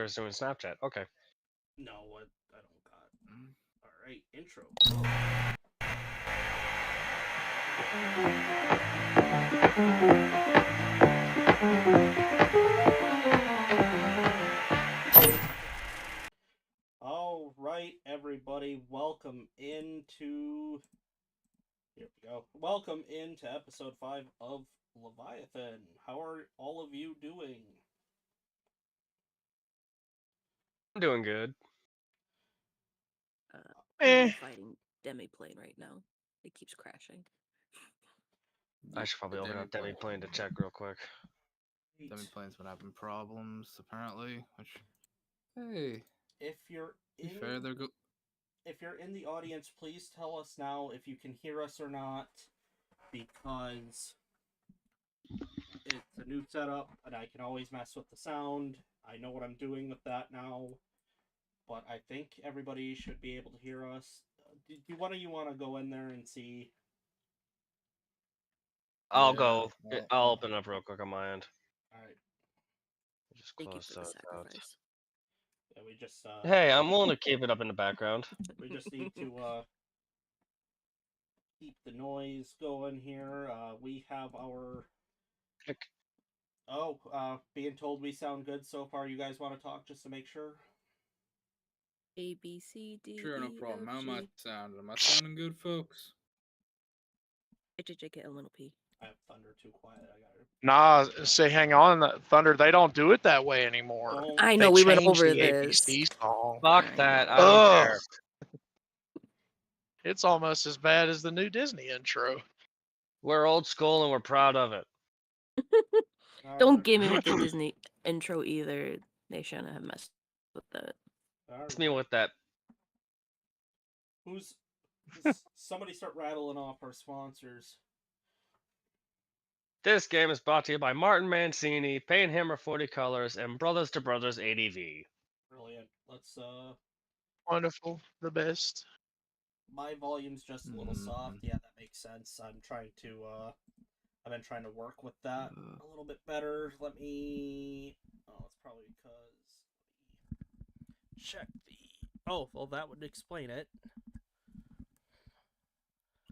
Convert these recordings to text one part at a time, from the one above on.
was doing Snapchat. Okay. No, what? I don't got. All right, intro. All right, everybody, welcome into. Here we go. Welcome into episode 5 of Leviathan. How are all of you doing? I'm doing good. I'm fighting Demiplane right now. It keeps crashing. I should probably open up Demiplane to check real quick. Demiplane's been having problems apparently. Which, hey, If you're in, fair, they're good. If you're in the audience, please tell us now if you can hear us or not, because it's a new setup and I can always mess with the sound. I know what I'm doing with that now, but I think everybody should be able to hear us. Do one of you want to go in there and see? I'll Yeah, go. well, I'll open it up real quick on my end. All right. Just Thank you close for the those out. sacrifice. Yeah, we just Hey, I'm willing to keep it up in the background. we just need to keep the noise going here. We have our being told we sound good so far. You guys want to talk just to make sure? A B C D. sure, no E, problem. F, How am I G, sounding? Am I sounding good, folks? H, J, K, L, M, N, O, P. I have Thunder too quiet. I got it. Nah, say hang on, Thunder. They don't do it that way anymore. Don't. I They know we went changed over the this. ABC song. Fuck I that. know. I don't Ugh. care. It's almost as bad as the new Disney intro. We're old school and we're proud of it. Don't get me with the Disney intro either. They shouldn't have messed with that. Hit me with that. Who's somebody start rattling off our sponsors? This game is brought to you by Martin Mancini, Paint Hammer 40 Colors, and Brothers to Brothers ADV. Brilliant. Let's Wonderful, the best. my volume's just a little soft. Yeah, that makes sense. I've been trying to work with that a little bit better. Let me it's probably because check the that would explain it.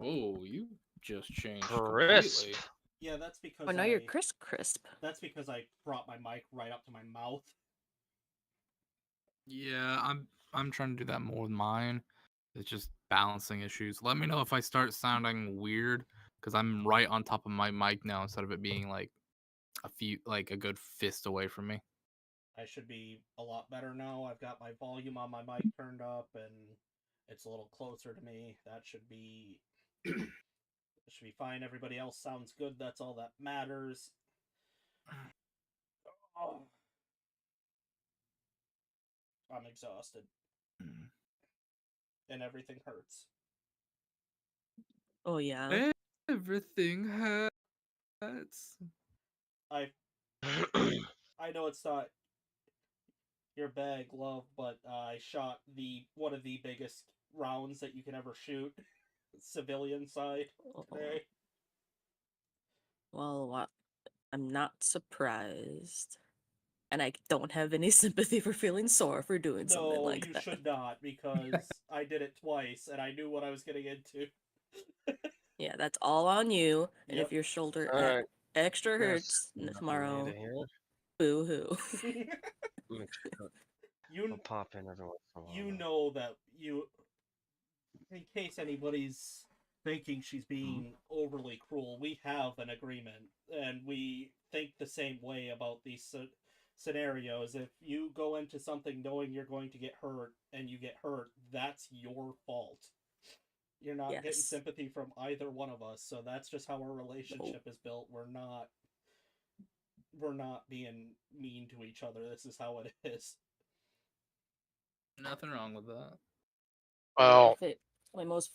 Oh, you just changed Crisp. completely. Yeah, that's because Oh, now you're crisp. That's because I brought my mic right up to my mouth. Yeah, I'm trying to do that more with mine. It's just balancing issues. Let me know if I start sounding weird, because I'm right on top of my mic now instead of it being like a good fist away from me. I should be a lot better now. I've got my volume on my mic turned up and it's a little closer to me. That should be fine. Everybody else sounds good. That's all that matters. Oh. I'm exhausted. And everything hurts. Oh yeah. Everything hurts. I know it's not your bag, love, but I shot one of the biggest rounds that you can ever shoot, civilian side today. Well, I'm not surprised. And I don't have any sympathy for feeling sore for doing something like that. No, you should not, because I did it twice and I knew what I was getting into. Yeah, that's all on you. And Yep. if your shoulder Alright. extra hurts tomorrow, boo-hoo. I'll pop in every once in a while. You know that in case anybody's thinking she's being overly cruel, we have an agreement and we think the same way about these scenarios. If you go into something knowing you're going to get hurt and you get hurt, that's your fault. You're not getting sympathy from either one of us, so that's just how our relationship is built. We're not being mean to each other. This is how it is. Nothing wrong with that. Well, my most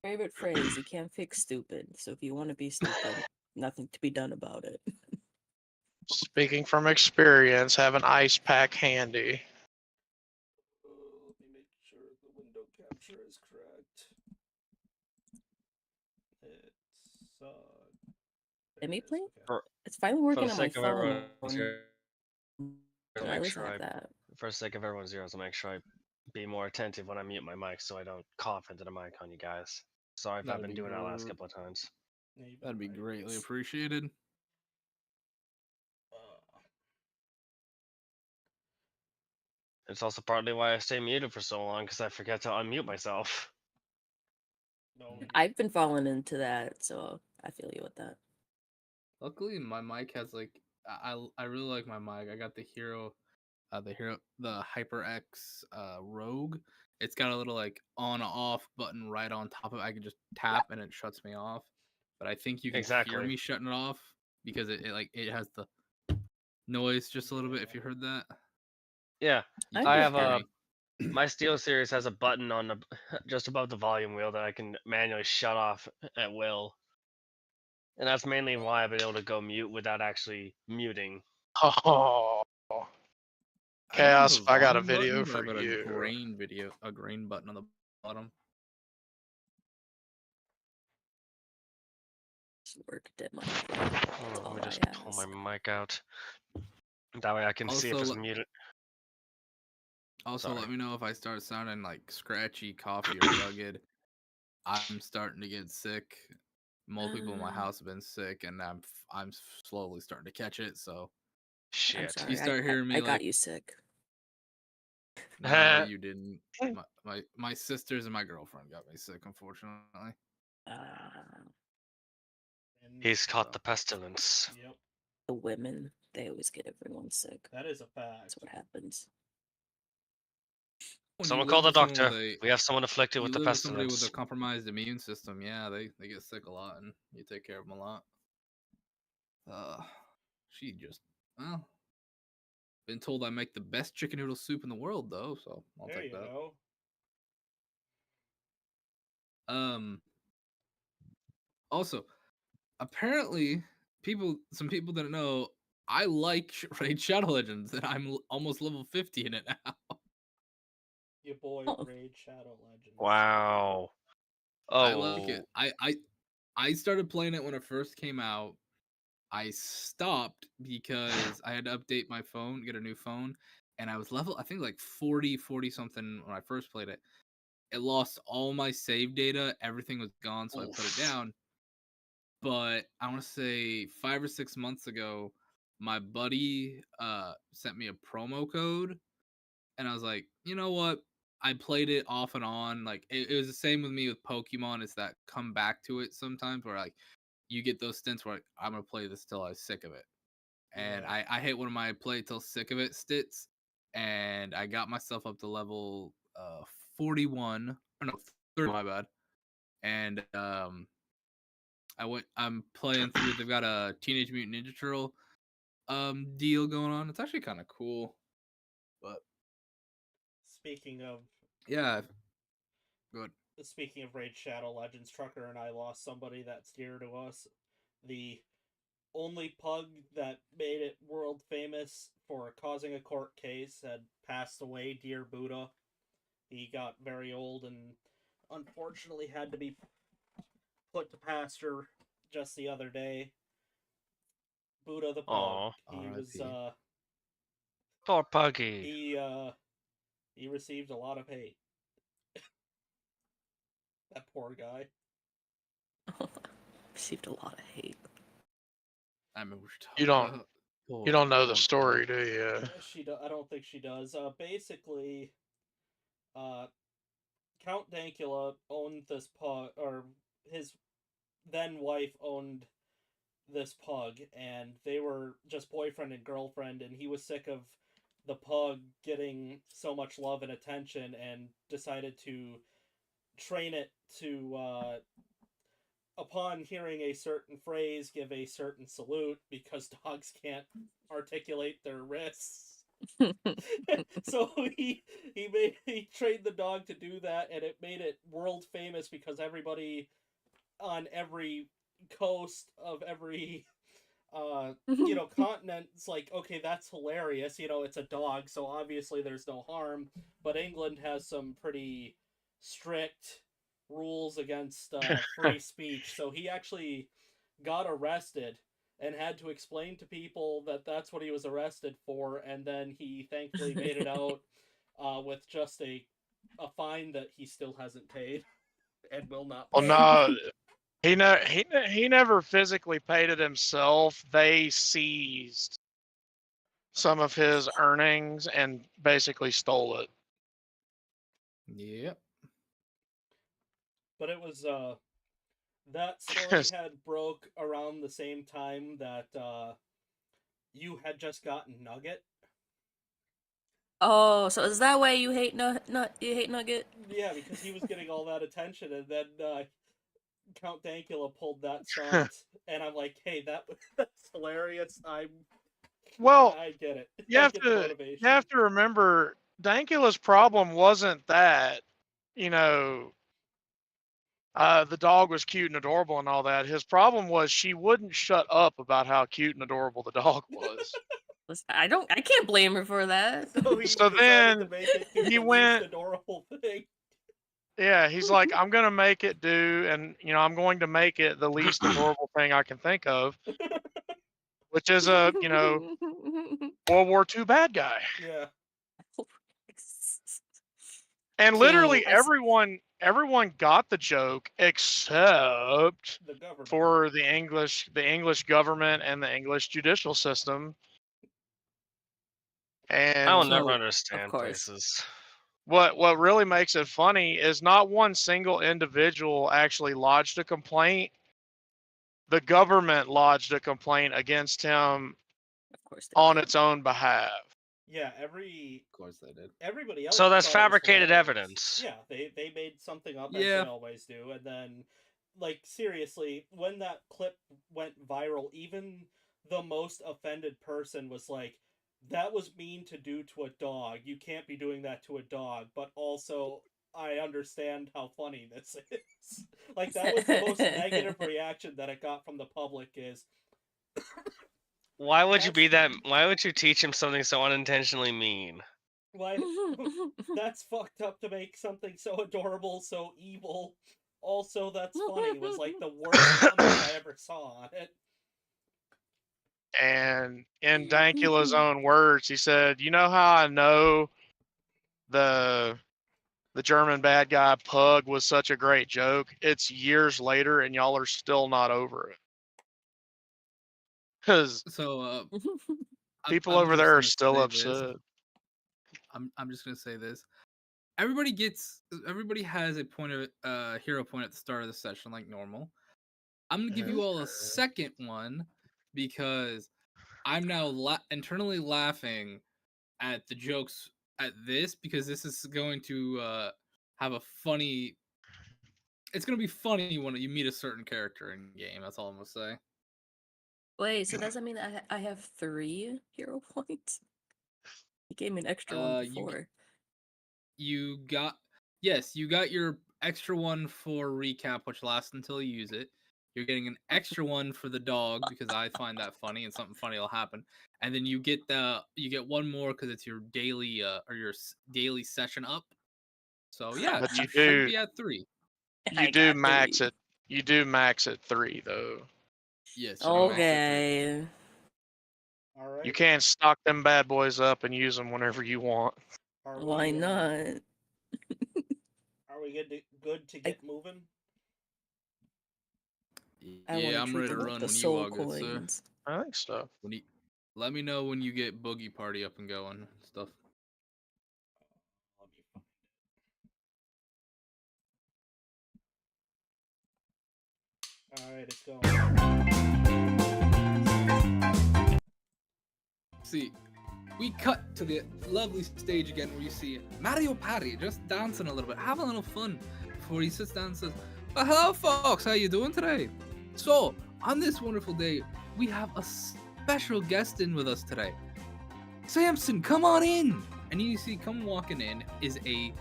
favorite phrase, you can't fix stupid. So if you want to be stupid, nothing to be done about it. speaking from experience, have an ice pack handy. Let me make sure the window capture is correct. Demiplane? Okay. It's finally working on my sake of everyone phone. here, I always have that. for the sake of everyone's ears, I'll make sure I be more attentive when I mute my mic so I don't cough into the mic on you guys. Sorry if I've That'd been be doing that last gr- couple of times. Yeah, you've been That'd be right. greatly appreciated. It's also partly why I stay muted for so long because I forget to unmute myself. No, I've been falling into that, so I feel you with that. Luckily, my mic has like I really like my mic. I got the the HyperX Rogue. It's got a little like on off button right on top of it. I can just tap and it shuts me off. But I think you can hear Exactly. me shutting it off because it has the noise just a little bit. If you heard that, Yeah, you I can I heard have hear a me. my Steel Series has a button on the just above the volume wheel that I can manually shut off at will, and that's mainly why I've been able to go mute without actually muting. Oh, I don't have Chaos! a I got a volume video button, but for I've got you. a grain button on the bottom. Just work did my part. That's Hold on, all let me just I pull my ask. mic out. That way I can see if Also, it's muted. Also, Sorry. let me know if I start sounding like scratchy, coffee, or rugged. I'm starting to get sick. Multiple people in my house have been sick, and I'm slowly starting to catch it. So I'm Shit. if you sorry. start hearing I me got like, you sick. no, you didn't. My sisters and my girlfriend got me sick, unfortunately. Uh, and He's caught So the pestilence. yep, the women, they always get everyone sick. that is a fact. That's what happens. when you Someone call live the with someone with doctor. a We have someone afflicted you with the live with somebody with a pestilence. compromised immune system, yeah, they get sick a lot, and you take care of them a lot. She just well, been told I make the best chicken noodle soup in the world, though, so I'll There take you that. go. Also, apparently, some people didn't know I like Raid Shadow Legends, and I'm almost level 50 in it now. Your boy Oh. Raid Shadow Legends. Wow. I like it. Oh. I started playing it when it first came out. I stopped because I had to update my phone, get a new phone, and I was level I think like 40 something when I first played it. It lost all my save data, everything was gone, so I put it Oof. down. But I want to say 5 or 6 months ago, my buddy sent me a promo code, and I was like, you know what? I played it off and on. Like it was the same with me with Pokemon. It's that come back to it sometimes where like you get those stints where like, I'm gonna play this till I'm sick of it. And Yeah. I hit one of my play till sick of it stits, and I got myself up to level 41. Or no, 30, my bad. And I'm playing through. They've got a Teenage Mutant Ninja Turtle deal going on. It's actually kind of cool. But Speaking of yeah, good. speaking of Raid Shadow Legends, Trucker and I lost somebody that's dear to us. The only pug that made it world famous for causing a court case had passed away, dear Buddha. He got very old and unfortunately had to be put to pasture just the other day. Buddha the pug. Aw. He was R.I.P. Poor Puggy. he received a lot of hate. That poor guy. Received a lot of hate. I remember You don't know the story, do you? I don't think she does. Basically, Count Dankula owned this pug, or his then wife owned this pug, and they were just boyfriend and girlfriend, and he was sick of the pug getting so much love and attention and decided to train it to upon hearing a certain phrase give a certain salute because dogs can't articulate their wrists. So he trained the dog to do that, and it made it world famous because everybody on every coast of every continent's like, okay, that's hilarious, it's a dog, so obviously there's no harm. But England has some pretty strict rules against free speech, so he actually got arrested and had to explain to people that that's what he was arrested for, and then he thankfully made it out with just a fine that he still hasn't paid and will not Well, pay. no, he never physically paid it himself. They seized some of his earnings and basically stole it. Yep. But it was that story had broke around the same time that you had just gotten Nugget. Oh, so is that why you hate you hate Nugget? Yeah, because he was getting all that attention, and then Count Dankula pulled that stunt, and I'm like, hey, that's hilarious. Well, I get it. you I have get the to motivation. remember, Dankula's problem wasn't that, you know, the dog was cute and adorable and all that. His problem was she wouldn't shut up about how cute and adorable the dog was. I can't blame her for that. So he So decided then to make it do he the went- least adorable thing. Yeah, he's like, I'm gonna make it do, and I'm going to make it the least adorable thing I can think of, which is a World War II bad guy. Yeah. And literally So, everyone got the joke except The government. for the English government and the English judicial system. And I will So, never of understand course. places. what really makes it funny is not one single individual actually lodged a complaint. The government lodged a complaint against him Of course. on its own behalf. Yeah, Of course they did. everybody else. So that's thought it was fabricated hilarious. evidence. Yeah, they made something up as Yeah. they always do, and then, like, seriously, when that clip went viral, even the most offended person was like, "That was mean to do to a dog. You can't be doing that to a dog." But also, I understand how funny this is. Like, that was the most negative reaction that I got from the public is, Why would you be that? That's- Why would you teach him something so unintentionally mean? why, that's fucked up to make something so adorable, so evil. Also, that's funny. Was like the worst comment I ever saw on it. And in Dankula's own words, he said, "You know how I know the German bad guy Pug was such a great joke? It's years later and y'all are still not over it." Because So people I'm over just there are gonna still say this. upset. I'm just gonna say this. Everybody has a point of hero point at the start of the session like normal. I'm gonna give you all a second one because I'm now internally laughing at the jokes at this because this is going to have a funny. It's gonna be funny when you meet a certain character in game. That's all I'm gonna say. Wait, so does that mean that I have 3 hero points? You gave me an extra one before. You got your extra one for recap, which lasts until you use it. You're getting an extra one for the dog because I find that funny and something funny will happen. And then you get one more because it's your daily daily session up. So yeah, But you should do- be at 3. I You do got max 3. it. You do max at 3 though. Yes. you do max at 3. Okay. All right. You can't stock them bad boys up and use them whenever you want. Are Why we, not? Are we good to get moving? I Yeah, wanna I'm treat ready to them with run the when you soul are good, sir. coins. I think so. Let me know when you get Boogie Party up and going and stuff. Let me find it. All right, it's going. See, we cut to the lovely stage again where you see Mario Party just dancing a little bit, having a little fun before he sits down and says, "Well, hello folks, how you doing today?" So, on this wonderful day, we have a special guest in with us today. Samson, come on in! And you see, come walking in is a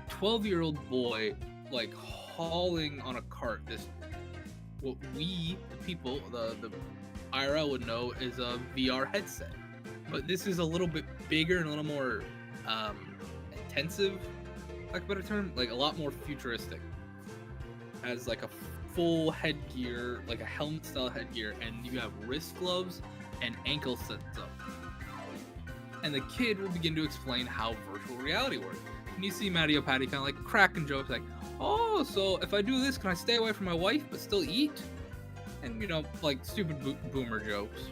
12-year-old boy, like, hauling on a cart this, what we, the people, the IRL would know is a VR headset. But this is a little bit bigger and a little more intensive, like a better term, like a lot more futuristic. Has like a full headgear, like a helmet style headgear, and you have wrist gloves and ankle sets up. And the kid will begin to explain how virtual reality works. And you see Matty O'Patty kind of like cracking jokes like, oh, so if I do this, can I stay away from my wife but still eat? And, you know, like stupid boomer jokes.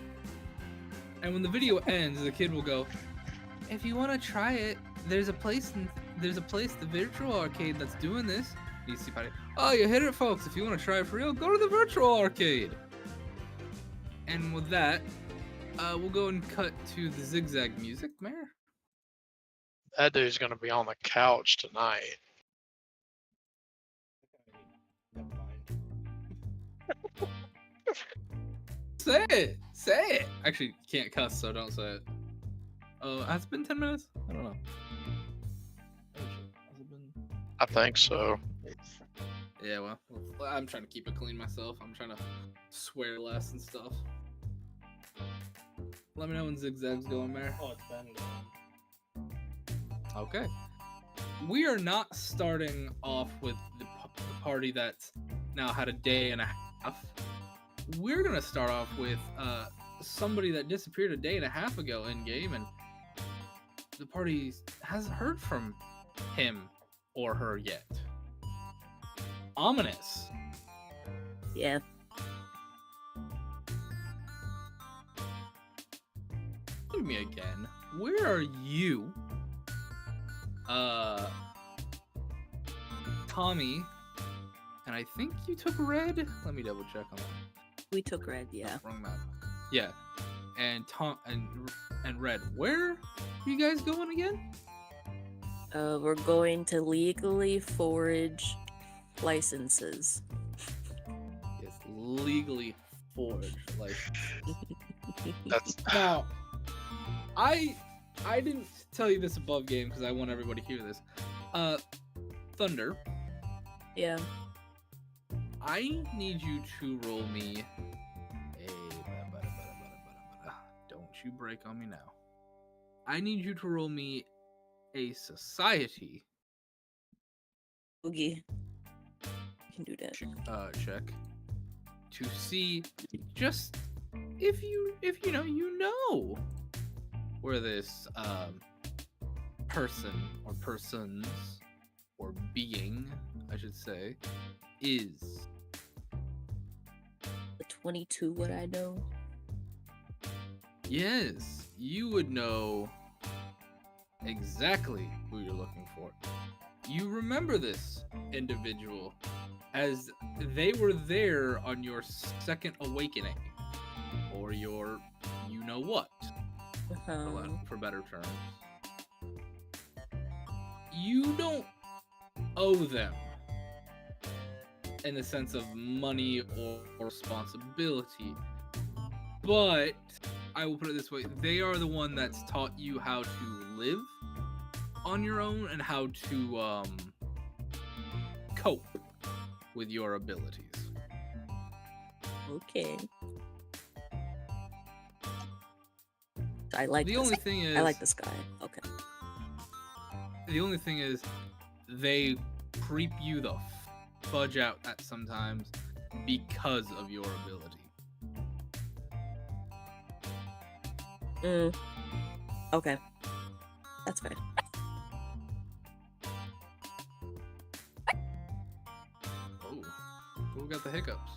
And when the video ends, the kid will go, if you want to try it, there's a place, the virtual arcade that's doing this. And you see Patty, oh, you hit it, folks. If you want to try it for real, go to the virtual arcade. And with that, we'll go and cut to the zigzag music, Mayor. That dude's gonna be on the couch tonight. Never mind. Say it. Say it. Actually, you can't cuss, so don't say it. Oh, has it been 10 minutes? I don't know. Has it been? I think so. Yeah, well, I'm trying to keep it clean myself. I'm trying to swear less and stuff. Let me know when zigzag's going, Mayor. Oh, it's been gone. Okay. We are not starting off with the party that's now had a day and a half. We're gonna start off with somebody that disappeared a day and a half ago in game, and the party hasn't heard from him or her yet. Ominous. Yeah. Look at me again. Where are you? Tommy, and I think you took red. Let me double check on that. We took red, yeah. Wrong map. Yeah, and Tom and red. Where are you guys going again? We're going to legally forage licenses. Yes, legally forged. Like That's now, I didn't tell you this above game because I want everybody to hear this. Thunder. Yeah. I need you to roll me a. Don't you break on me now. I need you to roll me a society. Oogie. Can do that. Check to see just if you know where this person or persons or being, I should say, is. The 22 would I know? Yes, you would know exactly who you're looking for. You remember this individual as they were there on your second awakening, or your you know what, for better terms. You don't owe them in the sense of money or responsibility, but I will put it this way, they are the one that's taught you how to live on your own and how to cope with your abilities. Okay. I like The this. only thing is, I like this guy. Okay. the only thing is they creep you the fudge out at sometimes because of your ability. Okay. That's fair. Oh, who got the hiccups?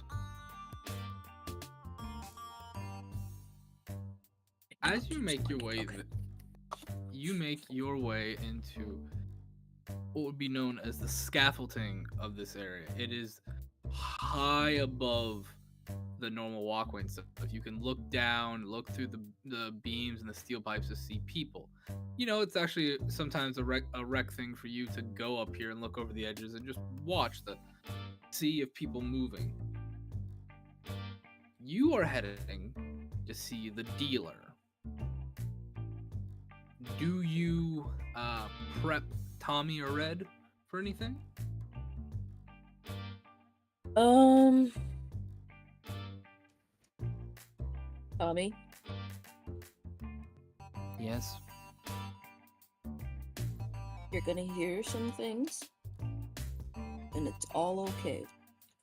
As you make your way, into what would be known as the scaffolding of this area. It is high above the normal walkway and stuff. You can look down, look through the beams and the steel pipes to see people. You know, it's actually sometimes a rec thing for you to go up here and look over the edges and just watch the sea of people moving. You are heading to see the dealer. Do you prep Tommy or Red for anything? Tommy? Yes. You're gonna hear some things, and it's all okay.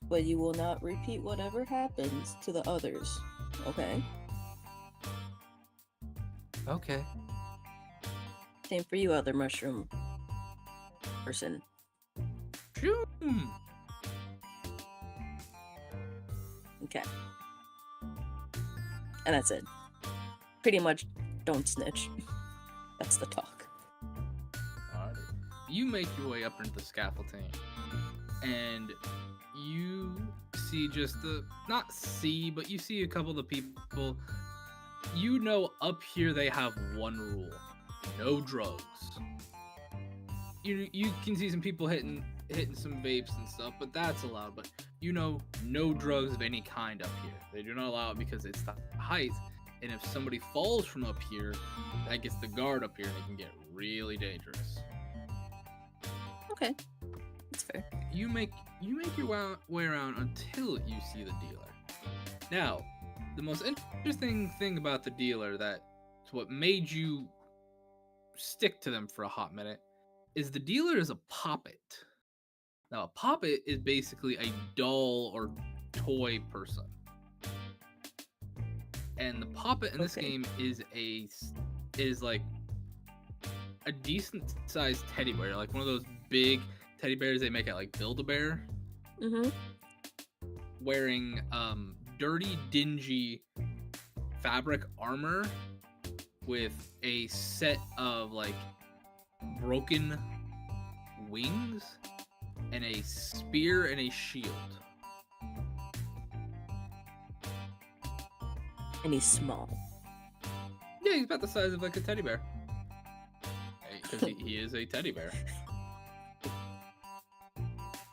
but you will not repeat whatever happens to the others. Okay? Okay. Same for you, other mushroom person. Shoo. Okay. And that's it. Pretty much, don't snitch. That's the talk. Alright. You make your way up into the scaffolding, and you see just not see, but you see a couple of the people. You know, up here they have one rule: no drugs. You can see some people hitting some vapes and stuff, but that's allowed. But you know, no drugs of any kind up here. They do not allow it because it's the height, and if somebody falls from up here, that gets the guard up here, and it can get really dangerous. Okay. That's fair. You make your way around until you see the dealer. Now, the most interesting thing about the dealer, that's what made you stick to them for a hot minute, is the dealer is a poppet. Now, a poppet is basically a doll or toy person, and the poppet in this game is like a decent sized teddy bear, like one of those big teddy bears they make at like Build-A-Bear. Mm-hmm. Wearing dirty, dingy fabric armor with a set of like broken wings and a spear and a shield. And he's small. Yeah, he's about the size of like a teddy bear. Because he is a teddy bear.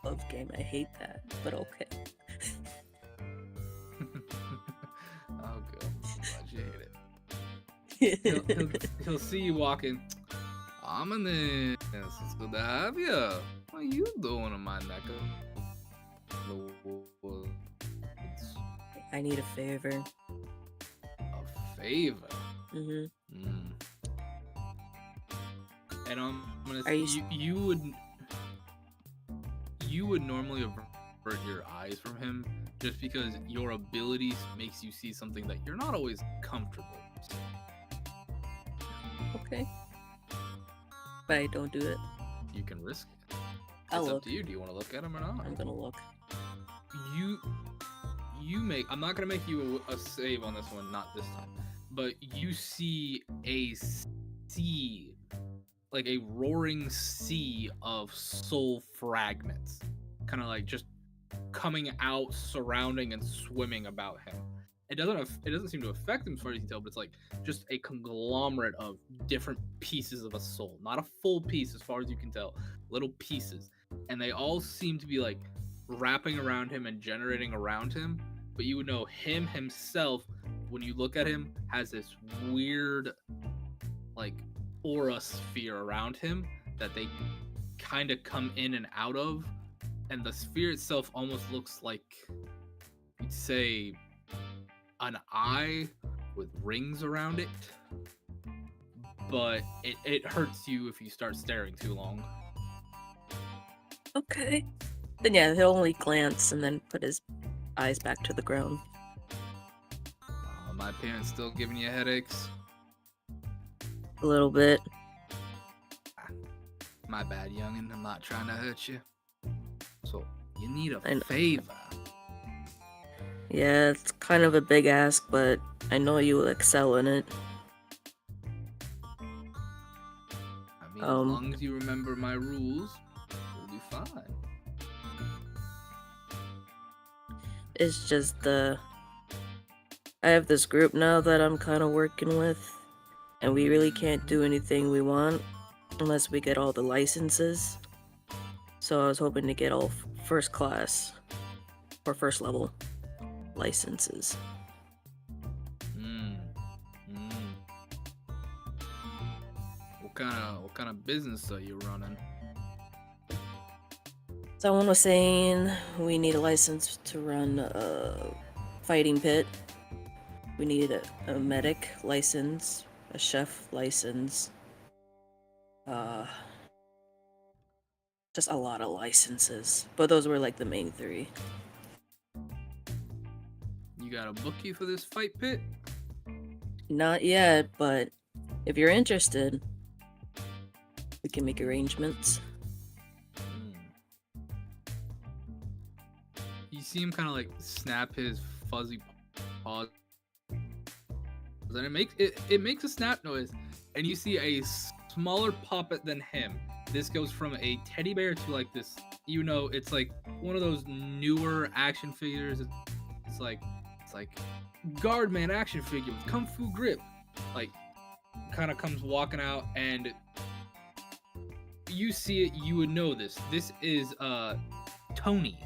Love game, I hate that, but okay. Oh, good. I'm glad you hate it. He'll see you walking. Ominous. It's good to have you. What are you doing in my neck of the woods? I need a favor. A favor? Mm-hmm. Mm. And I'm gonna Are say you would normally avert your eyes from him just because your abilities makes you see something that you're not always comfortable with. Okay. But I don't do it. You can risk it. I'll It's look. up to you. Do you want to look at him or not? I'm gonna look. You make. I'm not gonna make you a save on this one, not this time. But you see a sea, like a roaring sea of soul fragments, kind of like just coming out, surrounding and swimming about him. It doesn't seem to affect him as far as you can tell, but it's like just a conglomerate of different pieces of a soul, not a full piece as far as you can tell, little pieces, and they all seem to be like wrapping around him and generating around him. But you would know him himself, when you look at him, has this weird like aura sphere around him that they kind of come in and out of, and the sphere itself almost looks like, you'd say, an eye with rings around it, but it hurts you if you start staring too long. Okay. Then yeah, he'll only glance and then put his eyes back to the ground. My parents still giving you headaches? A little bit. My bad, youngin'. I'm not trying to hurt you. So, you need a I know. favor. Yeah, it's kind of a big ask, but I know you will excel in it. I mean, as long as you remember my rules, you'll be fine. It's just I have this group now that I'm kind of working with, and we really can't do anything we want unless we get all the licenses. So I was hoping to get all first class or first level licenses. What kind of business are you running? Someone was saying we need a license to run a fighting pit. We need a medic license, a chef license, just a lot of licenses. But those were like the main three. got a bookie for this fight pit? Not yet, but if you're interested, we can make arrangements. You see him kind of like snap his fuzzy paws, and it makes a snap noise, and you see a smaller puppet than him. This goes from a teddy bear to like this, it's like one of those newer action figures. It's like Guardman action figure with kung fu grip. Like, kind of comes walking out, and you see it. You would know this. This is Tony.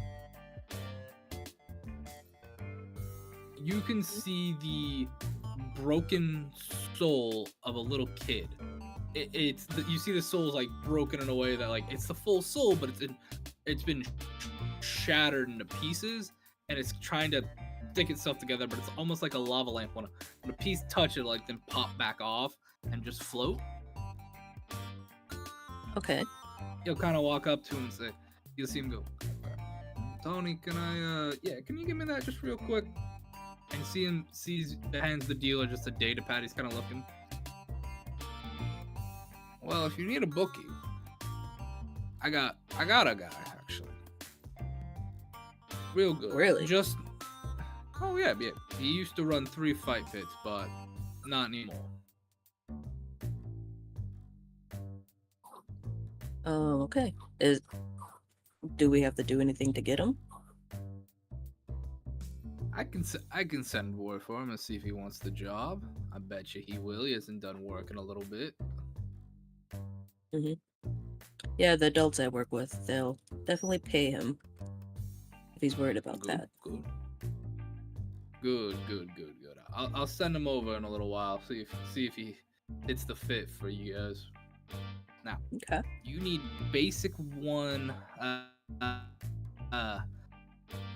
You can see the broken soul of a little kid. You see the soul is like broken in a way that like it's the full soul, but it's been shattered into pieces, and it's trying to stick itself together. But it's almost like a lava lamp. When a piece touches it, like then pop back off and just float. Okay. You'll kind of walk up to him and say, you'll see him go, Tony, can you give me that just real quick? And hands the dealer just a data pad. He's kind of looking. Well, if you need a bookie, I got a guy actually. Real good. Really? Oh yeah. He used to run 3 fight pits, but not anymore. Oh, okay. Do we have to do anything to get him? I can send word for him and see if he wants the job. I bet you he will. He hasn't done work in a little bit. Yeah, the adults I work with, they'll definitely pay him if he's worried about that. Good. I'll send him over in a little while. See if he hits the fit for you guys. Now, Okay. you need basic one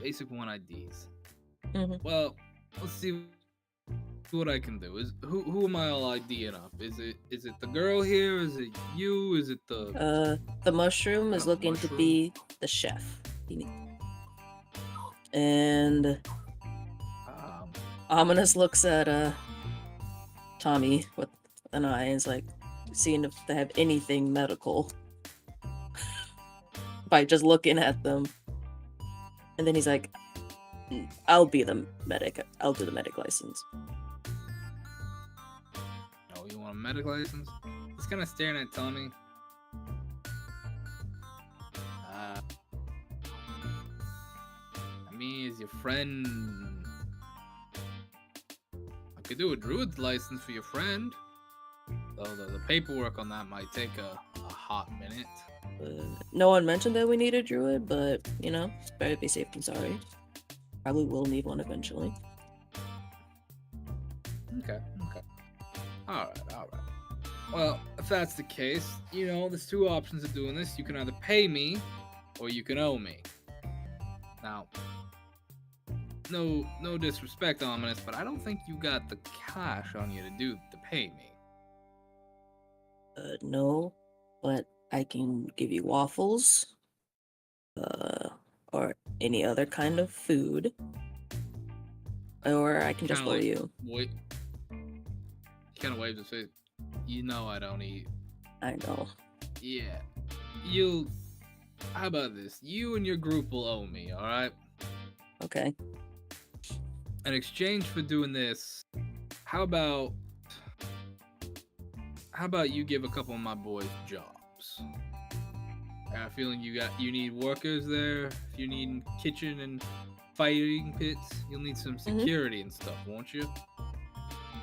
IDs. Well, let's see what I can do. Who am I all IDing up? Is it the girl here? Is it you? Is it the mushroom is looking to be the chef. And Ominous looks at Tommy with an eye and is like seeing if they have anything medical by just looking at them. And then he's like, I'll be the medic. I'll do the medic license. Oh, you want a medic license? He's kind of staring at Tommy. I mean, is your friend... I could do a druid's license for your friend. Though the paperwork on that might take a hot minute. No one mentioned that we need a druid, but, it's better to be safe than sorry. Probably will need one eventually. Okay. Alright. Well, if that's the case, there's 2 options of doing this. You can either pay me, or you can owe me. Now, no disrespect, Ominous, but I don't think you got the cash on you to pay me. No, but I can give you waffles, or any other kind of food, or I can just owe you. He kind of waves his face. I don't eat. I know. Yeah. How about this? You and your group will owe me, alright? Okay. In exchange for doing this, how about you give a couple of my boys jobs? I have a feeling you need workers there. If you need kitchen and fighting pits, you'll need some security and stuff, won't you?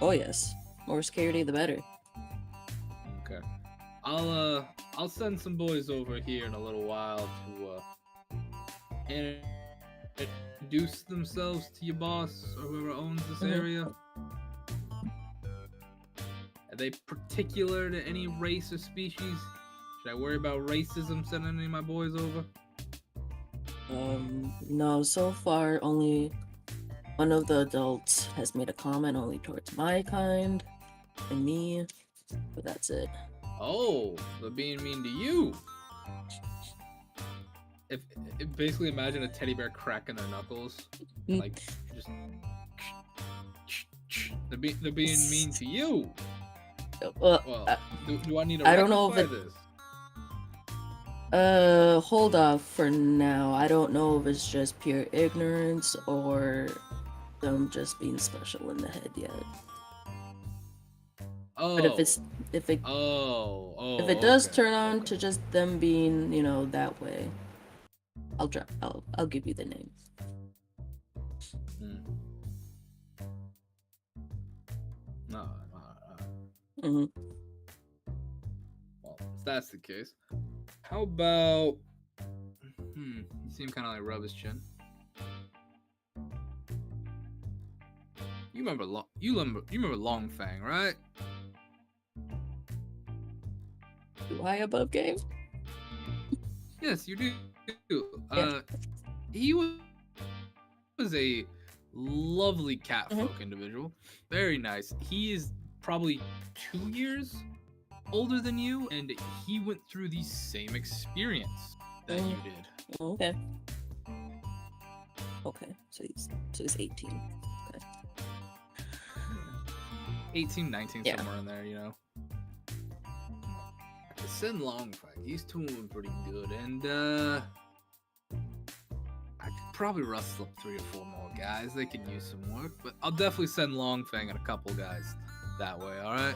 Oh yes. More security the better. Okay. I'll send some boys over here in a little while to introduce themselves to your boss or whoever owns this area. Are they particular to any race or species? Should I worry about racism sending any of my boys over? No, so far only one of the adults has made a comment only towards my kind and me, but that's it. Oh, they're being mean to you. If basically imagine a teddy bear cracking their knuckles, like just They're being mean to you. Well, Well, do I need to I don't know if rectify it- this? hold off for now. I don't know if it's just pure ignorance or them just being special in the head yet. Oh. But if it if it does okay, turn on okay. to just them being, you know, that way, I'll give you the name. No. Mm-hmm. Well, if that's the case, how about? You seem kind of like rub his chin. You remember Long Fang, right? Do I above game? Yes, you do. Yeah. He was a lovely catfolk individual. Very nice. He is probably 2 years older than you, and he went through the same experience that you did. Okay. Okay. So he's 18. Okay. 18, 19, Yeah. somewhere in there, you know. Send Long Fang. He's doing pretty good, and I could probably rustle up 3 or 4 more guys. They could use some work, but I'll definitely send Long Fang and a couple guys that way. All right.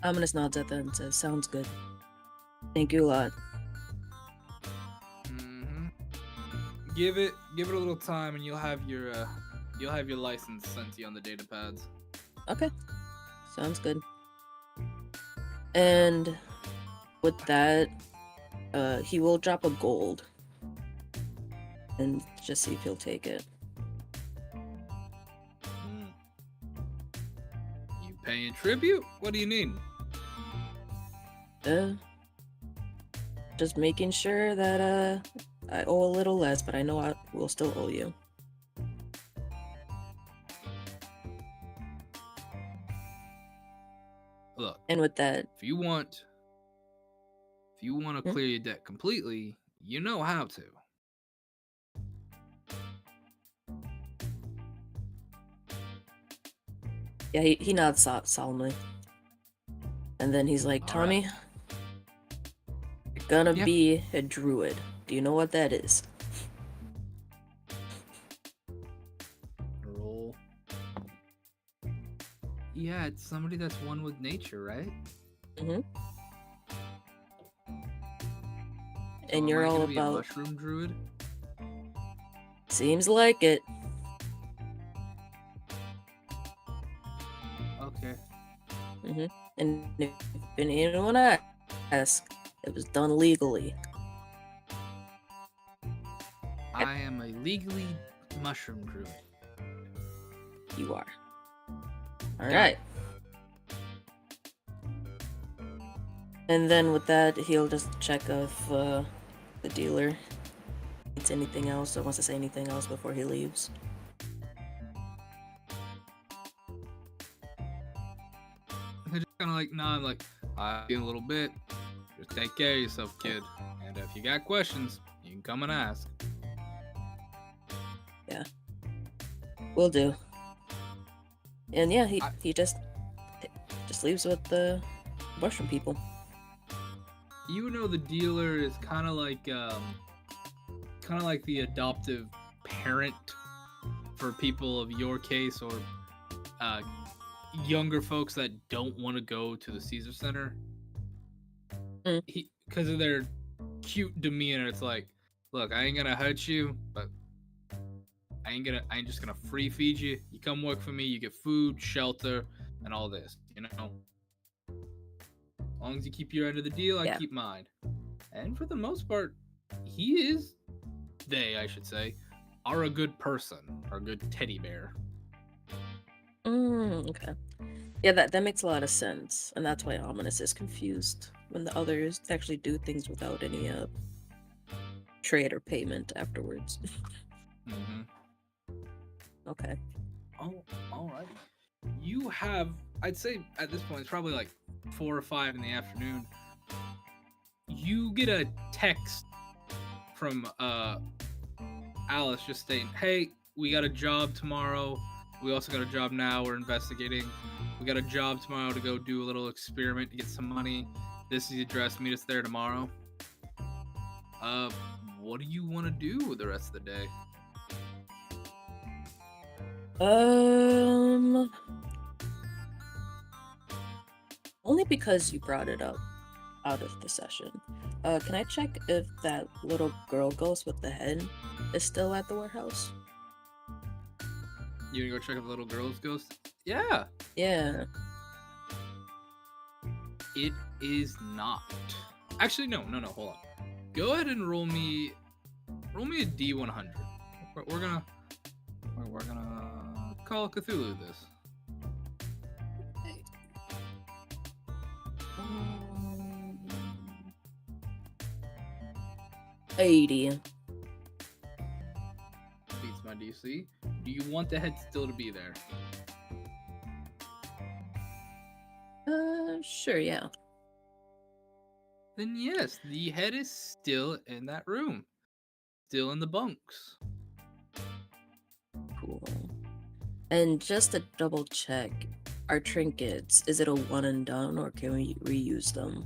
Ominous nods at that and says, "Sounds good. Thank you a lot." Give it a little time, and you'll have your license sent to you on the data pads. Okay. Sounds good. And with that, he will drop a gold and just see if he'll take it. You paying tribute? What do you need? Just making sure that I owe a little less, but I know I will still owe you. Look, And with that, if you want to clear your debt completely, you know how to. yeah, he nods solemnly. And then he's like, All "Tommy, right. you're gonna Yeah. be a druid. Do you know what that is?" Roll. Yeah, it's somebody that's one with nature, right? Mm-hmm. So And am you're I all gonna be a about... mushroom druid? Seems like it. Okay. Mm-hmm. And if anyone asks, it was done legally. I am a legally mushroom druid. You are. All Got right. it. And then with that, he'll just check if the dealer needs anything else or wants to say anything else before he leaves. I just kind of like nod, like, in a little bit. Just take care of yourself, kid. And if you got questions, you can come and ask. Yeah. Will do. And yeah, he just leaves with the mushroom people. You know, the dealer is kind of like the adoptive parent for people of your case, or younger folks that don't want to go to the Caesar Center. Because of their cute demeanor, it's like, look, I ain't gonna hurt you, but I ain't just gonna free feed you. You come work for me, you get food, shelter, and all this, you know. As long as you keep your end of the deal, I keep mine. And for the most part, they, I should say, are a good person, or a good teddy bear. Okay. Yeah, that makes a lot of sense. And that's why Ominous is confused when the others actually do things without any trade or payment afterwards. Okay. Oh, all right. You have, I'd say at this point, it's probably like 4 or 5 in the afternoon. You get a text from Alice just stating, "Hey, we got a job tomorrow. We also got a job now. We're investigating. We got a job tomorrow to go do a little experiment to get some money. This is the address. Meet us there tomorrow. What do you want to do with the rest of the day? Only because you brought it up out of the session. Can I check if that little girl ghost with the head is still at the warehouse? You gonna go check if the little girl's ghost? Yeah, Yeah. it is not. Actually, no, hold on. Go ahead and roll me a D100. We're gonna Call of Cthulhu this. Um, 80. Beats my DC. Do you want the head still to be there? Sure, yeah. Then yes, the head is still in that room. Still in the bunks. Cool. And just to double check, our trinkets, is it a one and done or can we reuse them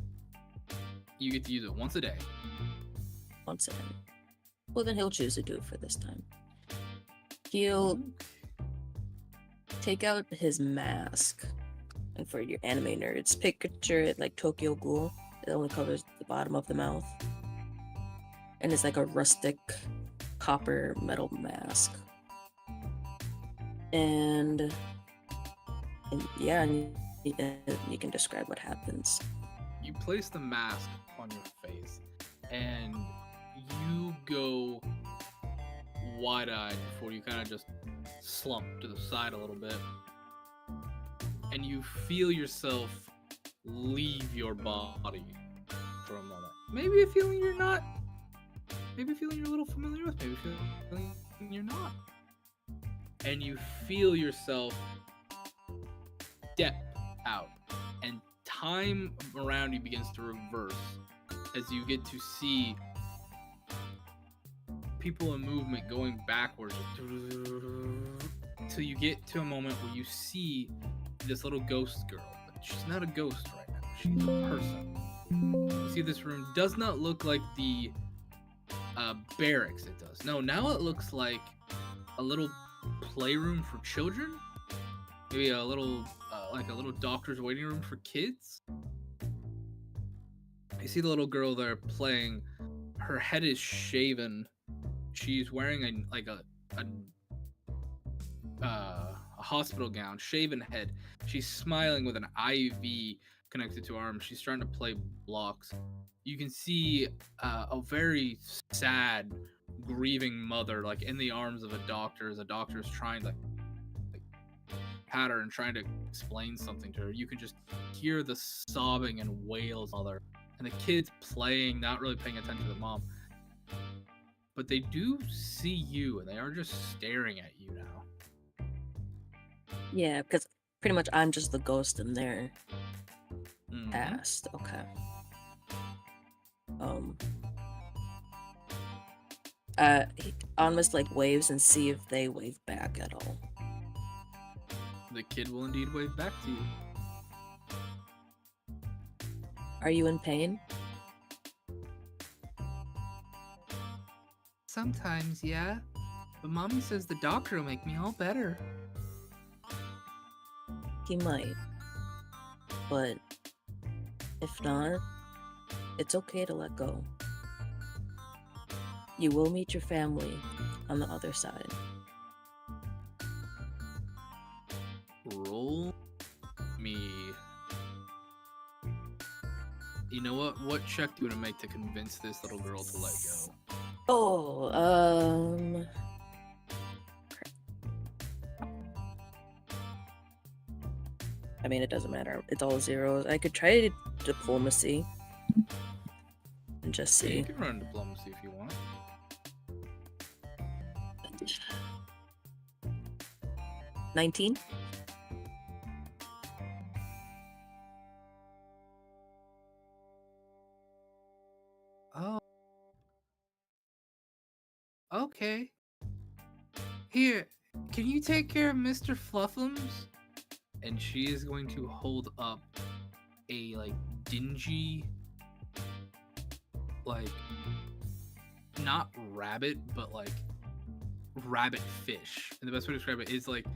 You get to use it once a day. once a day? Well, then he'll choose to do it for this time. He'll take out his mask. And for your anime nerds, picture it like Tokyo Ghoul. It only covers the bottom of the mouth. And it's like a rustic copper metal mask. And yeah, and you can describe what happens. You place the mask on your face, and you go wide-eyed before you kind of just slump to the side a little bit, and you feel yourself leave your body for a moment. Maybe a feeling you're not. Maybe a feeling you're a little familiar with. Maybe a feeling you're not. And you feel yourself step out, and time around you begins to reverse as you get to see people in movement going backwards until you get to a moment where you see this little ghost girl, but she's not a ghost right now, she's a person. You see, this room does not look like the barracks it does. No, now it looks like a little playroom for children, maybe a little like a little doctor's waiting room for kids. You see the little girl there playing. Her head is shaven. She's wearing a hospital gown, shaven head. She's smiling with an IV connected to her arm. She's trying to play blocks. You can see a very sad, grieving mother, like in the arms of a doctor, as a doctor is trying to like pat her and trying to explain something to her. You can just hear the sobbing and wails of her, and the kids playing, not really paying attention to the mom. But they do see you, and they are just staring at you now. Yeah, because pretty much I'm just the ghost in their Mhm. past. Okay. He almost like waves and see if they wave back at all. The kid will indeed wave back to you. Are you in pain? Sometimes, yeah. But mommy says the doctor will make me all better. He might. But if not, it's okay to let go. You will meet your family on the other side. Roll me. You know what? What check do you want to make to convince this little girl to let go? Oh, I mean, it doesn't matter. It's all zeros. I could try diplomacy and just Yeah, see. you can run diplomacy if you want. 19? Oh. Okay. Here, can you take care of Mr. Fluffums? And she is going to hold up a like dingy, like not rabbit, but like rabbit fish. And the best way to describe it is like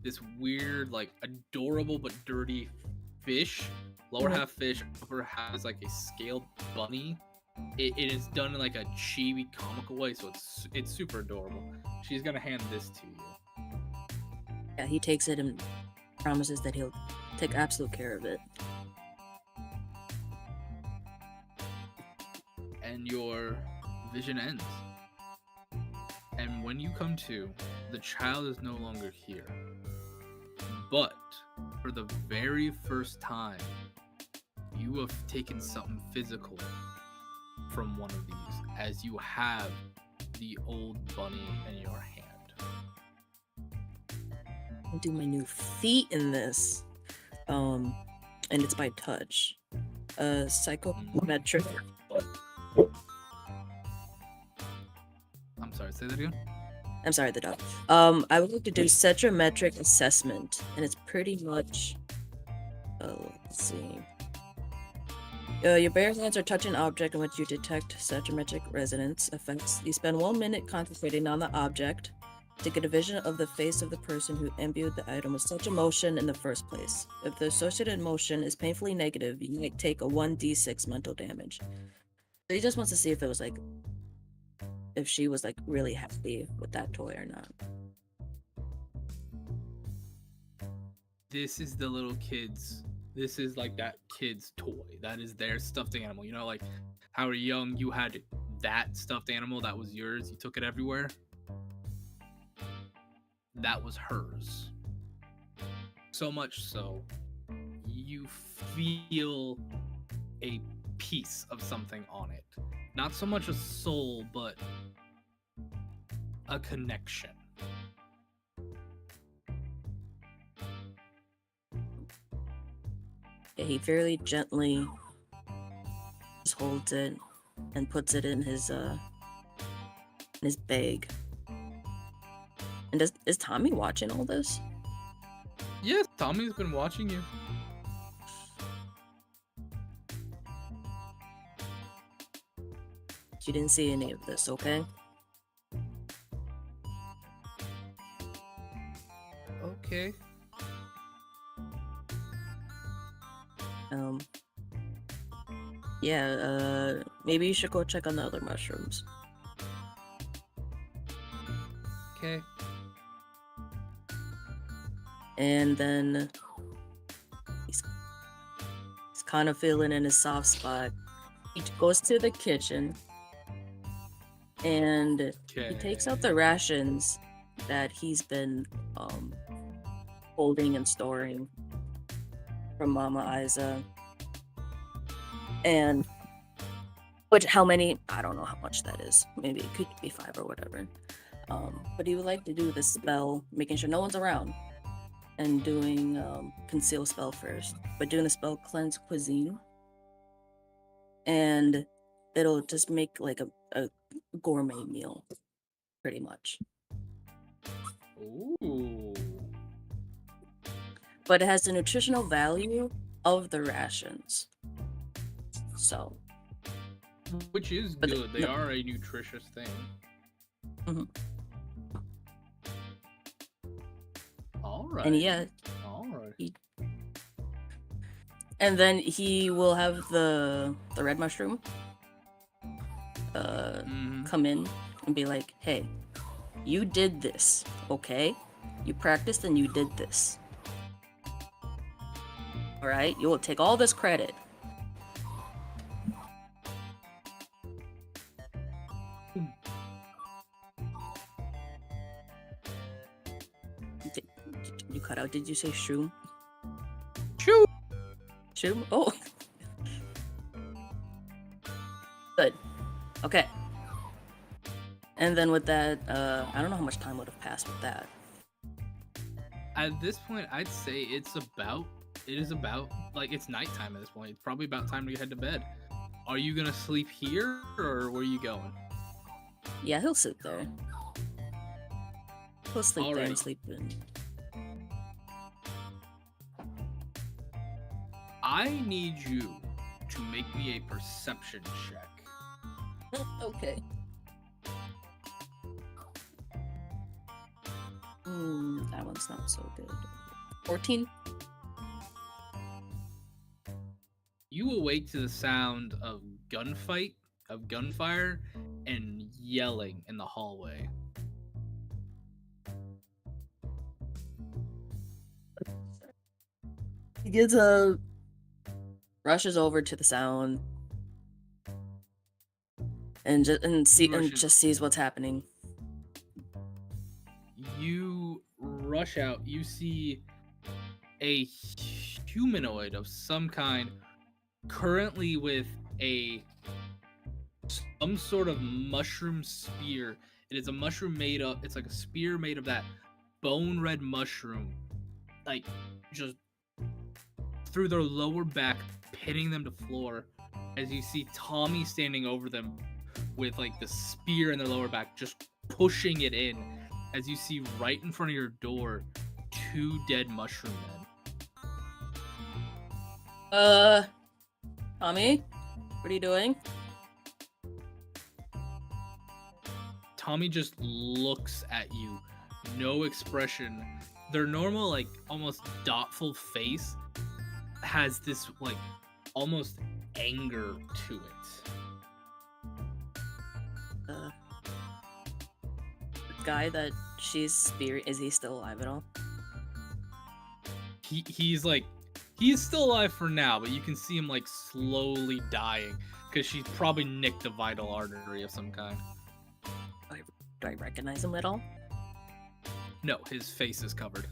this weird, like adorable but dirty fish. Lower half fish, upper half is like a scaled bunny. It is done in like a chibi comical way, so it's super adorable. She's gonna hand this to you. Yeah, he takes it and promises that he'll take absolute care of it. And your vision ends. And when you come to, the child is no longer here. But for the very first time, you have taken something physical from one of these, as you have the old bunny in your hand. I'll do my new feat in this. And it's by touch. Psychometric. I'm sorry, say that again? I'm sorry, the dog. I would like to do psychometric assessment, and it's pretty much. Let's see. Your bare hands are touching an object in which you detect psychometric resonance effects. You spend 1 minute concentrating on the object to get a vision of the face of the person who imbued the item with such emotion in the first place. If the associated emotion is painfully negative, you might take a 1d6 mental damage. So he just wants to see if it was like, if she was like really happy with that toy or not. This is the little kids. This is like that kid's toy. That is their stuffed animal. You know, like how young you had that stuffed animal that was yours. You took it everywhere. That was hers. So much so, you feel a piece of something on it. Not so much a soul, but a connection. Yeah, he very gently just holds it and puts it in his bag. And is Tommy watching all this? Yes, Tommy's been watching you. You didn't see any of this, okay? Okay. Yeah, maybe you should go check on the other mushrooms. Okay. And then he's kind of feeling in his soft spot. He goes to the kitchen and he takes out the rations that he's been holding and storing from Mama Isa. And how many? I don't know how much that is. Maybe it could be 5 or whatever. But he would like to do the spell, making sure no one's around, and doing conceal spell first. But doing the spell cleanse cuisine, and it'll just make like a gourmet meal, pretty much. Ooh. But it has the nutritional value of the rations. So. Which is good. They are a nutritious thing. Mm-hmm. All right. And yeah. All right. And then he will have the red mushroom come in and be like, hey, you did this, okay? You practiced and you did this. Alright? You will take all this credit. You cut out. Did you say shroom? Shroom! Shroom? Oh. Good. Okay. And then with that, I don't know how much time would have passed with that. At this point, I'd say it is about, like, it's nighttime at this point. It's probably about time to head to bed. Are you gonna sleep here, or where are you going? Yeah, he'll sit there. Go sleep then, Alright. sleep in. I need you to make me a perception check. Okay. That one's not so good. 14? You awake to the sound of gunfire, and yelling in the hallway. He rushes over to the sound and just sees what's happening. You rush out. You see a humanoid of some kind, currently with some sort of mushroom spear. It is a mushroom made up. It's like a spear made of that bone red mushroom, like just through their lower back, pinning them to floor. As you see Tommy standing over them with like the spear in their lower back, just pushing it in. As you see right in front of your door, 2 dead mushroom men. Tommy, what are you doing? Tommy just looks at you, no expression. Their normal, like, almost thoughtful face has this, like, almost anger to it. The guy that she's spearing, is he still alive at all? He's still alive for now, but you can see him, like, slowly dying, because she's probably nicked a vital artery of some kind. Do I recognize him at all? No, his face is covered.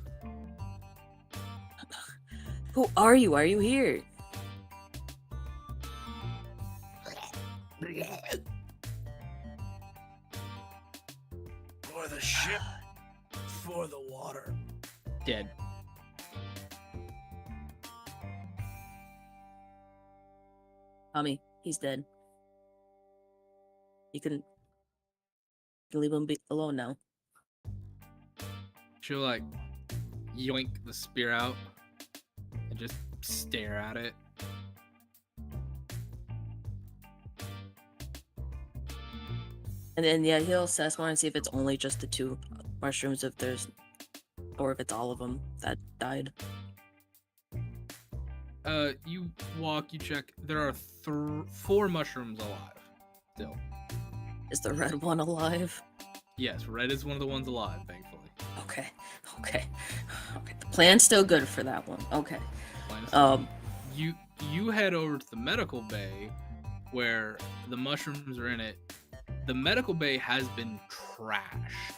Who are you? Why are you here? For the ship, for the water. Dead. Tommy, he's dead. You can leave him alone now. She'll, like, yoink the spear out and just stare at it. And then, yeah, he'll assess more and see if it's only just the 2 mushrooms, or if it's all of them that died. You walk, you check. There are 4 mushrooms alive still. Is the red one alive? Yes, red is one of the ones alive, thankfully. Okay. The plan's still good for that one. Okay. You head over to the medical bay where the mushrooms are in it. The medical bay has been trashed.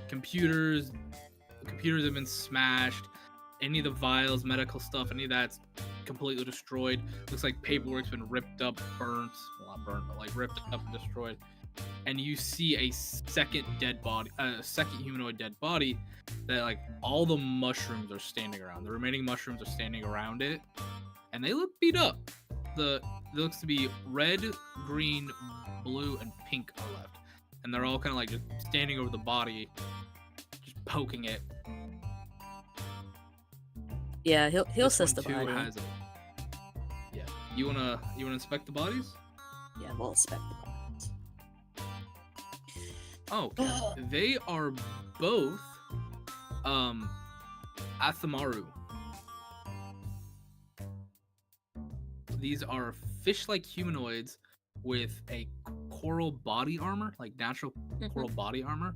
Computers have been smashed. Any of the vials, medical stuff, any of that's completely destroyed. Looks like paperwork's been ripped up, burnt. Well, not burnt, but like ripped up and destroyed. And you see a second humanoid dead body that, like, all the mushrooms are standing around. The remaining mushrooms are standing around it, and they look beat up. It looks to be red, green, blue, and pink are left, and they're all kind of like just standing over the body, just poking it. Yeah, he'll This assess one the too body. has yeah. You wanna inspect the bodies? Yeah, we'll inspect the bodies. Oh, okay. They are both Athamaru. These are fish-like humanoids with a coral body armor, like natural coral body armor.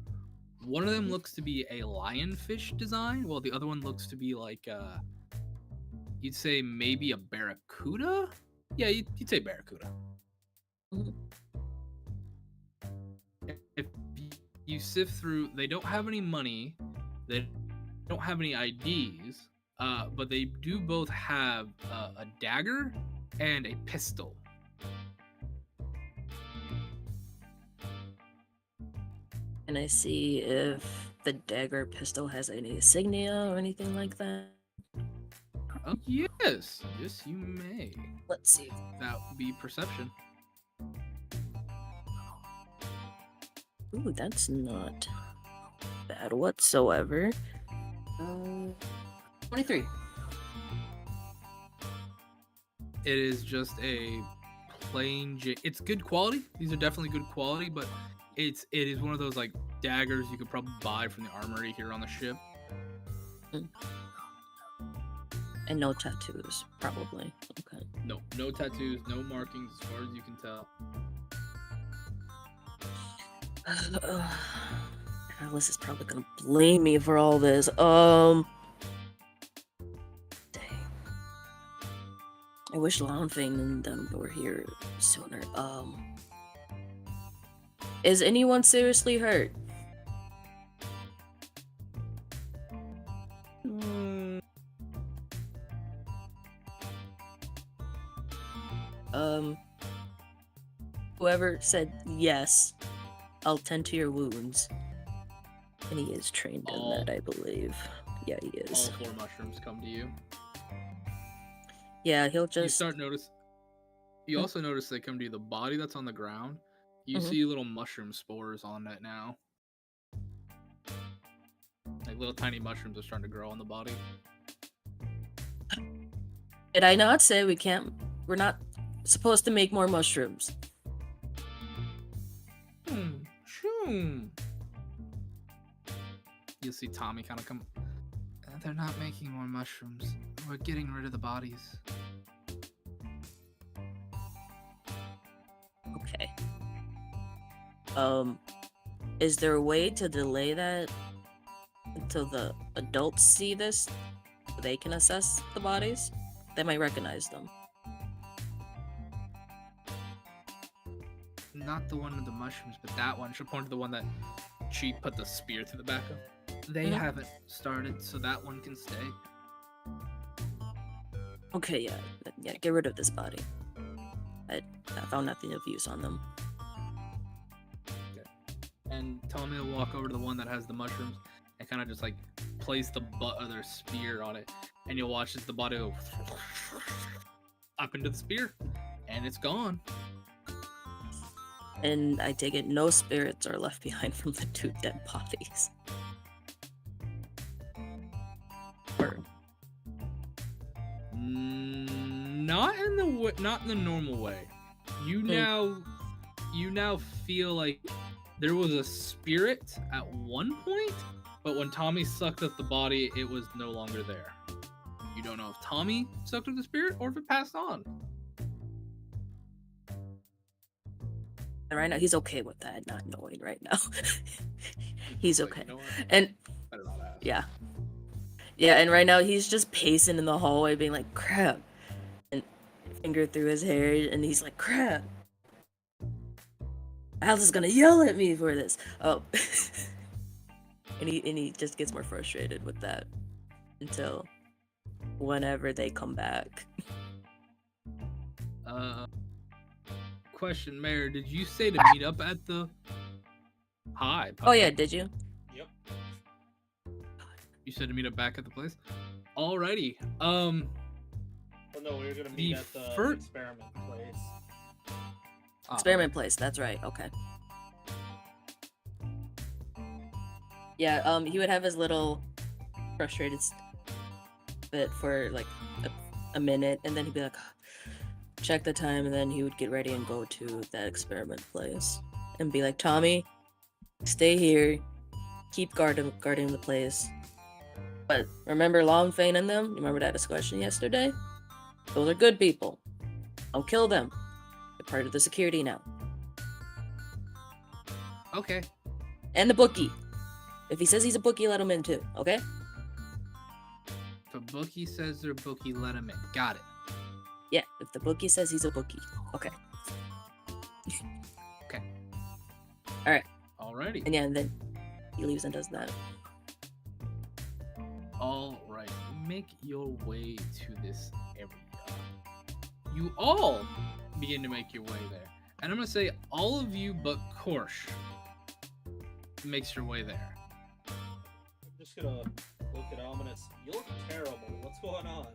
One of them looks to be a lionfish design, while the other one looks to be like you'd say maybe a barracuda? Yeah, you'd say barracuda. If you sift through, they don't have any money, they don't have any IDs, but they do both have a dagger and a pistol. Can I see if the dagger pistol has any insignia or anything like that? Oh, yes, you may. Let's see. That would be perception. Ooh, that's not bad whatsoever. 23. It is just a plain. It's good quality. These are definitely good quality, but it is one of those like daggers you could probably buy from the armory here on the ship. And no tattoos, probably. Okay. No tattoos, no markings, as far as you can tell. Alice is probably gonna blame me for all this. Dang. I wish Longfang and them were here sooner. Is anyone seriously hurt? Whoever said yes, I'll tend to your wounds. And he is trained in that, I believe. Yeah, he is. All 4 mushrooms come to you. Yeah, he'll just... You start notice. You also notice they come to you. The body that's on the ground, you Mhm. see little mushroom spores on it now. Like little tiny mushrooms are starting to grow on the body. Did I not say we're not supposed to make more mushrooms? You'll see Tommy kind of come. They're not making more mushrooms. We're getting rid of the bodies. Okay. Is there a way to delay that until the adults see this? So they can assess the bodies? They might recognize them. Not the one with the mushrooms, but that one. She'll point to the one that she put the spear through the back of. They haven't started, so that one can stay. Okay, yeah, get rid of this body. I found nothing of use on them. Okay. And Tommy will walk over to the one that has the mushrooms and kind of just like place the butt of their spear on it, and you'll watch as the body go up into the spear, and it's gone. And I take it no spirits are left behind from the 2 dead bodies. Or... Not in the normal way. You now feel like there was a spirit at one point, but when Tommy sucked up the body, it was no longer there. You don't know if Tommy sucked up the spirit or if it passed on. And right now, he's okay with that, not knowing right now. He's Like, okay. you know what? And Better not ask. yeah. Yeah, and right now he's just pacing in the hallway being like, crap. And finger through his hair, and he's like, crap. Alice is gonna yell at me for this. Oh. and he just gets more frustrated with that until whenever they come back. Question, Mayor, did you say to meet up at the... Hi, Oh yeah, did you? Yep. You said to meet up back at the place? Alrighty. Well, no, we were gonna meet The at the fir- experiment place. Experiment place, that's right, okay. Yeah, he would have his little frustrated bit for like a minute, and then he'd be like, check the time, and then he would get ready and go to that experiment place and be like, Tommy, stay here, keep guarding the place. But remember Longfang and them? You remember that discussion yesterday? Those are good people. Don't kill them. They're part of the security now. Okay. And the bookie. If he says he's a bookie, let him in too, okay? If a bookie says they're a bookie, let him in. Got it. Yeah, if the bookie says he's a bookie. Okay. Okay. Alright. Alrighty. And yeah, and then he leaves and does that. Alright. Make your way to this area. You all begin to make your way there. And I'm going to say all of you but Korsh makes your way there. I'm just gonna look at Ominous. You look terrible. What's going on?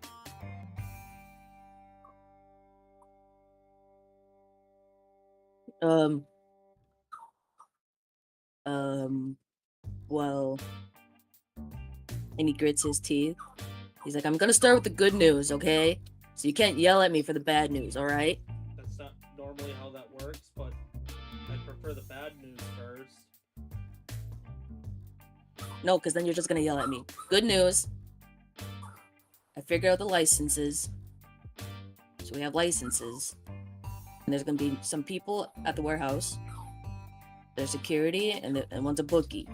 well, and he grits his teeth. He's like, I'm gonna start with the good news, okay? So you can't yell at me for the bad news, alright? That's not normally how that works, but I prefer the bad news first. No, because then you're just gonna yell at me. Good news. I figured out the licenses. So we have licenses. And there's gonna be some people at the warehouse. There's security, and one's a bookie.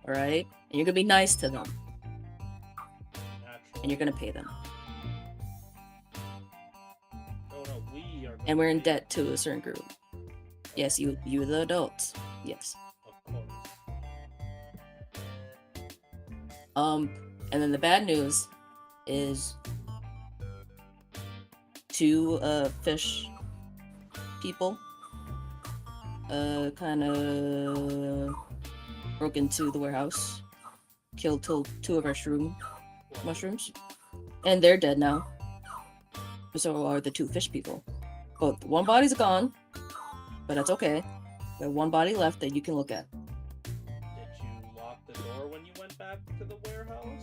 Alright? And you're gonna be nice to them. And you're gonna pay them. No, we are. And we're in debt to a certain group. Yes, you the adults. Yes. Of course. And then the bad news is 2 fish people kind of broke into the warehouse, killed 2 of our mushrooms, and they're dead now. So are the 2 fish people. Both one body's gone, but that's okay. We have 1 body left that you can look at. Did you lock the door when you went back to the warehouse?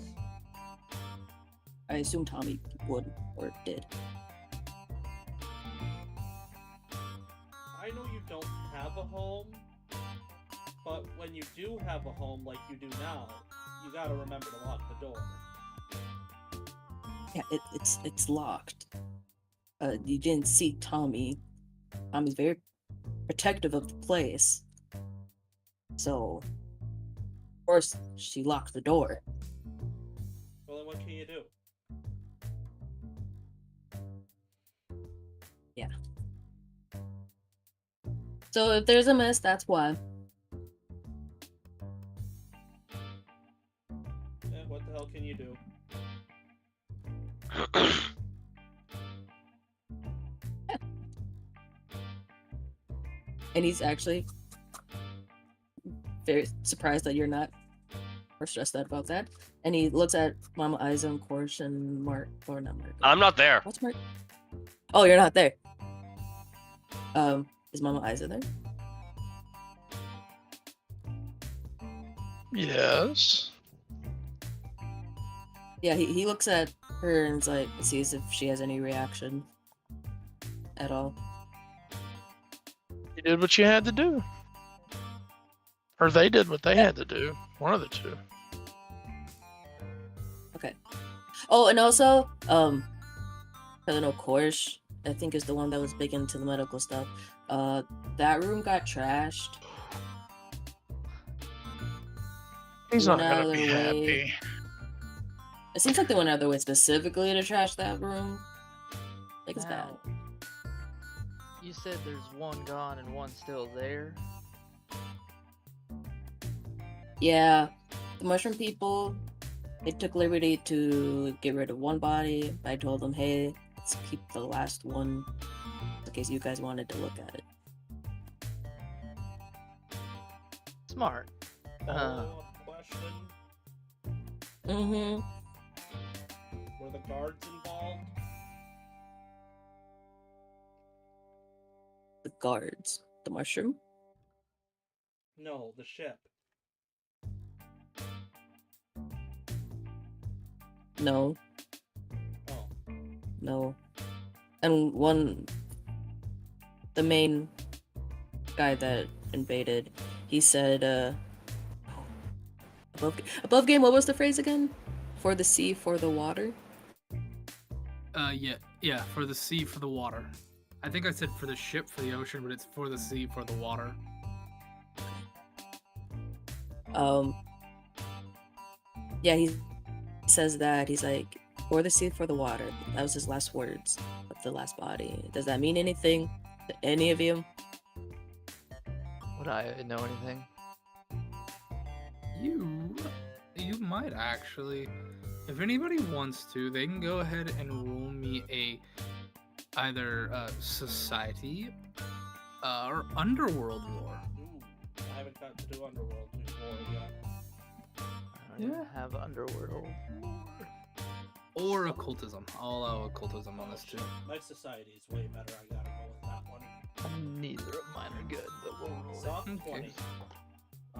I assume Tommy would or did. I know you don't have a home, but when you do have a home like you do now, you gotta remember to lock the door. Yeah, it's locked. You didn't see Tommy. Tommy's very protective of the place. So, of course, she locked the door. Well, then what can you do? Yeah. So if there's a mess, that's why. Yeah, what the hell can you do? And he's actually very surprised that you're not or stressed out about that. And he looks at Mama Isa and Korsh and Mark, or not Mark. I'm not there. What's Mark? Oh, you're not there. Is Mama Isa there? Yes. Yeah, he looks at her and like sees if she has any reaction at all. You did what you had to do. Or they did what they had to do. One of the 2. Okay. Oh, and also, I don't know, Korsh, I think is the one that was big into the medical stuff. That room got trashed. He's They not went out gonna of be their happy. way. It seems like they went out of their way specifically to trash that room. Like it's bad. Now, you said there's 1 gone and 1 still there. Yeah, the mushroom people, they took liberty to get rid of 1 body. I told them, hey, let's keep the last one in case you guys wanted to look at it. Smart. Follow-up question. Mm-hmm. Were the guards involved? The guards. The mushroom? No, the ship. No. Oh. No. And the main guy that invaded, he said, above game, what was the phrase again? For the sea, for the water? Yeah, for the sea, for the water. I think I said for the ship, for the ocean, but it's for the sea, for the water. Yeah, he says that. He's like, for the sea, for the water. That was his last words of the last body. Does that mean anything to any of you? Would I know anything? You might actually. If anybody wants to, they can go ahead and roll me either society or underworld lore. Ooh, I haven't got to do Underworld before yet. I don't even have underworld. Or occultism. I'll allow occultism on this too. My society is way better. I gotta go with that one. Neither of mine are good, but we'll roll. Soft Okay. 20.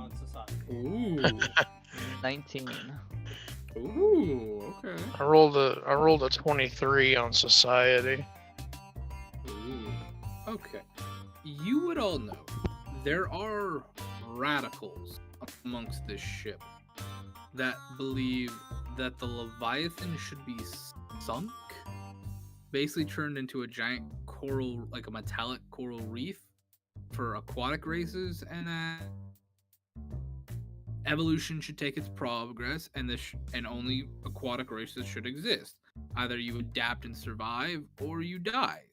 on society. Ooh. 19. Ooh, okay. I rolled a 23 on society. Ooh. Okay. You would all know there are radicals amongst this ship that believe that the Leviathan should be sunk, basically turned into a giant coral, like a metallic coral reef for aquatic races, and that evolution should take its progress, and and only aquatic races should exist. Either you adapt and survive, or you die.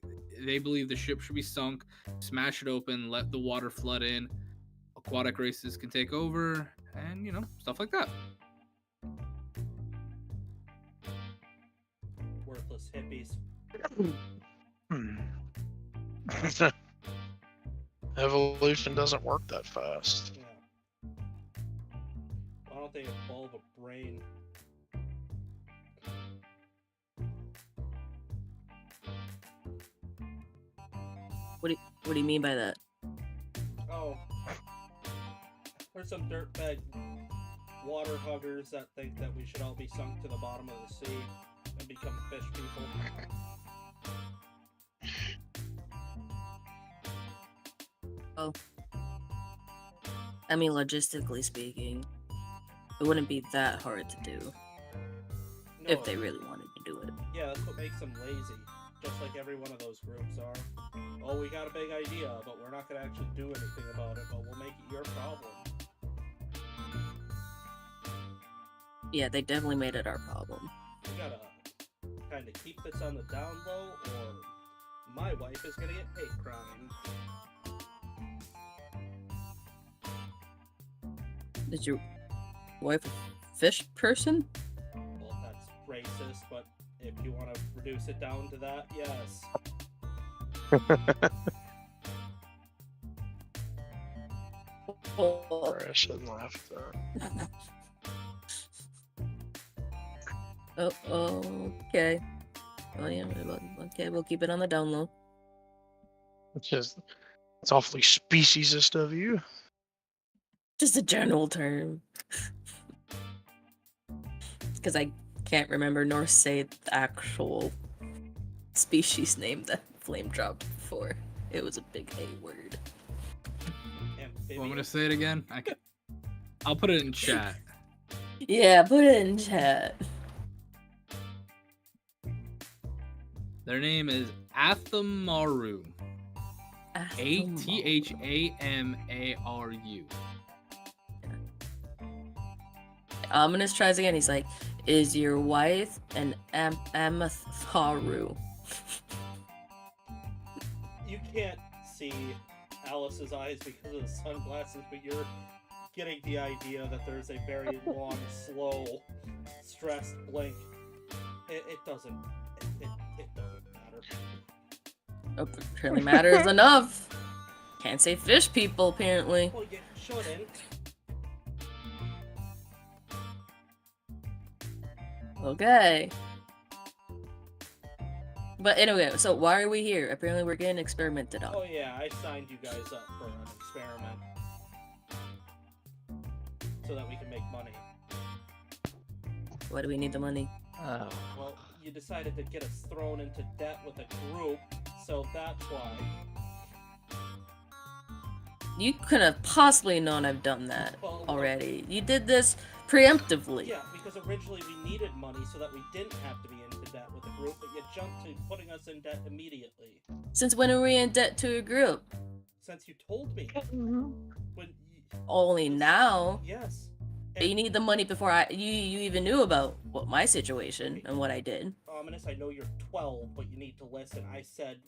They believe the ship should be sunk, smash it open, let the water flood in, aquatic races can take over, and stuff like that. Worthless hippies. Evolution doesn't work that fast. Yeah. Why don't they evolve a brain? What do you mean by that? Oh. There's some dirtbag water huggers that think that we should all be sunk to the bottom of the sea and become fish people. Oh. I mean, logistically speaking, it wouldn't be that hard to do No, if they really wanted to do it. yeah, that's what makes them lazy. Just like every one of those groups are. Oh, we got a big idea, but we're not going to actually do anything about it, but we'll make it your problem. Yeah, they definitely made it our problem. We gotta kind of keep this on the down low, or my wife is gonna get hate crime. Is your wife a fish person? Well, that's racist, but if you want to reduce it down to that, yes. Oh, I shouldn't laugh at that. okay. Oh yeah, okay, we'll keep it on the down low. It's awfully speciesist of you. Just a general term. Because I can't remember nor say the actual species name that Flame dropped before. It was a big A word. Well, I'm gonna say it again. I'll put it in chat. Yeah, put it in chat. Their name is Athamaru. Athamaru. Ominous tries again. He's like, "Is your wife an Amatharu?" You can't see Alice's eyes because of the sunglasses, but you're getting the idea that there's a very long, slow, stressed blink. It doesn't matter. Oh, apparently matters enough. Can't say fish people, apparently. Well, you shouldn't. Okay. But anyway, so why are we here? Apparently we're getting experimented on. Oh yeah, I signed you guys up for an experiment. So that we can make money. Why do we need the money? Oh. Well, you decided to get us thrown into debt with a group, so that's why. You couldn't have possibly known I've done that Well, already. You did this preemptively. Yeah, because originally we needed money so that we didn't have to be into debt with a group, but you jumped to putting us in debt immediately. Since when are we in debt to a group? Since you told me. When Only now. Yes. You need the money before you even knew about my situation and what I did. Ominous, I know you're 12, but you need to listen. I said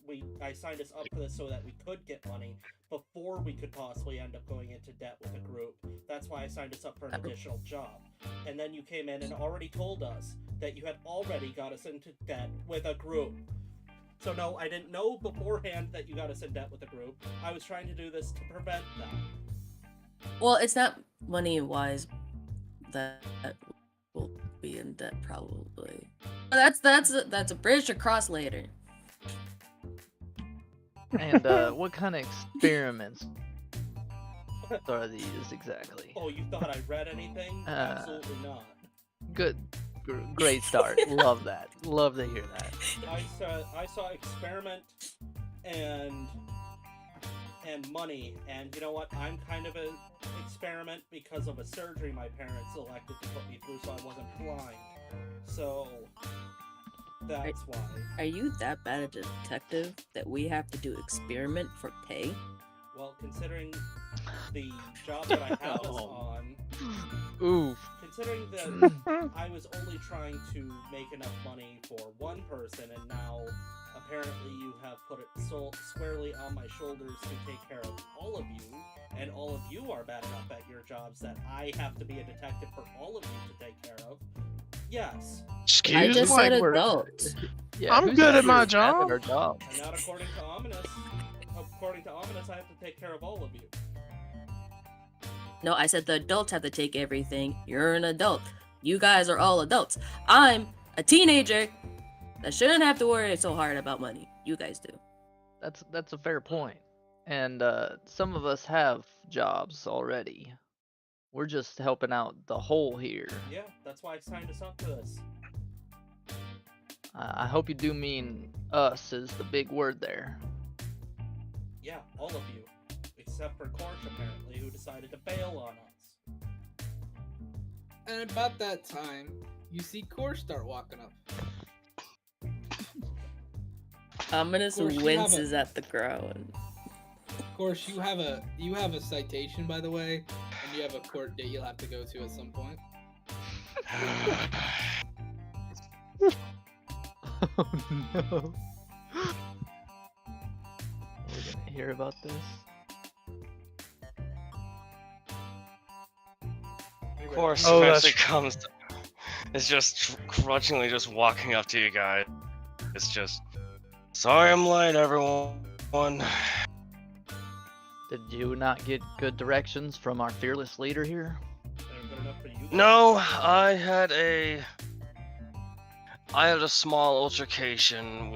I signed us up for this so that we could get money before we could possibly end up going into debt with a group. That's why I signed us up for an additional job. And then you came in and already told us that you had already got us into debt with a group. So no, I didn't know beforehand that you got us in debt with a group. I was trying to do this to prevent that. Well, it's not money-wise that will be in debt, probably. That's a bridge to cross later. And what kind of experiments? are these exactly? Oh, you thought I read anything? Absolutely not. Good. Great start. Love that. Love to hear that. I saw experiment and money, and you know what? I'm kind of an experiment because of a surgery my parents elected to put me through, so I wasn't blind. So that's why. Are you that bad a detective that we have to do experiment for pay? Well, considering the job that I have us on, Ooh. considering that I was only trying to make enough money for one person, and now apparently you have put it squarely on my shoulders to take care of all of you, and all of you are bad enough at your jobs that I have to be a detective for all of you to take care of. Yes. Excuse I me. just like said we're- adult. Yeah, I'm who good said at we my were bad job. our job. And not according to Ominous. According to Ominous, I have to take care of all of you. No, I said the adults have to take everything. You're an adult. You guys are all adults. I'm a teenager that shouldn't have to worry so hard about money. You guys do. That's a fair point. And some of us have jobs already. We're just helping out the whole here. Yeah, that's why I signed us up for this. I hope you do mean us is the big word there. Yeah, all of you. Except for Korsh, apparently, who decided to bail on us. And about that time, you see Core start walking up. Ominous Of course, you have winces at the ground. Of course, you have a citation, by the way, and you have a court date you'll have to go to at some point. Oh no. We're gonna hear about this. Of course, Oh, eventually that's- comes. It's just grudgingly just walking up to you guys. It's just, sorry I'm late, everyone. Did you not get good directions from our fearless leader here? They're good enough for you guys. No, I had a small altercation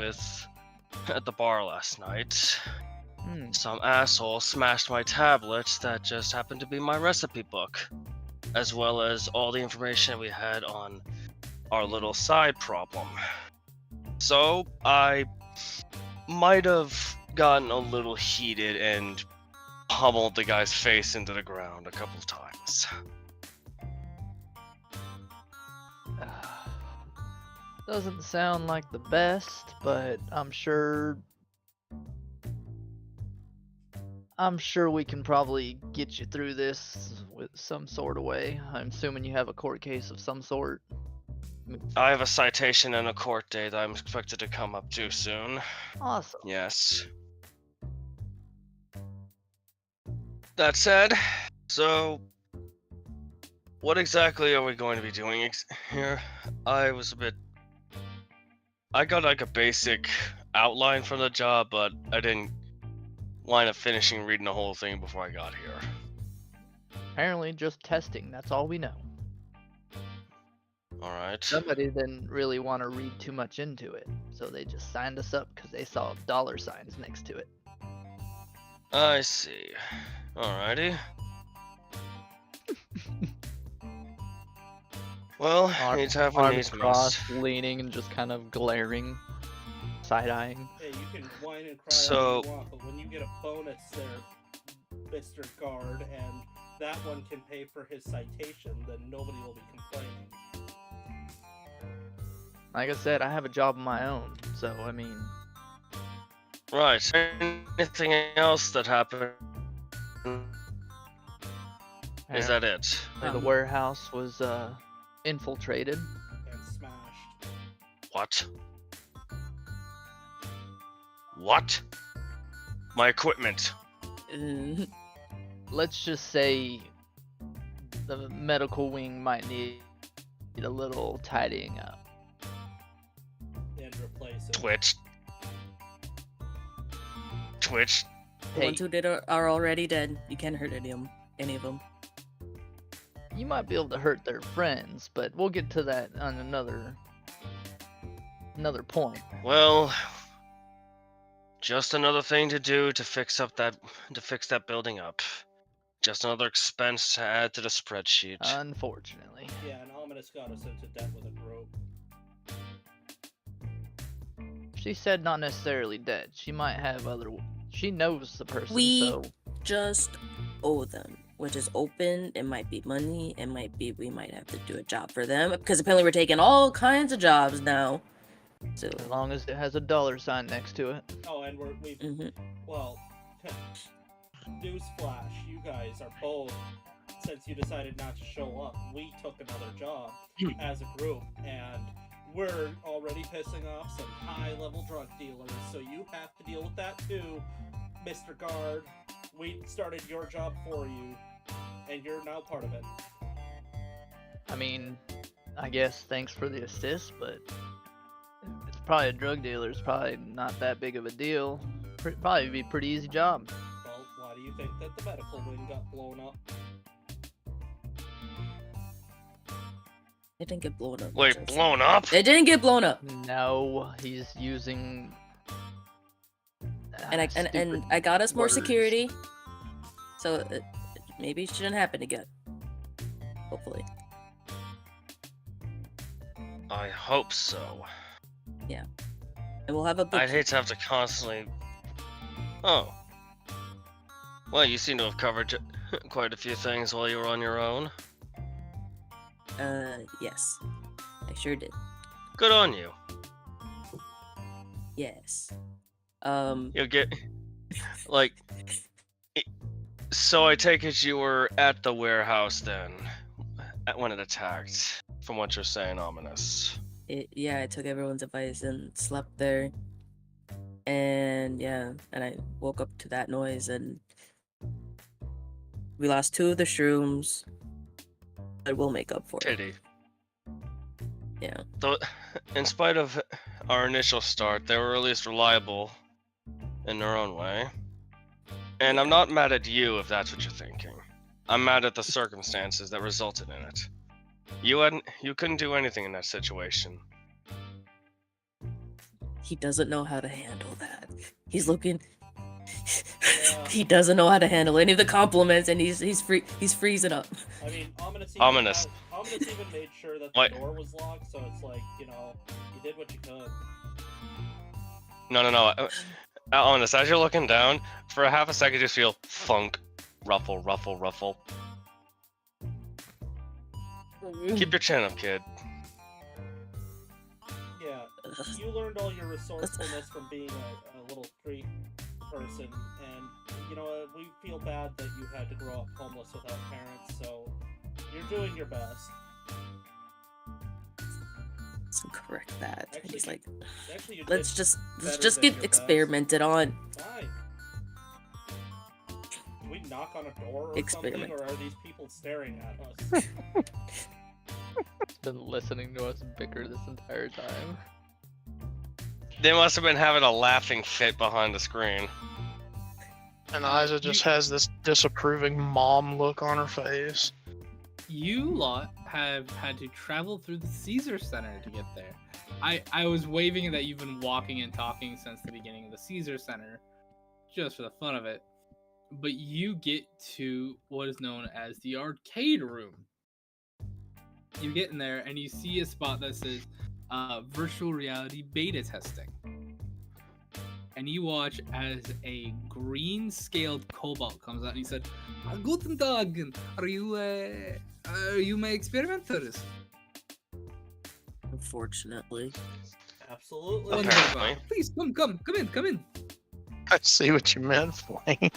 at the bar last night. Hmm. Some asshole smashed my tablet that just happened to be my recipe book, as well as all the information we had on our little side problem. So I might have gotten a little heated and pummeled the guy's face into the ground a couple of times. Doesn't sound like the best, but I'm sure we can probably get you through this with some sort of way. I'm assuming you have a court case of some sort. I have a citation and a court date I'm expected to come up to soon. Awesome. Yes. That said, so what exactly are we going to be doing here? I got like a basic outline for the job, but I didn't wind up finishing reading the whole thing before I got here. Apparently just testing, that's all we know. Alright. Somebody didn't really want to read too much into it, so they just signed us up because they saw dollar signs next to it. I see. Alrighty. Well, needs have and Arms needs must. crossed, leaning and just kind of glaring, side-eyeing. Hey, you can whine and cry So- all you want, but when you get a bonus there, Mr. Guard, and that one can pay for his citation, then nobody will be complaining. Like I said, I have a job of my own, so I mean, Right. Anything else that happened? Is that it? the warehouse was infiltrated. And smashed. What? What? My equipment. Let's just say the medical wing might need a little tidying up. And replace it. Twitch. Twitch. The Hey, ones who did are already dead. You can't hurt any of them. you might be able to hurt their friends, but we'll get to that on another point. Well, just another thing to do to fix that building up. Just another expense to add to the spreadsheet. Unfortunately. Yeah, and Ominous got us into debt with a group. She said not necessarily dead. She might have other. She knows the person, We so just owe them, which is open. It might be money. It might be we might have to do a job for them because apparently we're taking all kinds of jobs now. So as long as it has a dollar sign next to it. Oh, and we've mhm. well, newsflash, you guys are both, since you decided not to show up, we took another job as a group, and we're already pissing off some high-level drug dealers, so you have to deal with that too, Mr. Guard. We started your job for you, and you're now part of it. I mean, I guess thanks for the assist, but it's probably a drug dealer. It's probably not that big of a deal. Probably be a pretty easy job. Well, why do you think that the medical wing got blown up? It didn't get blown up. Wait, just- blown up? It didn't get blown up. No, he's using. And stupid I got us more words. security, so it maybe shouldn't happen again. Hopefully. I hope so. And we'll have a I'd book. hate to have to constantly. Oh. Well, you seem to have covered quite a few things while you were on your own. Yes. I sure did. Good on you. Yes. You'll get. Like. So I take it you were at the warehouse then, when it attacked, from what you're saying, Ominous. Yeah, I took everyone's advice and slept there. And yeah, and I woke up to that noise and we lost 2 of the shrooms. But we'll make up for it. Pity. Yeah. Though, in spite of our initial start, they were at least reliable in their own way. And I'm not mad at you if that's what you're thinking. I'm mad at the circumstances that resulted in it. You couldn't do anything in that situation. He doesn't know how to handle that. He's looking. Yeah. He doesn't know how to handle any of the compliments, and he's freezing up. I mean, Ominous Ominous. Ominous even made sure that the What? door was locked, so it's like, you did what you could. No. Honest, as you're looking down, for a half a second, you just feel funk, ruffle, ruffle, ruffle. Keep your chin up, kid. Yeah, you learned all your resourcefulness from being a little street person, and we feel bad that you had to grow up homeless without parents, so you're doing your best. Let's correct that. Actually, He's like, Actually, you let's did just better than get your best. experimented on. Fine. Do we knock on a door or Experiment. something, or are these people staring at us? Been listening to us bicker this entire time. They must have been having a laughing fit behind the screen. And Isa just has this disapproving mom look on her face. You lot have had to travel through the Caesar Center to get there. I was waving that you've been walking and talking since the beginning of the Caesar Center, just for the fun of it. But you get to what is known as the arcade room. You get in there and you see a spot that says virtual reality beta testing. And you watch as a green scaled cobalt comes out and he said, Guten Tag, are you my experimenters? Unfortunately. Absolutely. Apparently. Please come in. I see what you meant, Flame.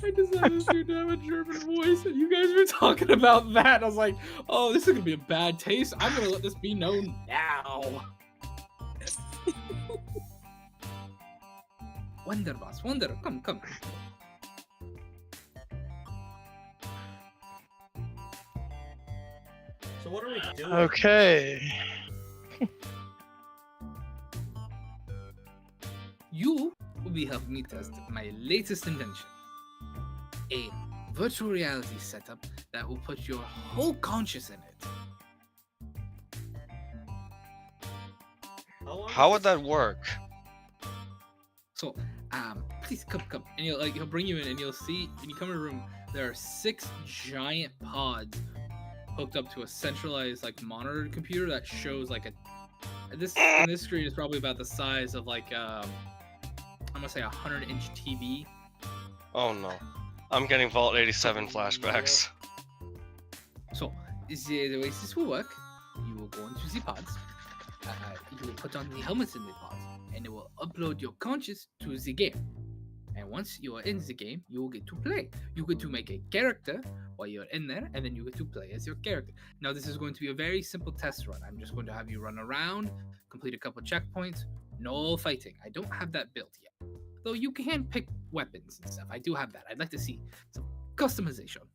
I decided to have a German voice, and you guys were talking about that. And I was like, "Oh, this is gonna be a bad taste. I'm gonna let this be known now." Wunderbass, come. So what are we doing? Okay. You will be helping me test my latest invention. A virtual reality setup that will put your whole conscious in it. How would that work? So, please come, and he'll bring you in, and you'll see when you come in the room, there are 6 giant pods hooked up to a centralized like monitor computer that shows like this screen is probably about the size of like I'm gonna say 100-inch TV. Oh no. I'm getting Vault 87 flashbacks. So the way this will work, you will go into the pods, you will put on the helmets in the pods, and it will upload your conscious to the game. And once you are in the game, you will get to play. You get to make a character while you're in there, and then you get to play as your character. Now, this is going to be a very simple test run. I'm just going to have you run around, complete a couple checkpoints, no fighting. I don't have that built yet. Though you can pick weapons and stuff. I do have that. I'd like to see some customization.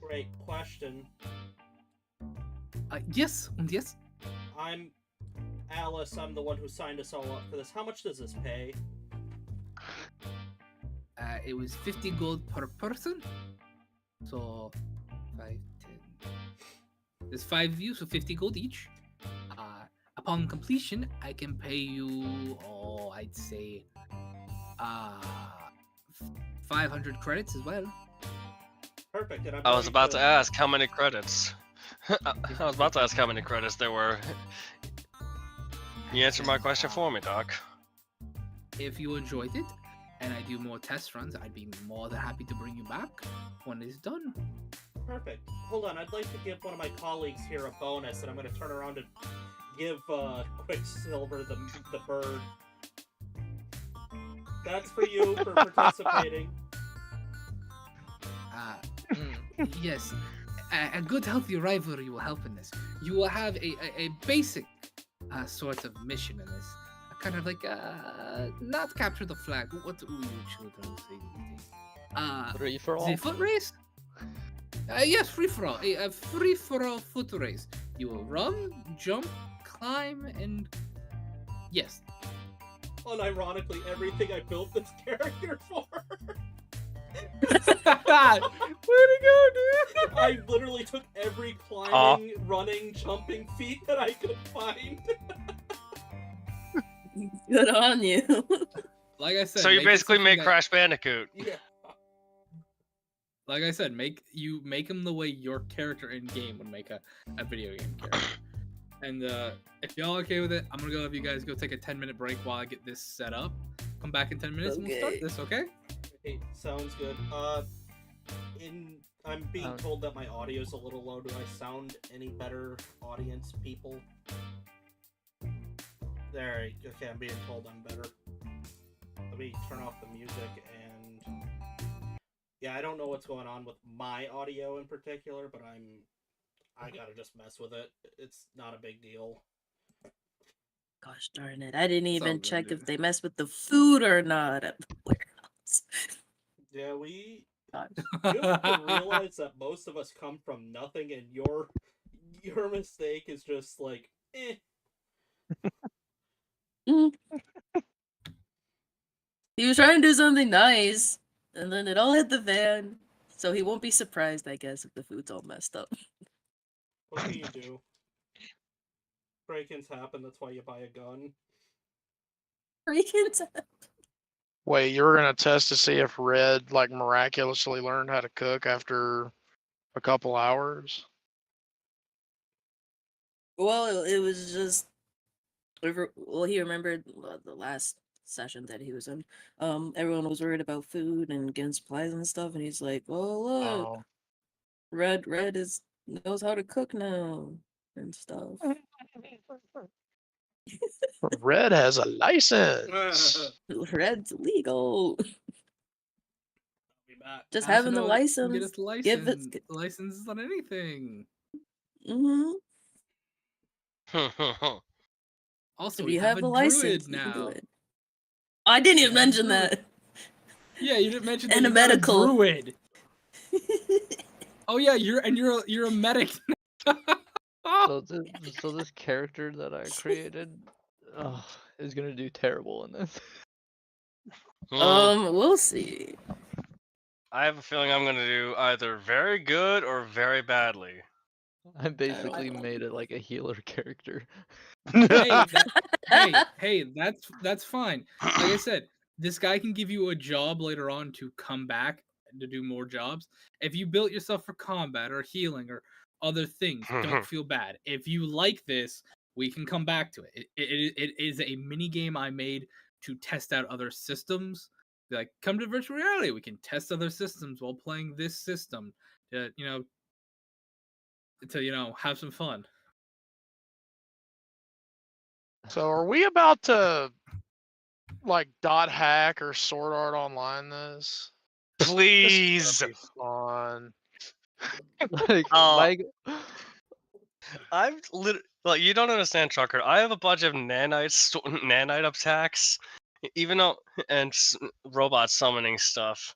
Great question. Yes, and yes. I'm Alice. I'm the one who signed us all up for this. How much does this pay? It was 50 gold per person. So 5, 10. There's 5 of you, so 50 gold each. Upon completion, I can pay you, I'd say 500 credits as well. Perfect. And I was about to ask how many credits. I was about to ask how many credits there were. You answered my question for me, Doc. If you enjoyed it, and I do more test runs, I'd be more than happy to bring you back when it's done. Perfect. Hold on, I'd like to give one of my colleagues here a bonus, and I'm going to turn around and give Quicksilver the bird. That's for you for participating. Yes, a good healthy rivalry will help in this. You will have a basic sort of mission in this. Kind of like not capture the flag. What do you children say? Free for all. The foot race? Yes, free for all. A free for all foot race. You will run, jump, climb, and yes. Unironically, everything I built this character for. Way to go, dude! I literally took every climbing, running, jumping feat that I could find. Good on you. Like I said, So you make it basically something make that- Crash Bandicoot. Yeah. Like I said, make him the way your character in game would make a video game character. And if y'all okay with it, I'm gonna go have you guys go take a 10-minute break while I get this set up. Come back in 10 minutes and we'll start Okay. this, okay? Hey, sounds good. I'm being told that my audio's a little low. Do I sound any better, audience people? There, okay, I'm being told I'm better. Let me turn off the music and... Yeah, I don't know what's going on with my audio in particular, but I gotta just mess with it. It's not a big deal. Gosh darn it. I didn't It's all even good, check dude. if they mess with the food or not at the warehouse. Yeah, you Gosh. have to realize that most of us come from nothing, and your mistake is just like, eh. He was trying to do something nice, and then it all hit the fan. So he won't be surprised, I guess, if the food's all messed up. What can you do? Break-ins happen, that's why you buy a gun. Freaking Wait, you were gonna test to see if Red like miraculously learned how to cook after a couple hours? Well, it was just. Well, he remembered the last session that he was in. Everyone was worried about food and getting supplies and stuff, and he's like, "Well, look, Oh. Red knows how to cook now and stuff." Red has a license. Red's legal. Be back. Just Pass having it the out, license. Get us the license. Give it. The license is on anything. Mm-hmm. Also, If we you have have a the druid license, you can do now. it. I didn't even We have a mention druid. that. Yeah, you didn't mention that. And a you got medical. druid. Oh yeah, you're a medic. So this character that I created is gonna do terrible in this. We'll see. I have a feeling I'm gonna do either very good or very badly. I basically know. made it like a healer character. Hey, that's fine. Like I said, this guy can give you a job later on to come back to do more jobs. If you built yourself for combat or healing or other things, don't feel bad. If you like this, we can come back to it. It is a mini game I made to test out other systems. Like, come to virtual reality, we can test other systems while playing this system to have some fun. So are we about to like dot hack or sword art online this? This is Please. gonna be fun. Like, Uh, Mike, I've like, you don't understand, Trucker. I have a bunch of nanite attacks, even though and robot summoning stuff.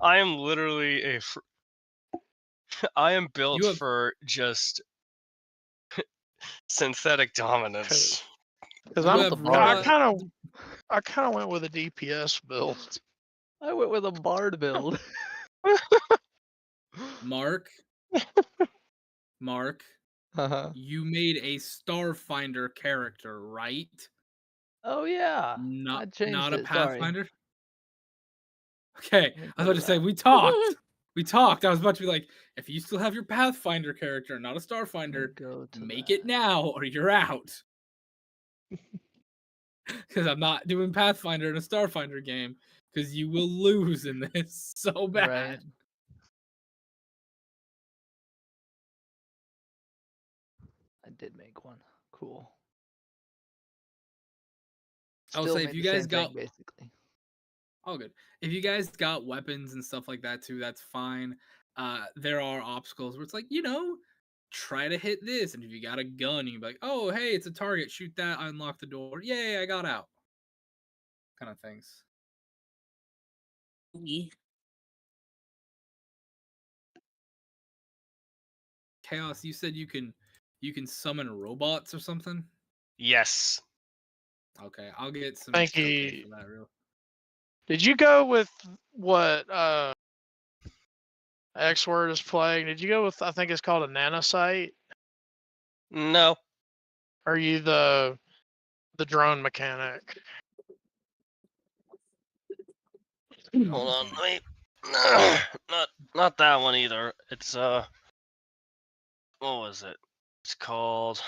I am literally I am built You have for just synthetic dominance. Because You I'm, have I robot- kind of went with a DPS build. I went with a bard build. Mark, Uh-huh. you made a Starfinder character, right? Oh yeah, I Not changed a it. Sorry. Pathfinder. Okay, Let me I was go about to to say that. we talked. We talked. I was about to be like, if you still have your Pathfinder character, not a Let me Starfinder, go to make that. it now or you're out. Because I'm not doing Pathfinder in a Starfinder game. Because you will lose in this so bad. Right. I did make one. Cool. I will Still say, if made you the guys same got thing, basically. all good. If you guys got weapons and stuff like that too, that's fine. There are obstacles where it's like, try to hit this, and if you got a gun, you can be like, oh, hey, it's a target, shoot that, unlock the door, yay, I got out. Kind of things. Yeah. Chaos, you said you can summon robots or something? Yes. Okay, I'll get some Thank tokens you. for that real. Did you go with what X word is playing? Did you go with, I think it's called a nanosite? No. Or are you the drone mechanic? Hold on. Let me. Not that one either. It's what was it? It's called.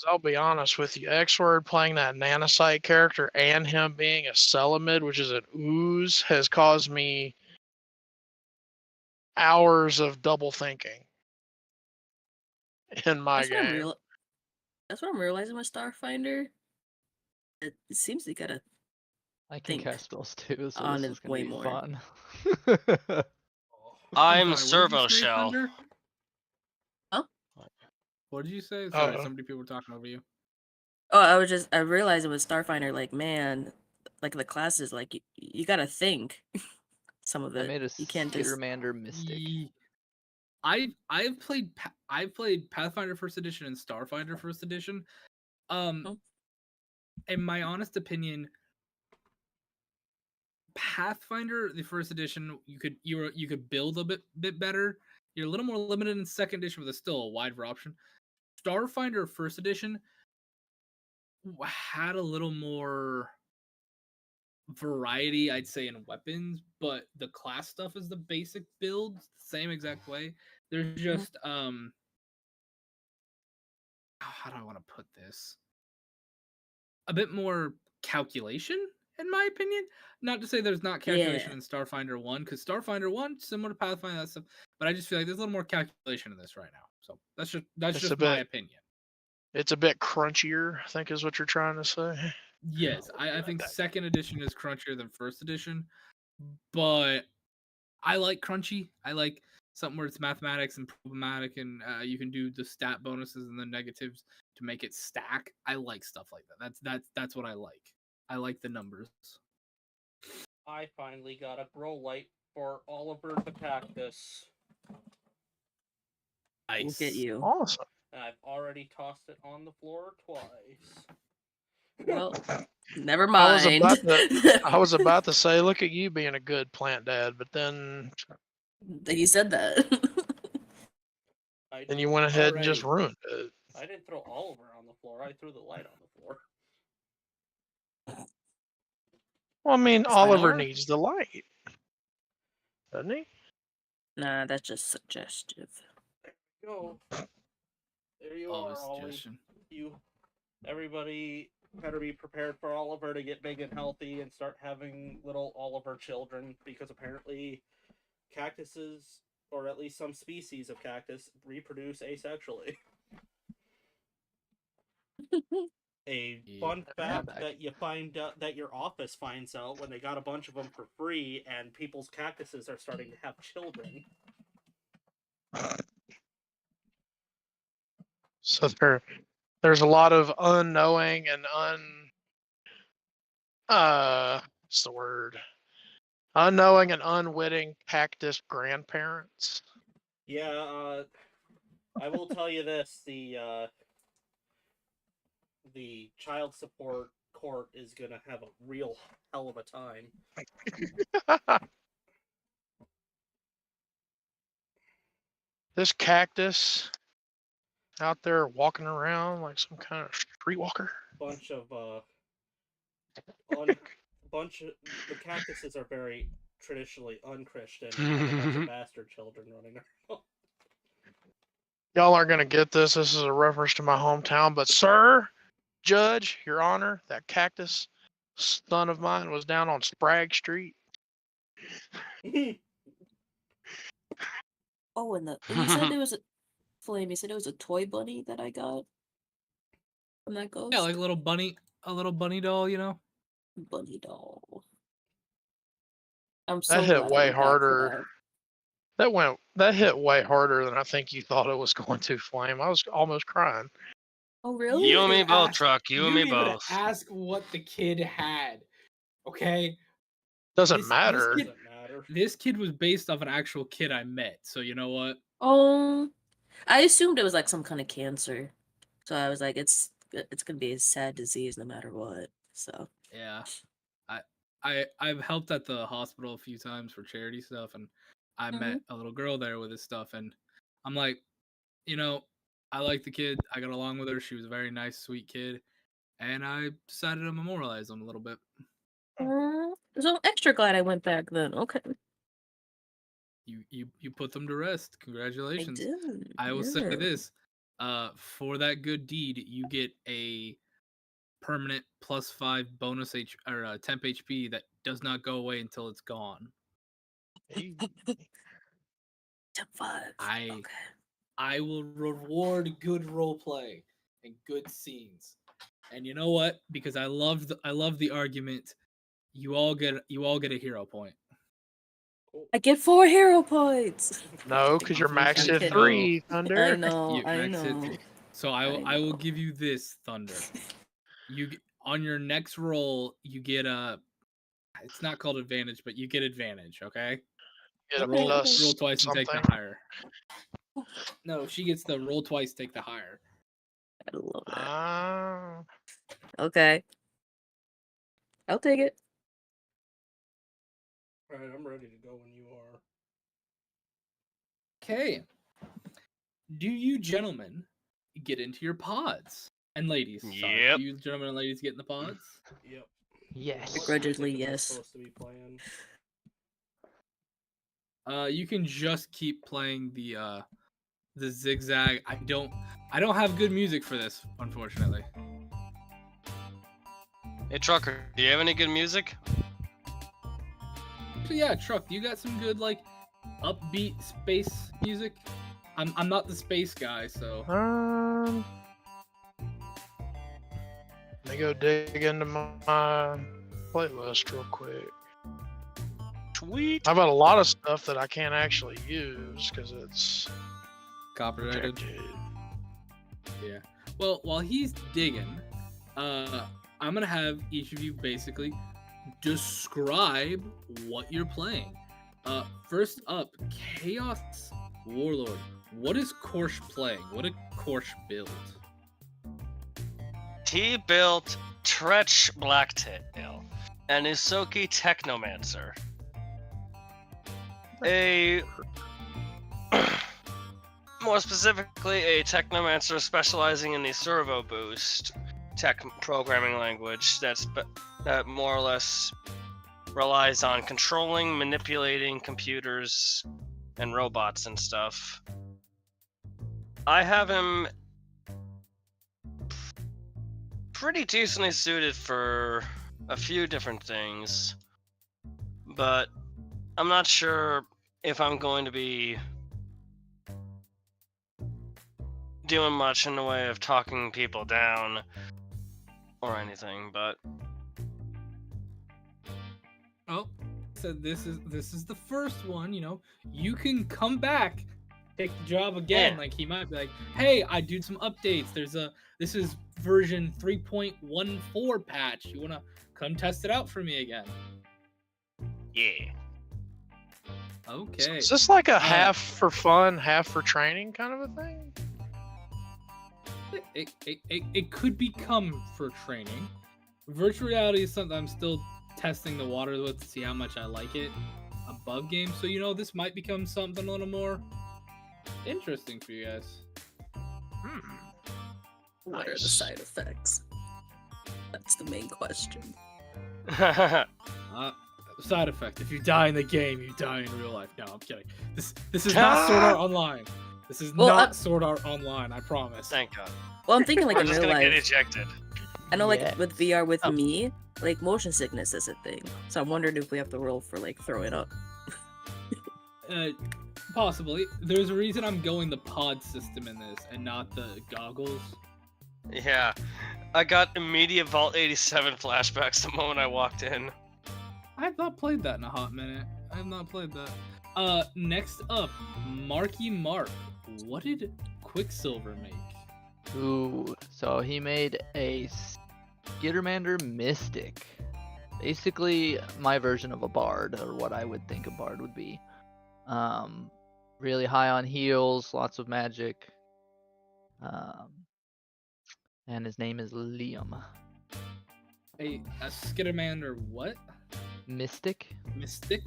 I'll be honest with you, X word playing that nanosite character and him being a Celamid, which is an ooze, has caused me hours of double thinking in my That's what game. That's what I'm realizing with Starfinder. It seems you gotta I can think cast spells too, so on this it is gonna way be more. fun. I'm sorry, what did you Servo say, Shell. Thunder? Huh? What did you say? Sorry, Uh-oh. so many people were talking over you. Oh, I realized it was Starfinder. Like, man, like the classes, like you gotta think some of I it. made a You can't just. Skittermander Mystic. I've played Pathfinder First Edition and Starfinder First Edition. In my honest opinion, Pathfinder the First Edition, you could build a bit better. You're a little more limited in Second Edition, but there's still a wide option. Starfinder First Edition had a little more variety, I'd say, in weapons, but the class stuff is the basic build, same exact way. There's just how do I want to put this? A bit more calculation, in my opinion. Not to say there's not calculation in Starfinder 1, because Starfinder 1, similar to Pathfinder, that stuff, but I just feel like there's a little more calculation in this right now. So that's just my opinion. It's a bit crunchier, I think is what you're trying to say. Yes, I think Second Edition is crunchier than First Edition, but I like crunchy. I like something where it's mathematics and problematic, and you can do the stat bonuses and the negatives to make it stack. I like stuff like that. That's what I like. I like the numbers. I finally got a grow light for Oliver the cactus. Nice. Look at you. Awesome. And I've already tossed it on the floor twice. Well, never mind. I was about to say, look at you being a good plant dad, but then That you said that. And you went ahead and just Alrighty. ruined it. I didn't throw Oliver on the floor. I threw the light on the floor. Well, I mean, That's fine. Oliver Or- needs the light, doesn't he? Nah, that's just suggestive. Go. There you All are, Ollie. suggestion. Everybody better be prepared for Oliver to get big and healthy and start having little Oliver children, because apparently cactuses, or at least some species of cactus, reproduce asexually. A Yeah. fun fact back. that you find out, that your office finds out when they got a bunch of them for free, and people's cactuses are starting to have children. So there's a lot of unknowing and what's the word? Unknowing and unwitting cactus grandparents. Yeah, I will tell you this: the child support court is gonna have a real hell of a time. This cactus out there walking around like some kind of streetwalker. Bunch of the cactuses are very traditionally unchristian and have a bunch of bastard children running around. Y'all aren't gonna get this. This is a reference to my hometown, but sir, Judge, Your Honor, that cactus son of mine was down on Sprague Street. Oh, and you said there was a Flame. You said it was a toy bunny that I got from that ghost. Yeah, like a little bunny doll, you know. Bunny doll. I'm so That hit glad I way went back for harder. That hit way harder than I think you thought it was going to, Flame. I was almost crying. Oh really? You and me didn't both, ask- Truck. You and me didn't even both. ask what the kid had. Okay. Doesn't This matter. kid- Doesn't matter. This kid was based off an actual kid I met, so you know what? Oh, I assumed it was like some kind of cancer, so I was like, it's gonna be a sad disease no matter what. So Yeah. I've helped at the hospital a few times for charity stuff, and I met a little girl there with this stuff, and I'm like, you know, I like the kid. I got along with her. She was a very nice, sweet kid, and I decided to memorialize him a little bit. so I'm extra glad I went back then. Okay, You put them to rest. Congratulations. I did. I will say yeah. this: for that good deed, you get a permanent +5 bonus temp HP that does not go away until it's gone. Hey, Tip 5. Okay. I will reward good role play and good scenes. And you know what? Because I love the argument. You all get a hero point. I get 4 hero points. no, because you're maxed at kidding. 3, Thunder. I know. You I max hit know. three. So I will give you this, Thunder. On your next roll, you get a. It's not called advantage, but you get advantage. Okay. Get a Roll- plus Roll twice and take something. the higher. No, she gets the roll twice, take the higher. I love that. Ah, Okay. I'll take it. Alright, I'm ready to go when you are. Okay. Do you gentlemen get into your pods? And ladies, sorry. Yep. Do you gentlemen and ladies get in the pods? Yep. Yes. What Begrudgingly, music am I yes. supposed to be playing? You can just keep playing the zigzag. I don't have good music for this, unfortunately. Hey, Trucker, do you have any good music? So yeah, Truck, you got some good like upbeat space music? I'm not the space guy, so let me go dig into my playlist real quick. Sweet. I've got a lot of stuff that I can't actually use because it's copyrighted. protected. Yeah. Well, while he's digging, I'm gonna have each of you basically describe what you're playing. First up, Chaos Warlord. What is Korsh playing? What did Korsh build? He built Tretch Blacktail and Isoki Technomancer. a more specifically a technomancer specializing in the servo boost tech programming language that more or less relies on controlling, manipulating computers and robots and stuff. I have him pretty decently suited for a few different things, but I'm not sure if I'm going to be doing much in the way of talking people down or anything, but Oh, so this is the first one. You know, you can come back, take the job again. Yeah. Like he might be like, "Hey, I do some updates. This is version 3.14 patch. You wanna come test it out for me again?" yeah. Okay. Is this like a half for fun, half for training kind of a thing? It could become for training. Virtual reality is something I'm still testing the water with to see how much I like it above game. So you know, this might become something a little more interesting for you guys. What are the Nice. side effects? That's the main question. Side effect: if you die in the game, you die in real life. No, I'm kidding. This is not Sword Art Online. This is Well, not Sword Art Online. I promise. Thank God. Well, I'm thinking like I'm in just real gonna get life. ejected. I know, like Yeah. with VR with Oh. me, like motion sickness is a thing. So I'm wondering if we have to roll for like throwing up. Possibly. There's a reason I'm going the pod system in this and not the goggles. Yeah, I got immediate Vault 87 flashbacks the moment I walked in. I have not played that in a hot minute. I have not played that. Next up, Marky Mark. What did Quicksilver make? Ooh, so he made a Skittermander Mystic. Basically, my version of a bard, or what I would think a bard would be. Really high on heals, lots of magic. And his name is Liam. A Skittermander what? Mystic? Mystic?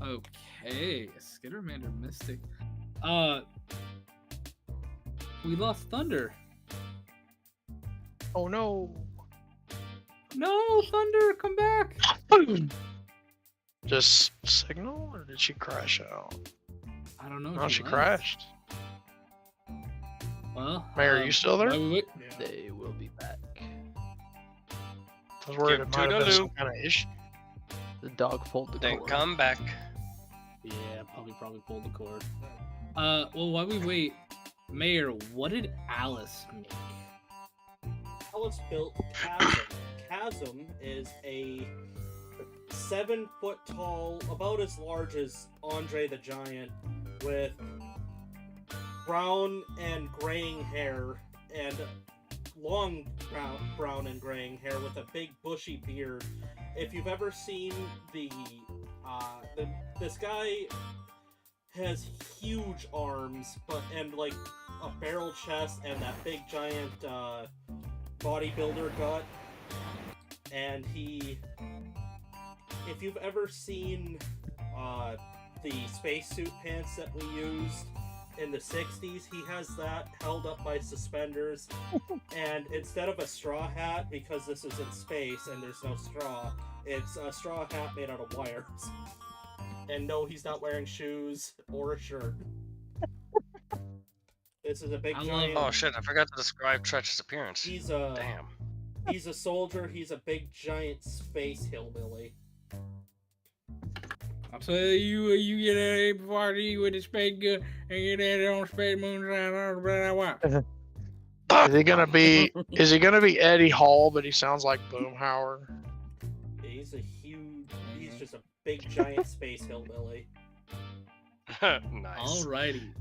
Okay, a Skittermander Mystic. We lost Thunder. Oh no. No, Thunder, come back! Just signal, or did she crash out? I don't know. No, she left. crashed. Well, Mayor, are you still there? wait. They will be back. I was worried Give it might have been toodaloo. some kind of issue. The dog pulled the Then cord. come back. Yeah, probably pulled the cord. Well, while we wait, Mayor, what did Alice make? Alice built Chasm. Chasm is a 7-foot tall, about as large as Andre the Giant, with brown and graying hair, and long brown and graying hair with a big bushy beard. If you've ever seen this guy has huge arms, and like a barrel chest and that big giant bodybuilder gut. And if you've ever seen the spacesuit pants that we used in the 60s, he has that held up by suspenders. And instead of a straw hat, because this is in space and there's no straw, it's a straw hat made out of wires. And no, he's not wearing shoes or a shirt. This is a big giant. Oh shit! I forgot to describe Tretch's appearance. Damn. He's a soldier. He's a big giant space hillbilly. So you get a party with a space gun and get it on space moonshine. Is he gonna be Eddie Hall, but he sounds like Boomhauer? He's just a big giant space hillbilly. Nice. Alrighty.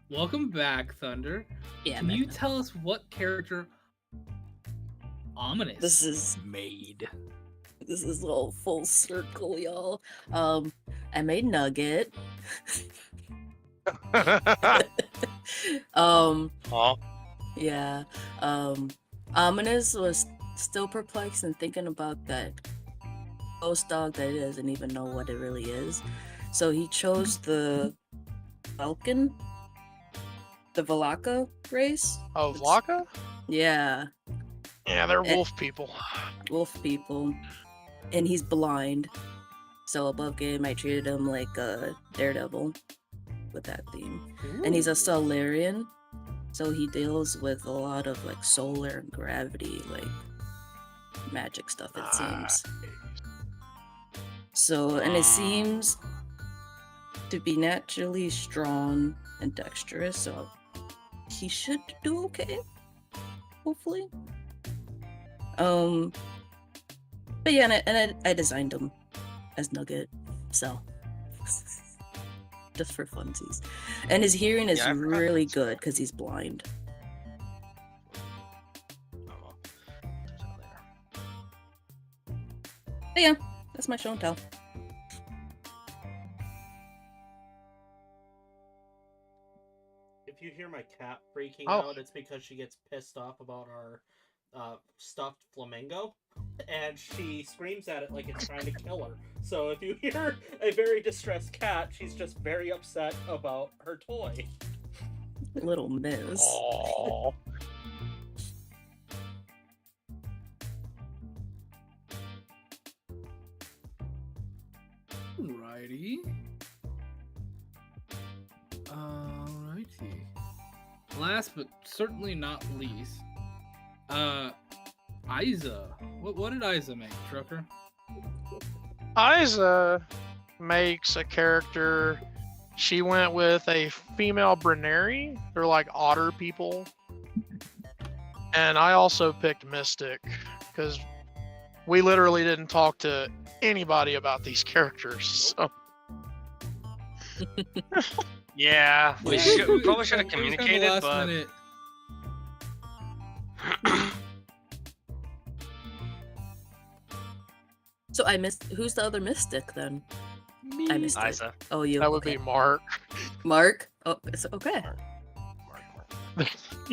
Welcome back, Thunder. Yeah, Can man. you tell us what character Ominous This is made? all full circle, y'all. I made Nugget. Oh, Yeah. Ominous was still perplexed and thinking about that ghost dog that he doesn't even know what it really is. So he chose the Falcon, the Valaka race. Oh, It's- Vlaka? Yeah, Yeah, they're Eh. wolf people. wolf people, and he's blind. So above game, I treated him like a daredevil with that theme, and he's a Solarian, so he deals with a lot of like solar and gravity, like magic stuff. It seems. So, and it seems to be naturally strong and dexterous, so he should do okay, hopefully. But yeah, and I designed him as Nugget, so just for funsies. And his hearing is Yeah, I forgot really that's- good because he's blind. Oh, well. Turns out later. But yeah, that's my show and tell. If you hear my cat freaking Oh. out, it's because she gets pissed off about our stuffed flamingo, and she screams at it like it's trying to kill her. So if you hear a very distressed cat, she's just very upset about her toy. Little miss. Oh. Alrighty. Alrighty. Last but certainly not least, Isa. What did Isa make, Trucker? Isa makes a character. She went with a female Brenary. They're like otter people. And I also picked Mystic because we literally didn't talk to anybody about these characters. So Yeah, we probably should have It was kinda communicated, last but minute. So I missed. Who's the other mystic then? I missed it. Isa. Oh, you. that would okay. be Mark. Mark. Oh, it's okay. Mark.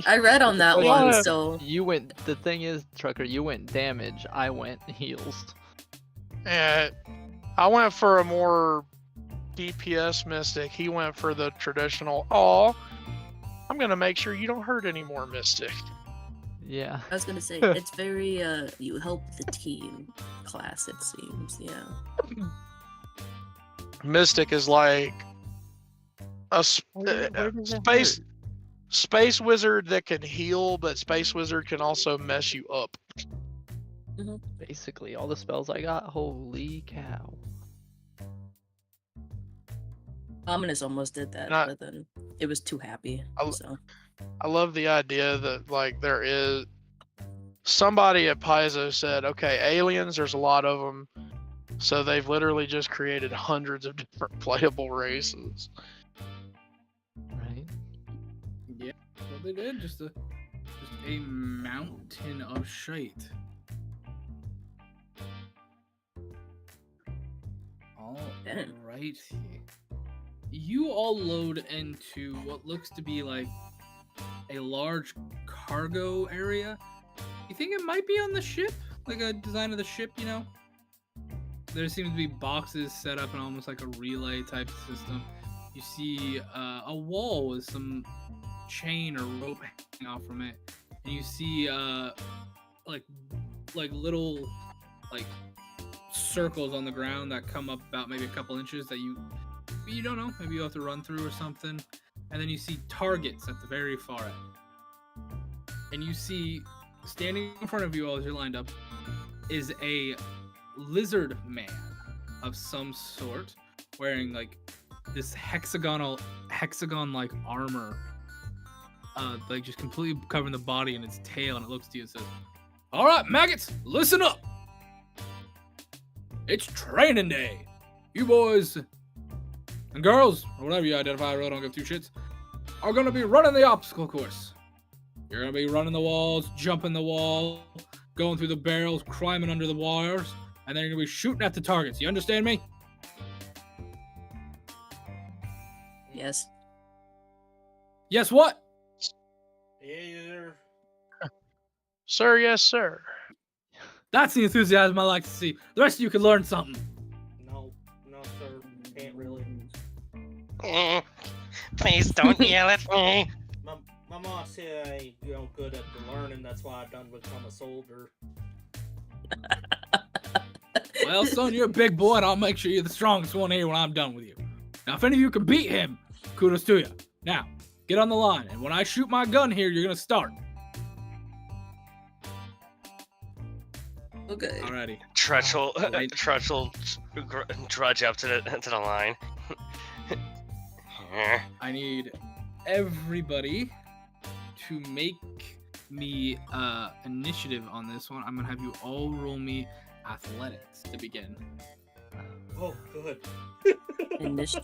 I read on that Well, one, yeah. so You went. The thing is, Trucker, you went damage. I went heals. And I went for a more DPS Mystic. He went for the traditional, I'm going to make sure you don't hurt any more Mystic. Yeah. I was gonna say it's very you help the team class. It seems, yeah. Mystic is like a space wizard that can heal, but space wizard can also mess you up. Basically, all the spells I got. Holy cow. Ominous almost did that, Not- but then it was too happy. I- So I love the idea that like there is somebody at Paizo said, okay, aliens, there's a lot of them, so they've literally just created hundreds of different playable races. Right? Yeah, well they did. Just a mountain of shite. Alrighty. You all load into what looks to be like a large cargo area. You think it might be on the ship? Like a design of the ship, you know? There seems to be boxes set up in almost like a relay type system. You see a wall with some chain or rope hanging off from it. And you see like little like circles on the ground that come up about maybe a couple inches that you don't know, maybe you have to run through or something. And then you see targets at the very far end. And you see standing in front of you all as you're lined up is a lizard man of some sort wearing like this hexagon like armor, like just completely covering the body and its tail, and it looks to you and says, "All right, maggots, listen up. It's training day. You boys and girls, or whatever you identify, I really don't give two shits, are gonna be running the obstacle course. You're gonna be running the walls, jumping the wall, going through the barrels, climbing under the wires, and then you're gonna be shooting at the targets. You understand me?" yes. Yes, what? Yeah. Sir, yes, sir. That's the enthusiasm I like to see. The rest of you can learn something. No, sir. Can't really. Please don't yell at me. My mom said I ain't good at the learning. That's why I done become a soldier. Well, son, you're a big boy, and I'll make sure you're the strongest one here when I'm done with you. Now, if any of you can beat him, kudos to you. Now, get on the line, and when I shoot my gun here, you're gonna start. Okay. Alrighty. Trudge will Right. drudge up to the line. I need everybody to make me initiative on this one. I'm gonna have you all roll me athletics to begin. Oh, good.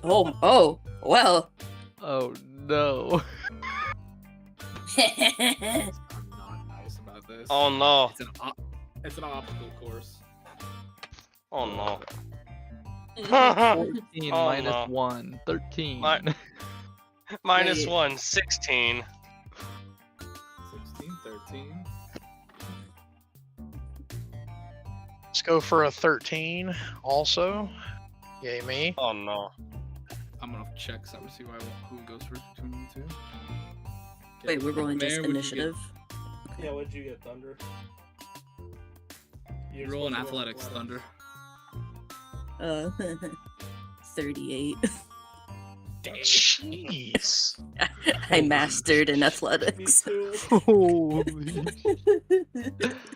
Oh, well. Oh no. I'm not nice about this. Oh no. It's an obstacle course. Oh no. 14 Oh, minus no. 1. 13. Minus Wait. 1, 16. 16, 13. Let's go for a 13 also. Yay me. Oh no. I'm gonna check something to see who goes first between you two. Okay, Wait, we're rolling Mayor, just what'd you get? initiative. Yeah, what'd you get, Thunder? You're rolling athletics, Thunder. 38. Jeez. I mastered in Me athletics. too. Holy.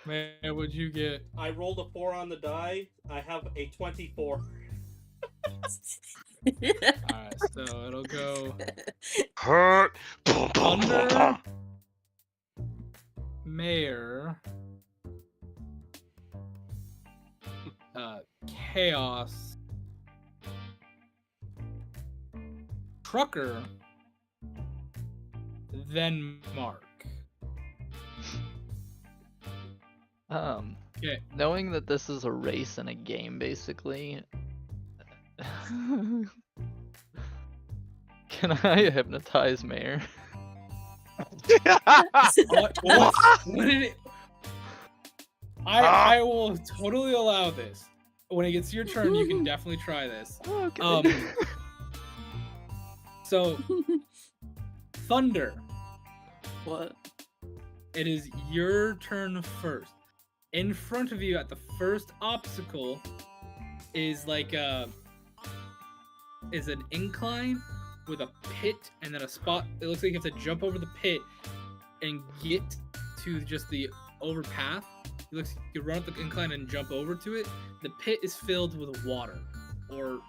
Man, what'd you get? I rolled a 4 on the die. I have a 24. Alright, so it'll go Hurt. Boom, boom, boom, Thunder, boom. Mayor, Chaos, Trucker, then Mark. Okay. Knowing that this is a race and a game, basically, can I hypnotize Mayor? What? What did it? I will totally allow this. When it gets your turn, you can definitely try this. Okay. So, Thunder, What? it is your turn first. In front of you at the first obstacle is like is an incline with a pit and then a spot. It looks like you have to jump over the pit and get to just the overpath. It looks like you run up the incline and jump over to it. The pit is filled with water or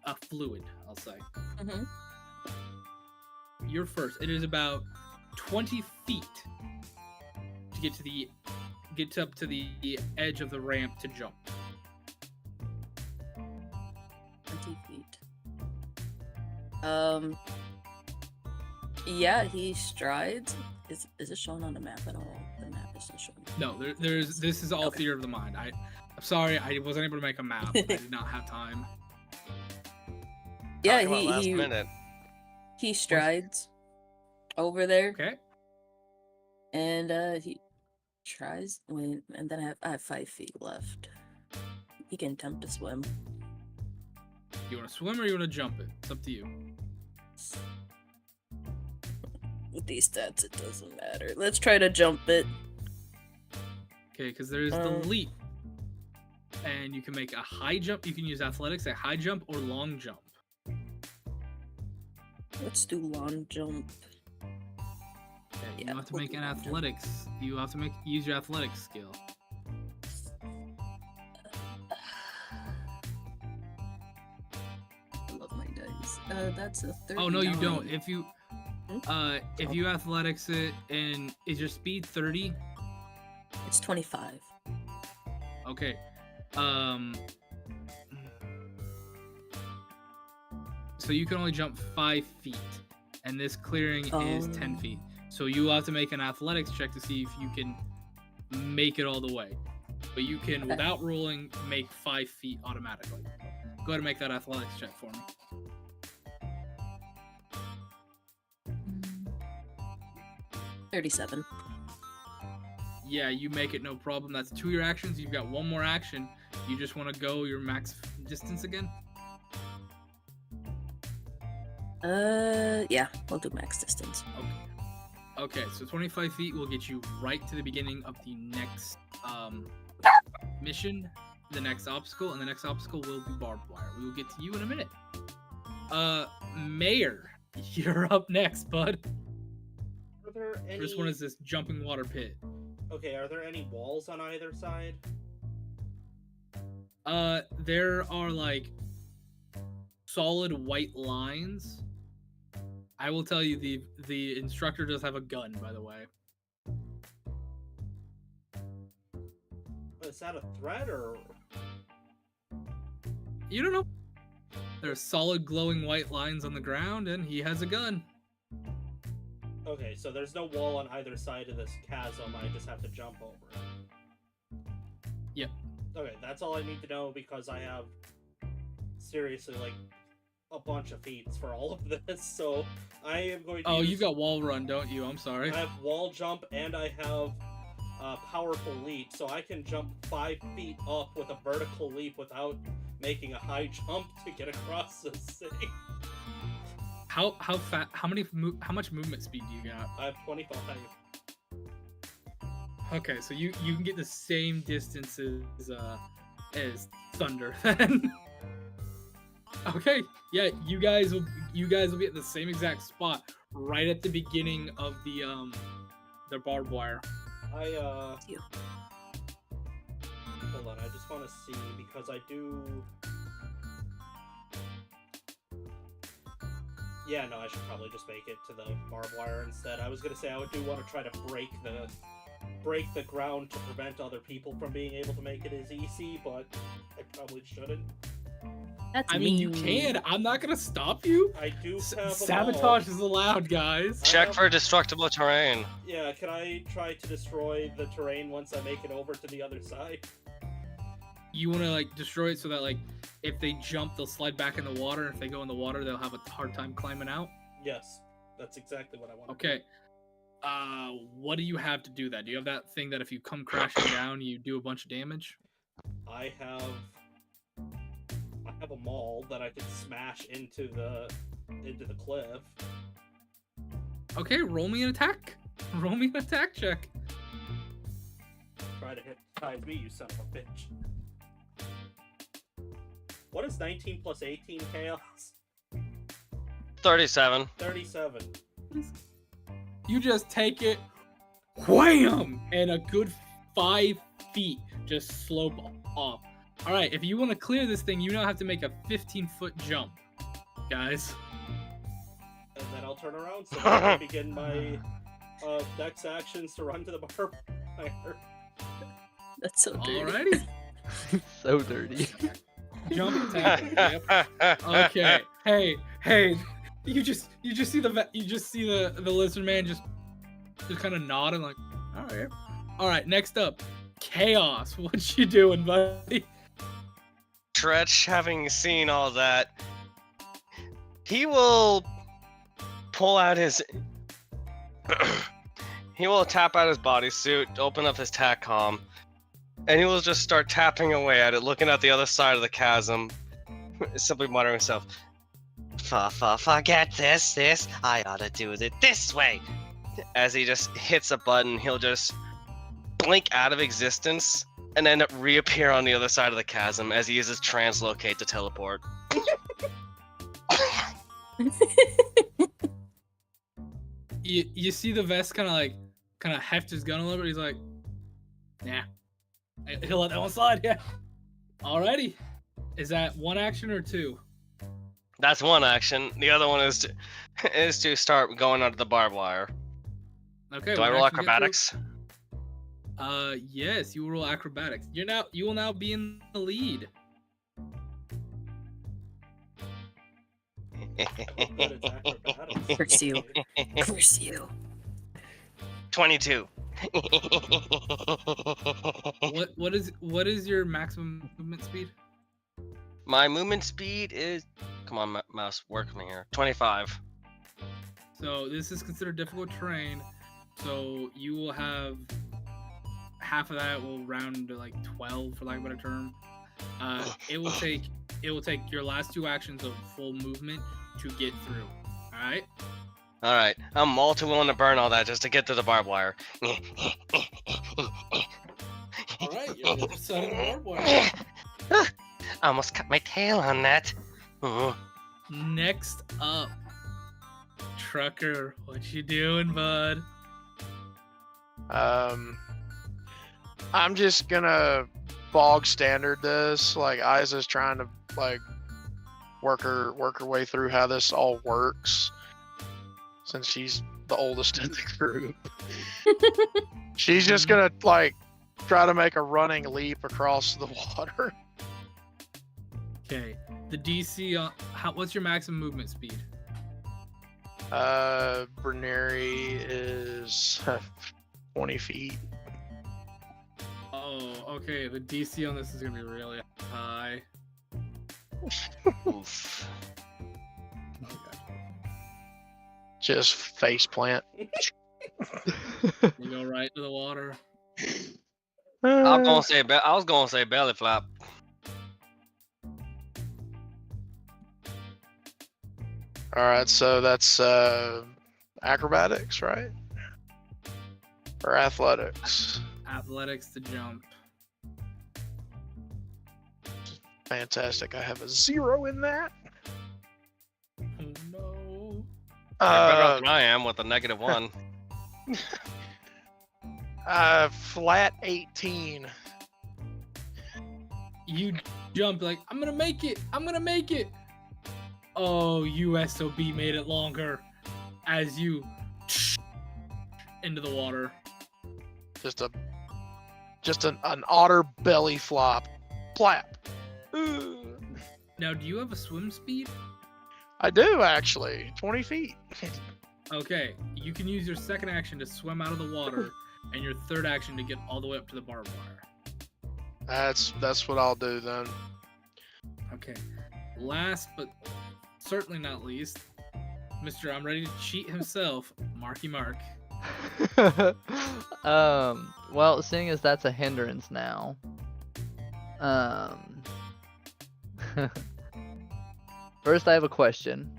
a fluid, I'll say. Mm-hmm. You're first. It is about 20 feet to get up to the edge of the ramp to jump. 20 feet. Yeah, he strides. Is it shown on the map at all? The map isn't shown. No, this is all Okay. theater of the mind. I'm sorry, I wasn't able to make a map. I did not have time. Yeah, Talking about last he minute. he strides over there, Okay. and he tries when, and then I have 5 feet left. He can attempt to swim. You want to swim or you want to jump it? It's up to you. With these stats, it doesn't matter. Let's try to jump it. Okay, because there's the leap. And you can make a high jump. You can use athletics, a high jump or long jump. Let's do long jump. Okay, Yeah, you have to we'll make do an long jump. athletics. You have to use your athletics skill. I love my dice. That's a 39. Oh no, you don't. If Hmm? you athletics it and is your speed 30? It's 25. Okay. So you can only jump 5 feet, and this clearing is 10 feet. So you have to make an athletics check to see if you can make it all the way. But you can, Okay. without rolling, make 5 feet automatically. Go ahead and make that athletics check for me. 37. Yeah, you make it, no problem. That's 2 of your actions. You've got 1 more action. You just want to go your max distance again? Yeah, we'll do max distance. Okay, so 25 feet will get you right to the beginning of the next mission, the next obstacle, and the next obstacle will be barbed wire. We will get to you in a minute. Mayor, you're up next, bud. Are there any... First one is this jumping water pit. Okay, are there any walls on either side? There are like solid white lines. I will tell you the instructor does have a gun, by the way. Is that a threat or? You don't know. There's solid glowing white lines on the ground, and he has a gun. Okay, so there's no wall on either side of this chasm. I just have to jump over it. Yep. Okay, that's all I need to know because I have seriously like a bunch of feats for all of this. So I am going to. Oh, you got wall run, don't you? I'm sorry. I have wall jump and I have powerful leap, so I can jump 5 feet up with a vertical leap without making a high jump to get across this thing. How fat? How much movement speed do you got? I have 25. Okay, so you can get the same distance as Thunder then. Okay, yeah, you guys will be at the same exact spot right at the beginning of the barbed wire. Hold on, I just want to see because I do. Yeah, no, I should probably just make it to the barbed wire instead. I was gonna say I do want to try to break the ground to prevent other people from being able to make it as easy, but I probably shouldn't. That's You can. I'm not gonna stop you. I do have Sabotage is allowed, guys. Check for destructible terrain. Yeah, can I try to destroy the terrain once I make it over to the other side? You want to like destroy it so that like if they jump, they'll slide back in the water. If they go in the water, they'll have a hard time climbing out. Yes, that's exactly what I want. Okay. What do you have to do that? Do you have that thing that if you come crashing down, you do a bunch of damage? I have a maul that I can smash into the cliff. Okay, roll me an attack. Roll me an attack check. Try to hypnotize me, you son of a bitch. What is 19 plus 18 chaos? 37. 37. You just take it, wham, and a good 5 feet just slope off. All right, if you want to clear this thing, you now have to make a 15-foot jump, guys. And then I'll turn around so I can begin my dex actions to run to the barbed wire. That's so dirty. Alrighty. So dirty. Jump attack. Yep. Okay. Hey. You just see the lizard man just kind of nodding like, all right. Next up, Chaos. What you doing, buddy? Tretch, having seen all that, he will pull out his. He will tap out his bodysuit, open up his TACCOM, and he will just start tapping away at it, looking at the other side of the chasm, simply muttering to himself, forget this, I ought to do it this way. As he just hits a button, he'll just blink out of existence and then reappear on the other side of the chasm as he uses translocate to teleport. You see the vest kind of heft his gun a little bit. He's like, nah. He'll let that one slide, yeah. Alrighty. Is that one action or two? That's one action. The other one is to start going under the barbed wire. Okay. Do I roll acrobatics? Yes, you will roll acrobatics. You will now be in the lead. Curse you. Curse you. 22. What is your maximum movement speed? My movement speed is, come on, mouse, work with me here. 25. So this is considered difficult terrain. So you will have half of that will round to like 12, for lack of a better term. It will take your last 2 actions of full movement to get through. right. All right, I'm all too willing to burn all that just to get to the barbed wire. All right, you're on the other side of the barbed wire. I almost cut my tail on that. Next up, Trucker, what you doing, bud? I'm just gonna bog standard this. Like Isa's trying to like work her way through how this all works, since she's the oldest in the group. She's just gonna like try to make a running leap across the water. Okay, the DC on what's your maximum movement speed? Berneri is 20 feet. Oh, okay. The DC on this is gonna be really high. Oof. Okay. Just face plant. You go right to the water. I was gonna say belly flop. All right, so that's acrobatics, right? Or athletics? Athletics to jump. Fantastic. I have a 0 in that. Oh no. You're better off than I am with a -1. Flat 18. You jump like, I'm gonna make it. I'm gonna make it. Oh, USOB made it longer as you into the water. Just an otter belly flop. Plap. Now, do you have a swim speed? I do actually. 20 feet. Okay, you can use your second action to swim out of the water, and your third action to get all the way up to the barbed wire. That's what I'll do then. Okay. Last but certainly not least, Mr. I'm ready to cheat himself, Marky Mark. Well, seeing as that's a hindrance now, first I have a question.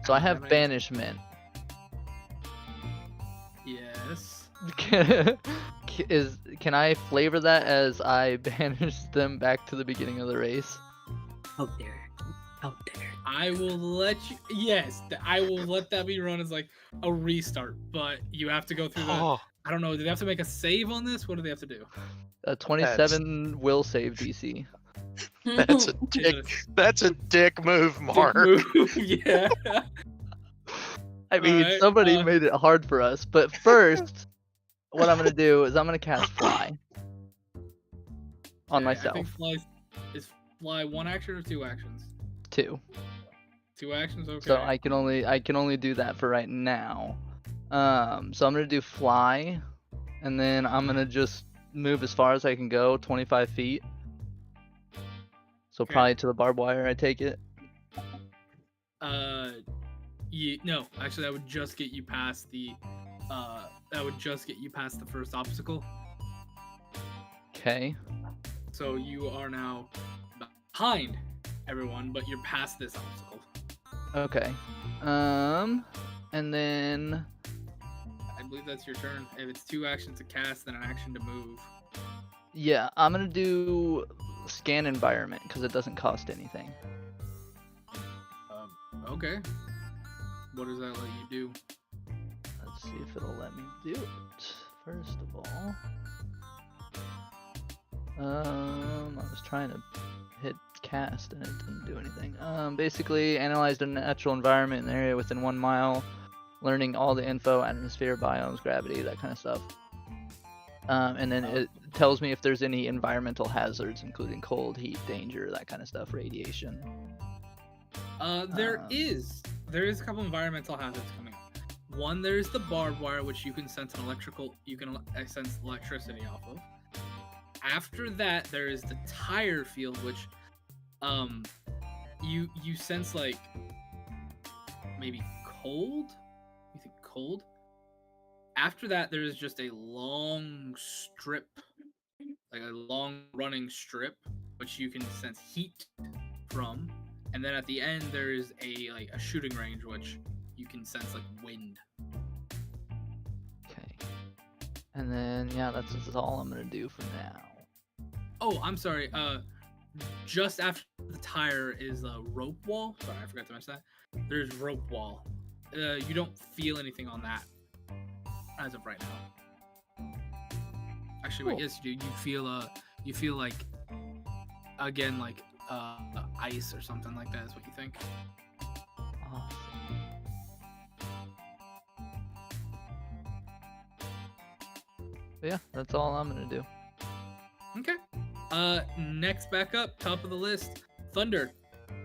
So I have banishment. Yes. Can I flavor that as I banish them back to the beginning of the race? Out there. Out there. I will let you. Yes, I will let that be run as like a restart, but you have to go through the. Oh, I don't know. Do they have to make a save on this? What do they have to do? 27 will save DC. that's a dick. That's a dick move, Mark. Move, yeah. I mean, Alright, somebody made it hard for us. But first, what I'm gonna do is I'm gonna cast Fly on Okay, myself. I think is fly one action or two actions? 2. Two actions. Okay. So I can only do that for right now. So I'm gonna do Fly, and then I'm gonna just move as far as I can go, 25 feet. So Okay. probably to the barbed wire, I take it. No, actually, that would just get you past the. That would just get you past the first obstacle. Okay. So you are now behind everyone, but you're past this obstacle. Okay. And then I believe that's your turn. If it's two actions to cast, then an action to move. yeah, I'm gonna do scan environment because it doesn't cost anything. Okay. What does that let you do? Let's see if it'll let me do it. First of all, I was trying to hit cast and it didn't do anything. Basically, analyzed a natural environment in the area within 1 mile, learning all the info, atmosphere, biomes, gravity, that kind of stuff. And then it tells me if there's any environmental hazards, including cold, heat, danger, that kind of stuff, radiation. There is a couple environmental hazards coming up. One, there's the barbed wire, which you can sense sense electricity off of. After that, there is the tire field, which you sense like maybe cold. You think cold? After that, there is just a long strip, like a long running strip, which you can sense heat from. And then at the end, there is a shooting range, which can sense like wind. Okay. And then yeah, that's all I'm gonna do for now. Oh, I'm sorry. Just after the tire is a rope wall. Sorry, I forgot to mention that. There's rope wall. You don't feel anything on that as of right now. Actually, wait, Cool. yes, you do. You feel like, again, like ice or something like that is what you think. Awesome. But yeah, that's all I'm gonna do. Okay. Next back up, top of the list, Thunder.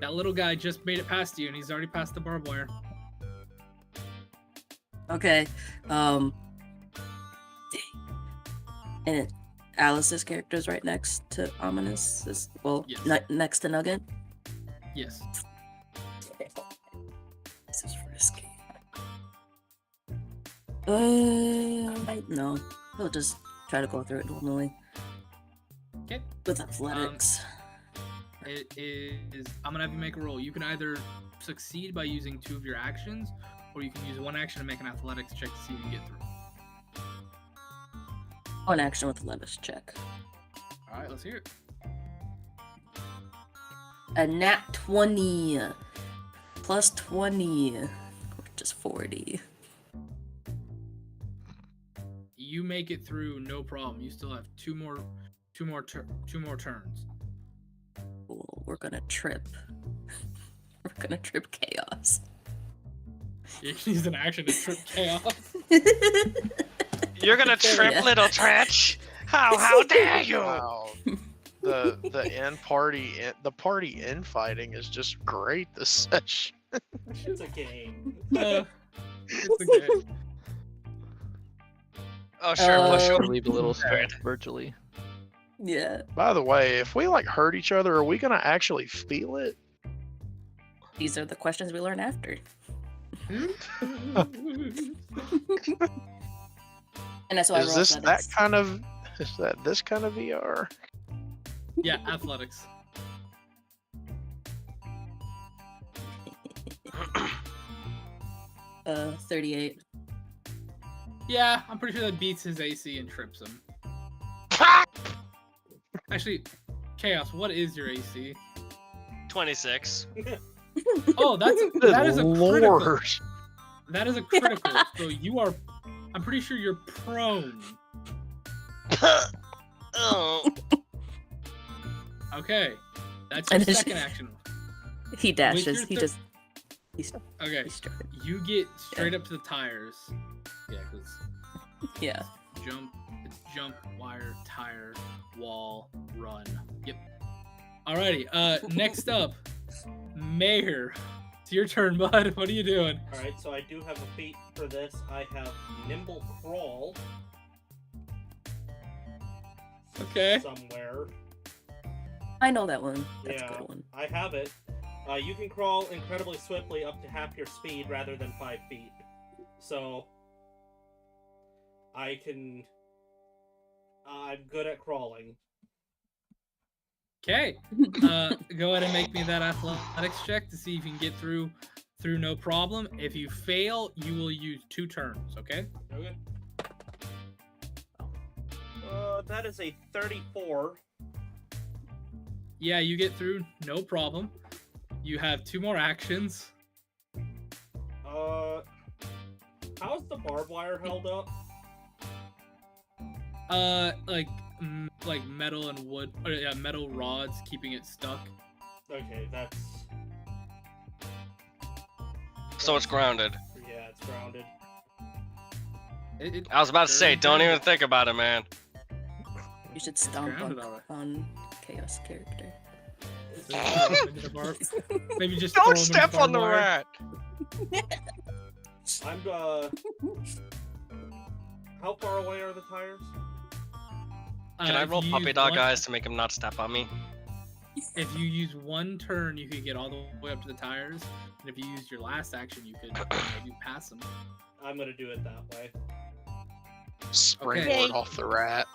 That little guy just made it past you, and he's already past the barbed wire. Okay. And Alice's character is right next to Ominous. Yes. Next to Nugget. Yes. This is risky. No. We'll just try to go through it normally. Okay. With athletics. It is. I'm gonna have you make a roll. You can either succeed by using 2 of your actions, or you can use 1 action to make an athletics check to see if you get through. One action with athletics check. All right, let's hear it. A nat 20. Plus 20. Which is 40. You make it through, no problem. You still have two more turns. Cool. We're gonna trip. We're gonna trip chaos. You can use an action to trip chaos. You're gonna trip, Yeah. little Tretch. How dare you? Wow. The party infighting is just great this session. It's a game. It's a game. Oh sure, push Uh, over. Relieve a little stress Alright. virtually. Yeah. By the way, if we like hurt each other, are we gonna actually feel it? These are the questions we learn after. And that's why I Is roll this athletics. this kind of VR? Yeah, athletics. 38. Yeah, I'm pretty sure that beats his AC and trips him. Actually, Chaos, what is your AC? 26. Oh, that is a critical. Lord. That is a critical. So you are. I'm pretty sure you're prone. Oh. Okay, that's your And his- second action. He dashes. your He thir- just. He's. Okay, He's trying. you get straight up to the tires. Yeah, because Yeah. it's jump, wire, tire, wall, run. Yep. Alrighty. Next up, Mayor. It's your turn, bud. What are you doing? Alright, so I do have a feat for this. I have Nimble Crawl Okay. somewhere. I know that one. That's Yeah. a good one. I have it. You can crawl incredibly swiftly up to half your speed rather than 5 feet. So, I'm good at crawling. Okay. Go ahead and make me that athletics check to see if you can get through no problem. If you fail, you will use 2 turns. Okay. Okay. That is a 34. Yeah, you get through, no problem. You have 2 more actions. How's the barbed wire held up? Like metal and wood, or yeah, metal rods keeping it stuck. Okay, that's... So it's grounded. Yeah, it's grounded. I was about to say, Sure, don't yeah. even think about it, man. You should stomp grounded, alright. on Chaos character. Maybe just throw Don't him into step on barbed the wire. rat. I'm, How far away are the tires? Can I If roll you puppy use dog one- eyes to make him not step on me? If you use 1 turn, you can get all the way up to the tires, and if you use your last action, you could maybe pass them. I'm gonna do it that way. Springboard off the rat.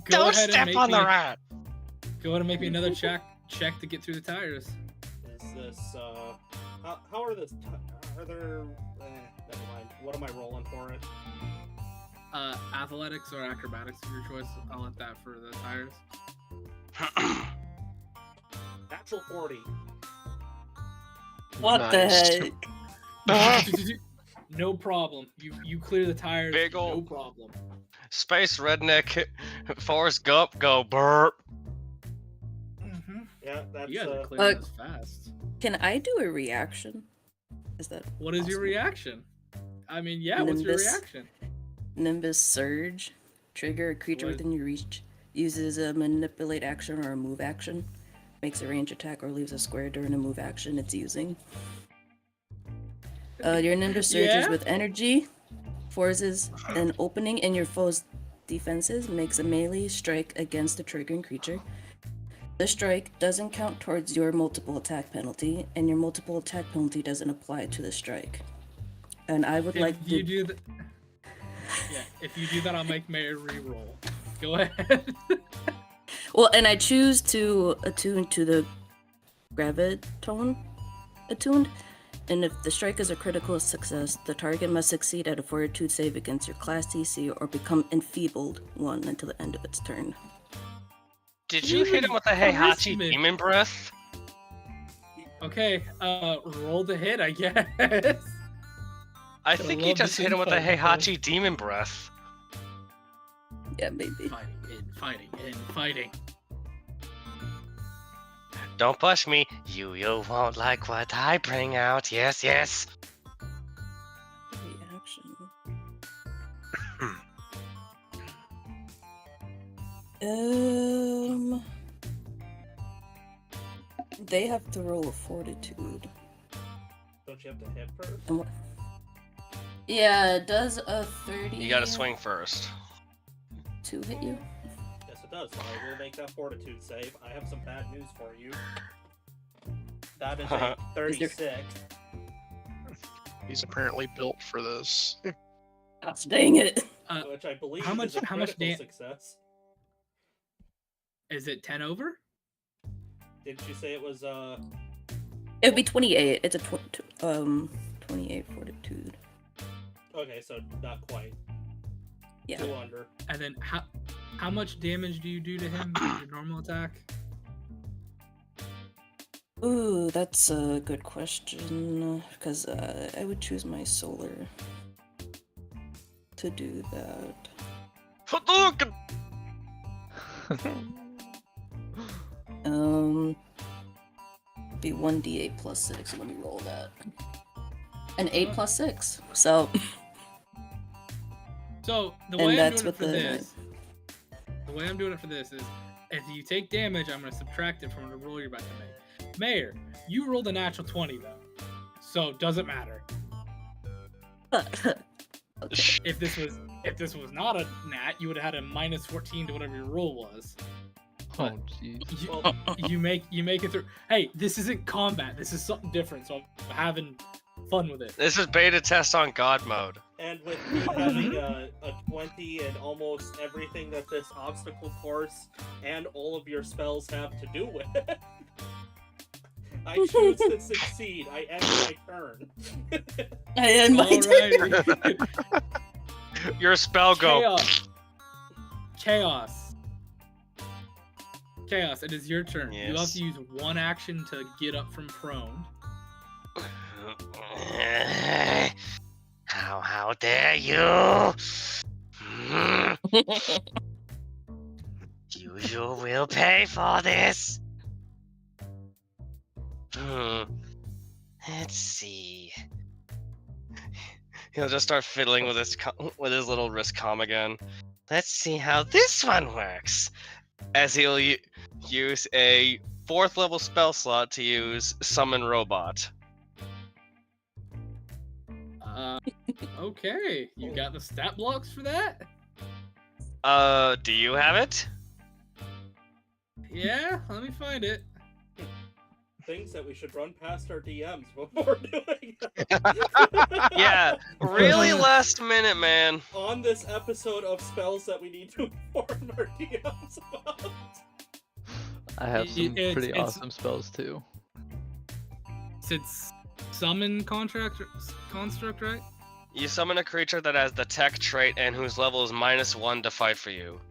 Go Don't ahead and step make on me, the rat. Go ahead and make me another check to get through the tires. Is this. How are this? Are there? Never mind. What am I rolling for it? Athletics or acrobatics of your choice. I'll let that for the tires. Natural 40. What Nice. the heck? No problem. You clear the tires. Big No ol' problem. Space redneck Forrest Gump go burp. Mm-hmm. Yeah, that's You guys are Uh, clearing this fast. Can I do a reaction? Is that What is your possible? reaction? I mean, yeah. What's your Nimbus. reaction? Nimbus Surge. Trigger a creature What? within your reach. Uses a manipulate action or a move action. Makes a range attack or leaves a square during a move action it's using. Your Nimbus surges Yeah? with energy, forces an opening in your foe's defenses, makes a melee strike against the triggering creature. The strike doesn't count towards your multiple attack penalty, and your multiple attack penalty doesn't apply to the strike. And I would like If to you do that, yeah. If you do that, I'll make Mayor re-roll. Go ahead. Well, and I choose to attune to the Graviton attuned, and if the strike is a critical success, the target must succeed at a fortitude save against your class DC or become enfeebled 1 until the end of its turn. Did you hit him with a Heihachi Charisma. demon breath? Okay. Roll the hit, I guess. I I think you love just this hit him with a info, Heihachi demon breath. Yeah, maybe. Fighting. Don't push me. You won't like what I bring out. Yes, yes. Reaction. They have to roll a fortitude. Don't you have to hit first? And what? Yeah, does a 30 You gotta swing first. to hit you? Yes, it does. So I will make that fortitude save. I have some bad news for you. That is a 36. He's apparently built for this. Gosh, dang it. Which I believe how much- is a how much critical success. Is it 10 over? Didn't you say it was It would be 28. It's a 28 fortitude. okay, so not quite. Yeah. 2 under. And then how much damage do you do to him with your normal attack? Ooh, that's a good question. Because I would choose my solar to do that. Hadouken! Be 1d8 plus 6. Let me roll that. An 8 plus 6. So, So the and way I'm that's doing it with for the. this, the way I'm doing it for this is, if you take damage, I'm gonna subtract it from the roll you're about to make. Mayor, you rolled a natural 20 though, so doesn't matter. Okay. If this was not a nat, you would have had a minus 14 to whatever your roll was. Oh, jeez. You make it through. Hey, this isn't combat. This is something different. So I'm having fun with it. This is beta test on God mode. And with me having a 20 and almost everything that this obstacle course and all of your spells have to do with, I choose to succeed. I end my turn. I end my turn. Alrighty. Your spell go. Chaos, it is your turn. You have Yes. to use one action to get up from prone. How dare you? You will pay for this. Let's see. He'll just start fiddling with his little wrist comm again. Let's see how this one works. As he'll use a 4th level spell slot to use Summon Robot. Okay, you got the stat blocks for that? Do you have it? Yeah, let me find it. Things that we should run past our DMs before doing that. Yeah, really last minute, man. On this episode of spells that we need to inform our DMs about. I have some It's- pretty it's- awesome spells too. said summon construct, right? You summon a creature that has the tech trait and whose level is -1 to fight for you.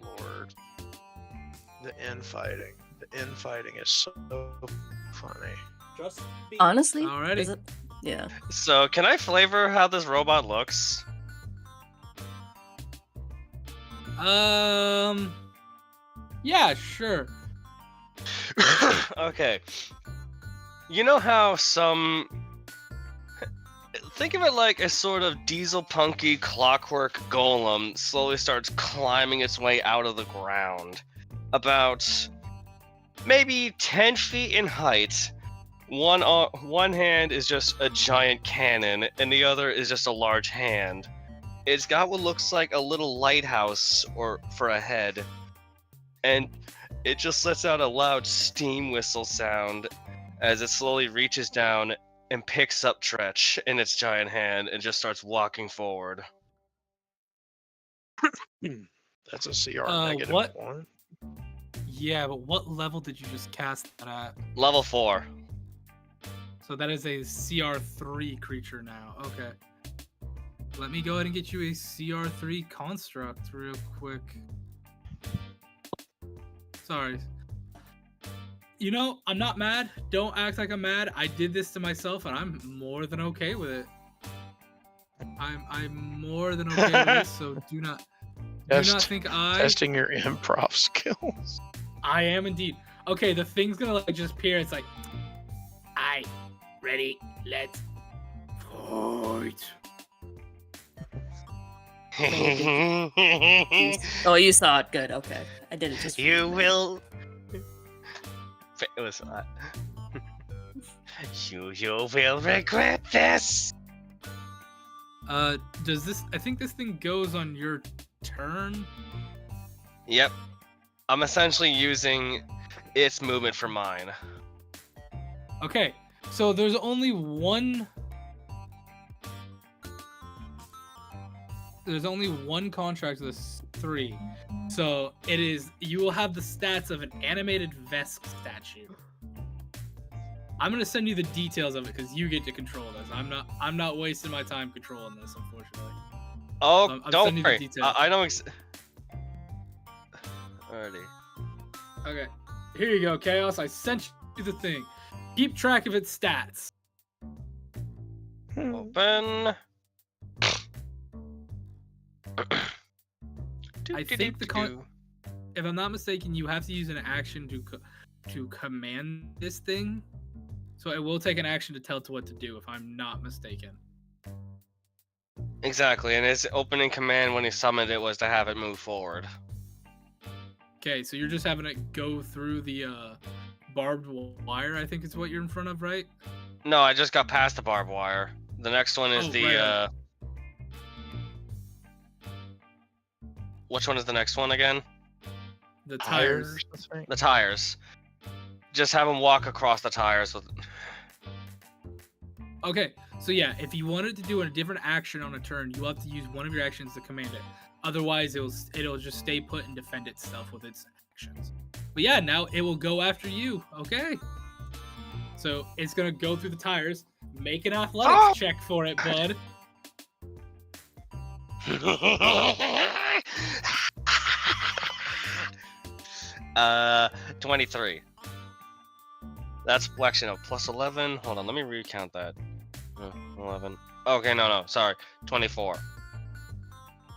Lord. The infighting. The infighting is so funny. Just be Honestly, Alrighty. is it? Yeah. So, can I flavor how this robot looks? Yeah, sure. Okay. You know how some... Think of it like a sort of diesel-punky clockwork golem slowly starts climbing its way out of the ground. About maybe 10 feet in height. One hand is just a giant cannon, and the other is just a large hand. It's got what looks like a little lighthouse for a head, and it just lets out a loud steam whistle sound as it slowly reaches down and picks up Tretch in its giant hand and just starts walking forward. That's a CR what? -1. Yeah, but what level did you just cast that at? Level 4. So that is a CR3 creature now. Okay. Let me go ahead and get you a CR3 construct real quick. Sorry. You know, I'm not mad. Don't act like I'm mad. I did this to myself, and I'm more than okay with it. I'm more than okay with this. So do not think Testing your improv skills. I am indeed. Okay, the thing's gonna like just appear. It's like, I ready. Let's fight. Oh, you saw it. Good. Okay. I did it just. for You man. will. Listen, you will regret this. Does this? I think this thing goes on your turn. Yep. I'm essentially using its movement for mine. Okay, so there's only one. There's only one contract with this 3. So it is. You will have the stats of an animated Vesk statue. I'm gonna send you the details of it because you get to control this. I'm not wasting my time controlling this, unfortunately. Oh, I'm don't sending the worry. details. I know. Alrighty. Okay, here you go, Chaos. I sent you the thing. Keep track of its stats. Open. I think if I'm not mistaken, you have to use an action to command this thing. So it will take an action to tell it what to do, if I'm not mistaken. Exactly, and his opening command when he summoned it was to have it move forward. Okay, so you're just having it go through the barbed wire, I think is what you're in front of, right? No, I just got past the barbed wire. The next one is right. Which one is the next one again? The tires. I think. The tires. Just have him walk across the tires with. Okay, so yeah, if you wanted to do a different action on a turn, you have to use one of your actions to command it. Otherwise, it'll just stay put and defend itself with its actions. But yeah, now it will go after you. Okay. So it's gonna go through the tires. Make an athletics check for it, bud. 23. That's actually no plus 11. Hold on, let me recount that. 11. Okay, no, sorry, 24.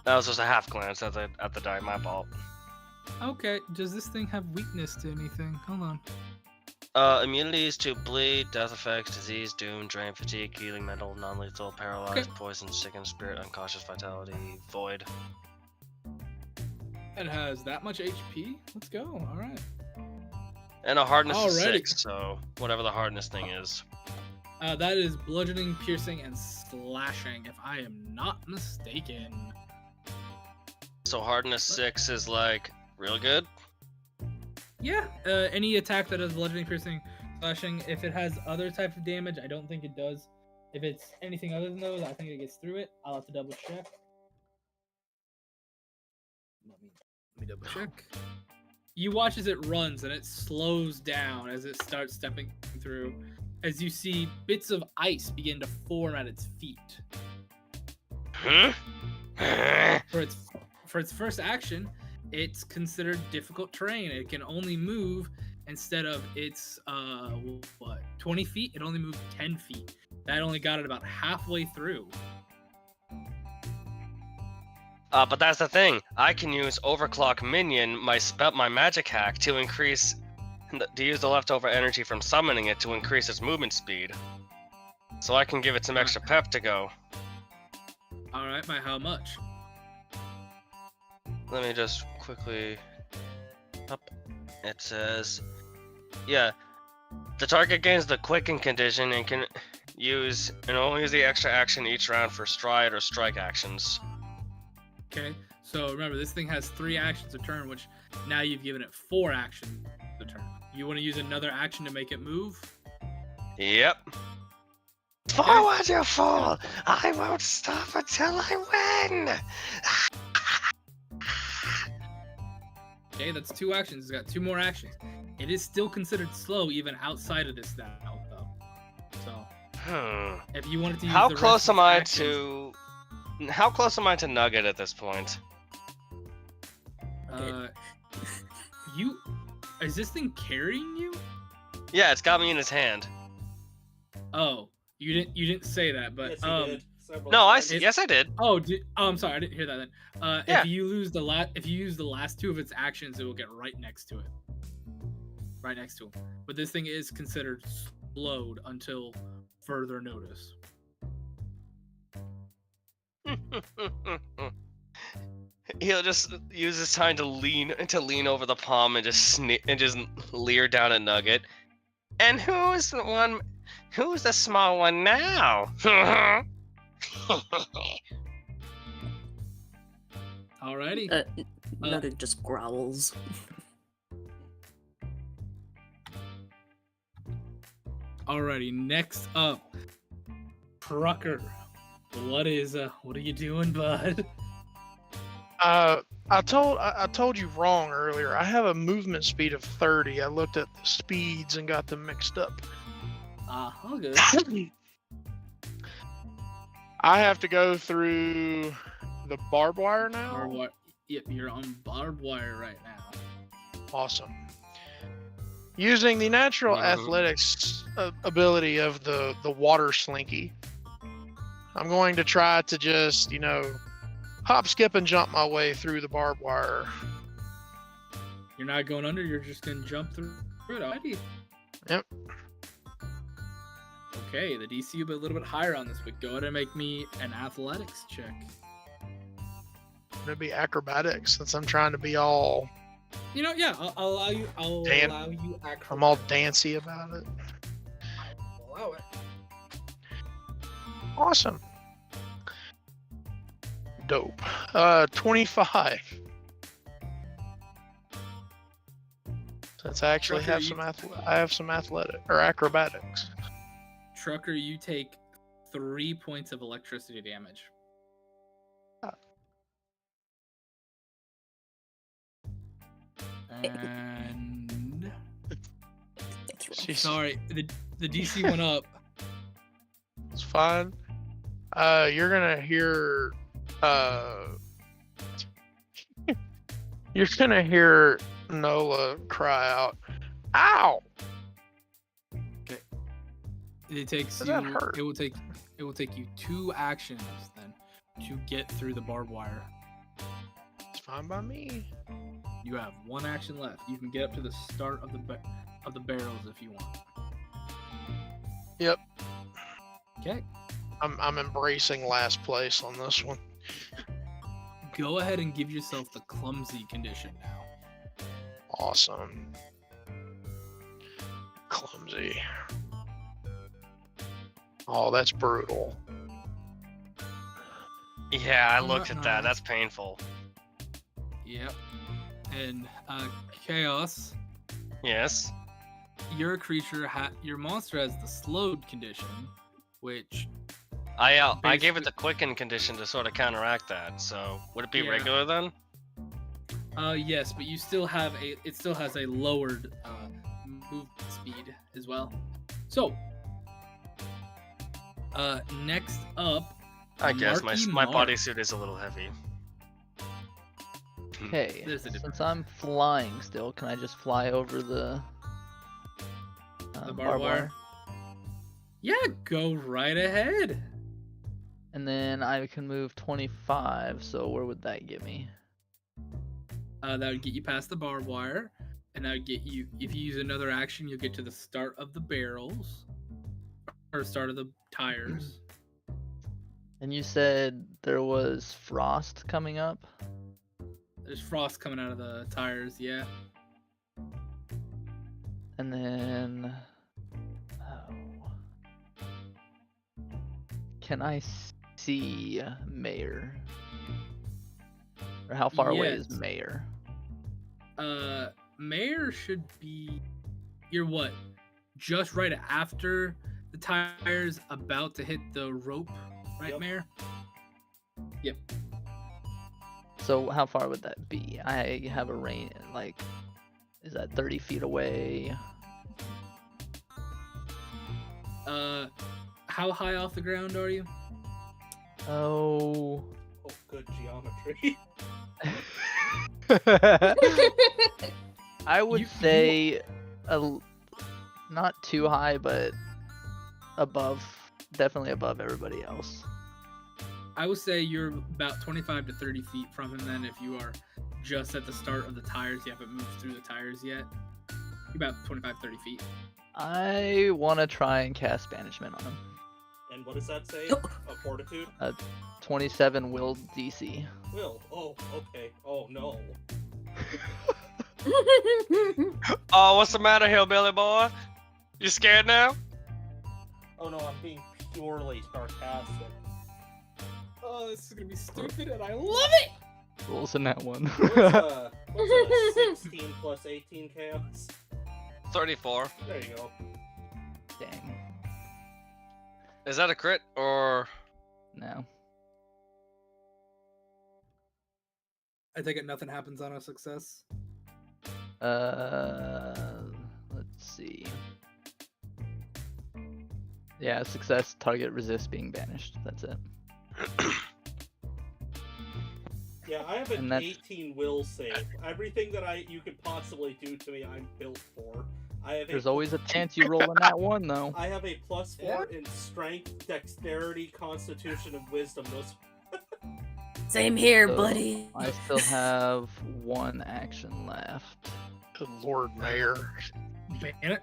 That was just a half glance at the die. My fault. Okay. Does this thing have weakness to anything? Hold on. Immunities to bleed, death effects, disease, doom, drain, fatigue, healing, mental, non-lethal, paralyzed, poison, sickness, spirit, unconscious, vitality, void. It has that much HP. Let's go. All right. And a hardness of Alrighty. 6, so whatever the hardness thing is. That is bludgeoning, piercing, and slashing, if I am not mistaken. So hardness 6 is like real good. Yeah. Any attack that has bludgeoning, piercing, slashing, if it has other type of damage, I don't think it does. If it's anything other than those, I think it gets through it. I'll have to double check. Let me double check. you watch as it runs and it slows down as it starts stepping through, as you see bits of ice begin to form at its feet. For its first action, it's considered difficult terrain. It can only move, instead of its 20 feet, it only moved 10 feet. That only got it about halfway through. But that's the thing. I can use Overclock Minion, my magic hack, to use the leftover energy from summoning it to increase its movement speed. So I can give it some extra pep to go. All right, by how much? Let me just quickly up. It says, yeah, the target gains the quicken condition and can only use the extra action each round for stride or strike actions. Okay, so remember, this thing has 3 actions a turn, which now you've given it 4 actions a turn. You want to use another action to make it move? Yep. Forward, you fool! I won't stop until I win! Okay, that's 2 actions. It's got 2 more actions. It is still considered slow even outside of this now, though. So, if you wanted to use How the close rest of am I actions- How close am I to Nugget at this point? Is this thing carrying you? Yeah, it's got me in his hand. Oh, you didn't say that, but Yes, he did. Several No, times. yes, I did. Oh, I'm sorry, I didn't hear that then. Yeah. If you use the last 2 of its actions, it will get right next to it. Right next to him. But this thing is considered slowed until further notice. He'll just use his time to lean over the palm and just leer down at Nugget. And who's the small one now? Alrighty. Nugget just growls. Alrighty, next up, Trucker. What are you doing, bud? I told you wrong earlier. I have a movement speed of 30. I looked at the speeds and got them mixed up. All good. I have to go through the barbed wire now. Yep, you're on barbed wire right now. Awesome. Using the natural athletics ability of the water slinky, I'm going to try to just, hop, skip, and jump my way through the barbed wire. You're not going under, you're just going to jump through it already. Yep. Okay, the DC will be a little bit higher on this, but go ahead and make me an athletics check. It'll be acrobatics since I'm trying to be all. Yeah, I'll allow you. I'll allow you. I'm all dancy about it. I'll allow it. Awesome. Dope. 25. Since I actually Trucker, have some athletic or acrobatics. Trucker, you take 3 points of electricity damage. And sorry, the DC went up. It's fine. You're gonna hear you're gonna hear Nola cry out, "Ow!" Okay. It takes Does you. that hurt? It will take you 2 actions then to get through the barbed wire. It's fine by me. You have 1 action left. You can get up to the start of the barrels if you want. Yep. Okay. I'm embracing last place on this one. Go ahead and give yourself the clumsy condition now. Awesome. Clumsy. Oh, that's brutal. Yeah, I looked at that. That's painful. Yep. And Chaos, Yes. your creature your monster has the slowed condition, which I gave it the quicken condition to sort of counteract that. So would it be Yeah. regular then? Yes, but you still have it still has a lowered movement speed as well. So, next up, I guess Marky my Mark. bodysuit is a little heavy. Okay, There's a difference. since I'm flying still, can I just fly over the barbed wire? Yeah, go right ahead. And then I can move 25, so where would that get me? That would get you past the barbed wire, and that would get you. If you use another action, you'll get to the start of the barrels, or start of the tires. And you said there was frost coming up? There's frost coming out of the tires. Yeah. And then... Can I see Mayor? Or how far away is Yes. Mayor? Mayor should be. You're what? Just right after the tires, about to hit the rope, right, Yep. Mayor? Yep. So how far would that be? I have a range, like, is that 30 feet away? How high off the ground are you? Oh. Oh, good geometry. I would You- say not too high, but above, definitely above everybody else. I would say you're about 25 to 30 feet from him. Then, if you are just at the start of the tires, you haven't moved through the tires yet. You're about 25, 30 feet. I want to try and cast Banishment on him. And what does that say? A fortitude? 27 will DC. Will. Oh, okay. Oh, no. Oh, what's the matter, hillbilly boy? You scared now? Oh, no, I'm being purely sarcastic. Oh, this is gonna be stupid, and I love it. Rolls in that one. What's a 16 plus 18 chaos? 34. There you go. Dang. Is that a crit or? No. I take it nothing happens on a success. Let's see. Yeah, success. Target resist being banished. That's it. Yeah, I have an And that's- 18 will save. Everything that you could possibly do to me, I'm built for. I have There's always a chance you roll in that one, though. I have a +4 in strength, dexterity, constitution, and wisdom. Those Same here, So, buddy. I still have one action left. Good Lord, Mayor.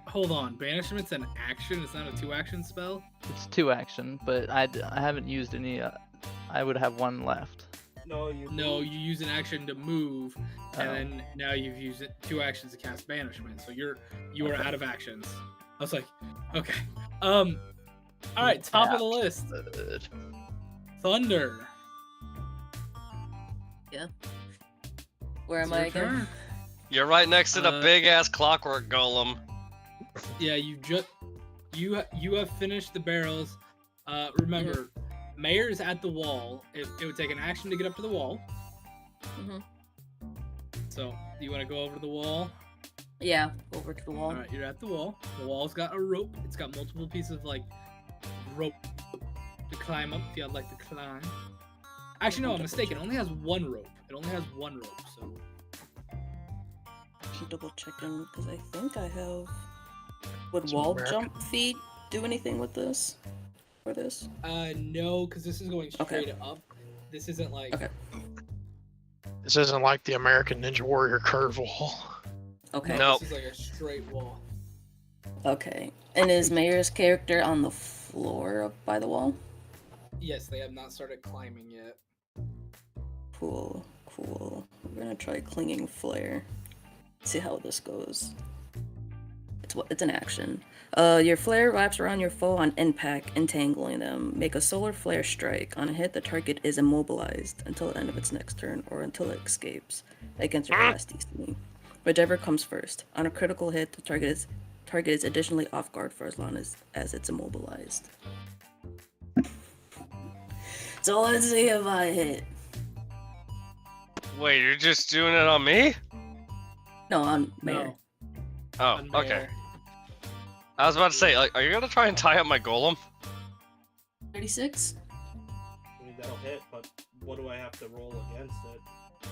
Hold on. Banishment's an action. It's not a 2-action spell. It's 2 action, but I haven't used any. I would have one left. No, you. No, you use an action to move, and Oh. then now you've used 2 actions to cast banishment. So you are Okay. out of actions. I was like, okay. All right, top of the list. Good. Thunder. Where It's am I your again? turn. You're right next to the Uh, big ass clockwork golem. Yeah, you have finished the barrels. Remember, Mayor's at the wall. It would take an action to get up to the wall. Mhm. So, do you want to go over to the wall? Yeah, over to the wall. All right, you're at the wall. The wall's got a rope. It's got multiple pieces of like rope to climb up if you'd like to climb. Actually, no, I'm mistaken. It only has one rope. It only has one rope. So, I'm double checking because I think I have. Would It's wall American. jump feet do anything with this? For this? no, because this is going Okay. straight up. This isn't like. Okay. This isn't like the American Ninja Warrior curve wall. Okay. No. This is like a straight wall. Okay. And is Mayor's character on the floor up by the wall? Yes, they have not started climbing yet. Cool. Cool. We're gonna try clinging flare. See how this goes. It's an action. Your flare wraps around your foe on impact, entangling them. Make a solar flare strike. On a hit, the target is immobilized until the end of its next turn, or until it escapes against your last DC. Whichever comes first. On a critical hit, the target is additionally off guard for as long as it's immobilized. So let's see if I hit. Wait, you're just doing it on me? No, on Mayor. No. Oh, on okay. Mayor. I was about to say, like, are you gonna try and tie up my golem? 36? I mean, that'll hit, but what do I have to roll against it?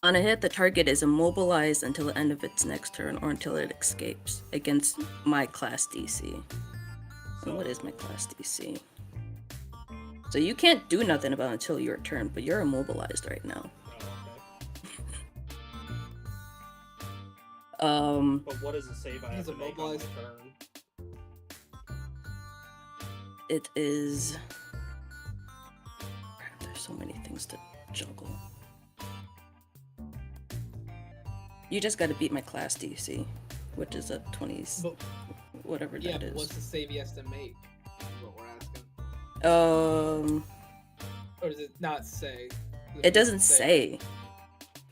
On a hit, the target is immobilized until the end of its next turn or until it escapes against my class DC. So what is my class DC? So you can't do nothing about it until your turn, but you're immobilized right now. Oh, okay. But what is the save I have He's to make on my immobilized. turn? It is... There's so many things to juggle. You just gotta beat my class DC, which is a 20, But, whatever yeah, that but is. what's the save he has to make? Is what we're asking. Or does it not say? It doesn't say.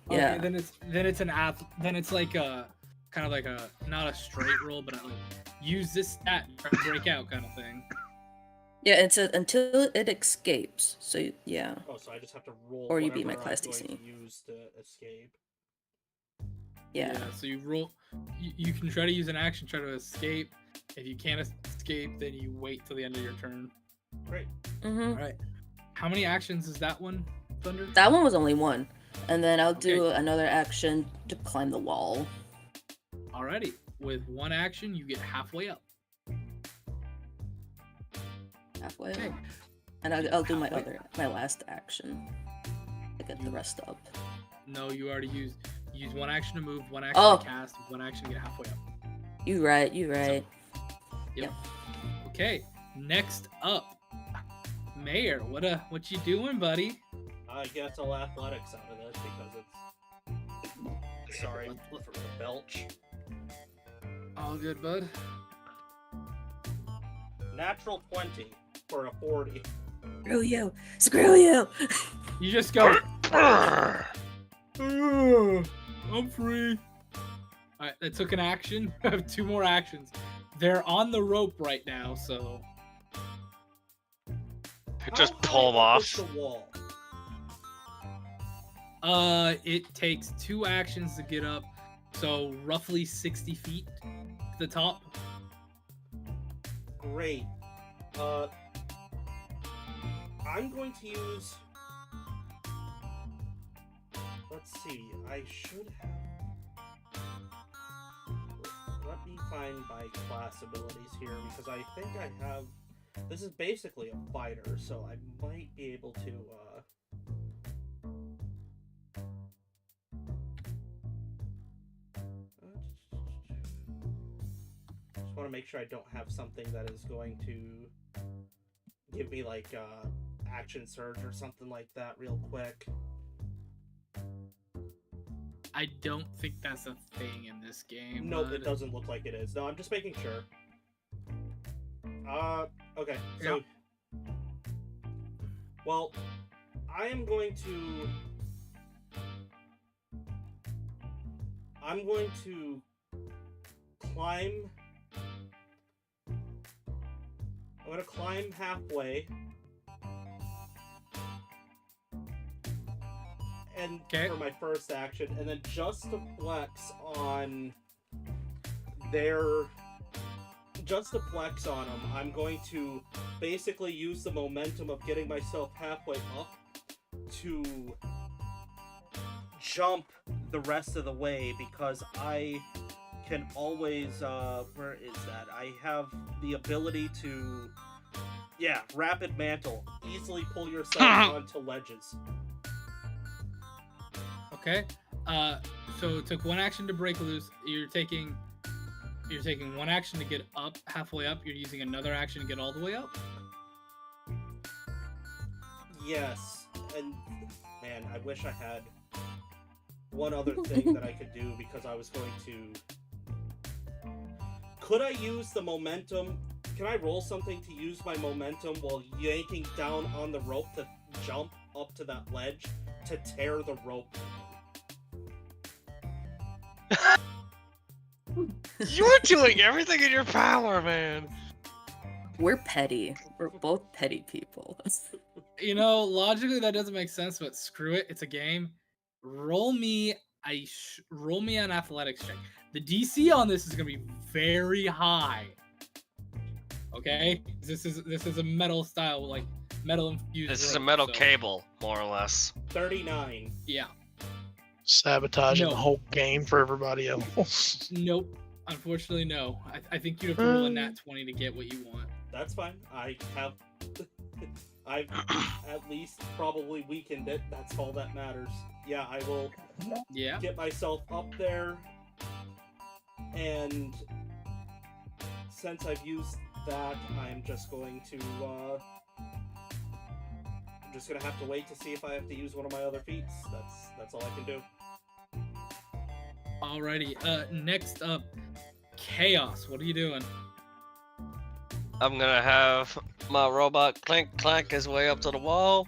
Okay, Yeah. then it's an then it's like a kind of like a not a straight roll, but like use this stat and try to break out kind of thing. Yeah, it's until it escapes. So yeah. Oh, so I just have to roll. Or you beat my whatever class I'm going DC. to use to escape. Yeah. So you roll. You can try to use an action, try to escape. If you can't escape, then you wait till the end of your turn. Great. Mm-hmm. All right. How many actions is that one, Thunder? That one was only one. And then I'll do Okay. another action to climb the wall. Alrighty. With one action, you get halfway up. Halfway Okay. up. And I'll do my Halfway. my last action to get the rest up. No, you already used. Use one action to move, one action Oh. to cast, one action to get halfway up. You right. Yep. Okay. Next up, Mayor. What you doing, buddy? I get all athletics out of this because it's. Sorry for the belch. All good, bud. Natural 20 for a 40. Screw you. Screw you. You just go. I'm free. Alright, that took an action. I have 2 more actions. They're on the rope right now, so Just How pull 'em high up off. is the wall? it takes 2 actions to get up, so roughly 60 feet to the top. Great. I'm going to use. Let's see. I should have. Let me find my class abilities here because I think I have. This is basically a fighter, so I might be able to. Just want to make sure I don't have something that is going to give me like action surge or something like that real quick. I don't think that's a thing in this game. No, bud. it doesn't look like it is. No, I'm just making sure. Okay, so... Well, I am going to... I'm going to climb... I'm going to climb halfway. And Okay. for my first action, and then just to flex on them, I'm going to basically use the momentum of getting myself halfway up to jump the rest of the way because I can always, where is that? I have the ability to, rapid mantle, easily pull yourself onto ledges. Okay. So it took 1 action to break loose. You're taking 1 action to get up halfway up. You're using another action to get all the way up. Yes, and man, I wish I had one other thing that I could do because I was going to... Could I use the momentum? Can I roll something to use my momentum while yanking down on the rope to jump up to that ledge to tear the rope? You're doing everything in your power, man. We're petty. We're both petty people. You know, logically that doesn't make sense, but screw it. It's a game. roll me an athletics check. The DC on this is gonna be very high. Okay, this is a metal style, like metal infused. This is a rope, metal so- cable, more or less. 39. Yeah. Sabotaging No. the whole game for everybody else. Nope. Unfortunately, no. I think you'd have to roll a nat 20 to get what you want. That's fine. I've at least probably weakened it. That's all that matters. Yeah, I will Yeah. get myself up there, and since I've used that, I'm just going to I'm just gonna have to wait to see if I have to use one of my other feats. That's all I can do. Alrighty. Next up, Chaos. What are you doing? I'm gonna have my robot clank his way up to the wall,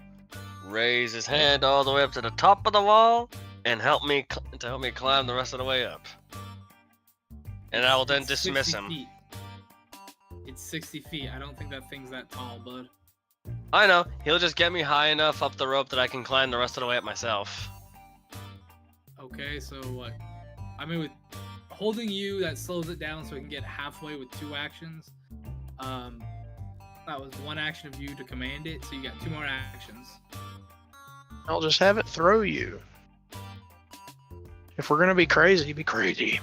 raise his hand all the way up to the top of the wall, and help me climb the rest of the way up. And I will then It's dismiss 60 him. feet. It's 60 feet. I don't think that thing's that tall, bud. I know, he'll just get me high enough up the rope that I can climb the rest of the way up myself. Okay, so what? I mean, with holding you, that slows it down so it can get halfway with 2 actions. That was 1 action of you to command it, so you got 2 more actions. I'll just have it throw you. If we're gonna be crazy, be crazy.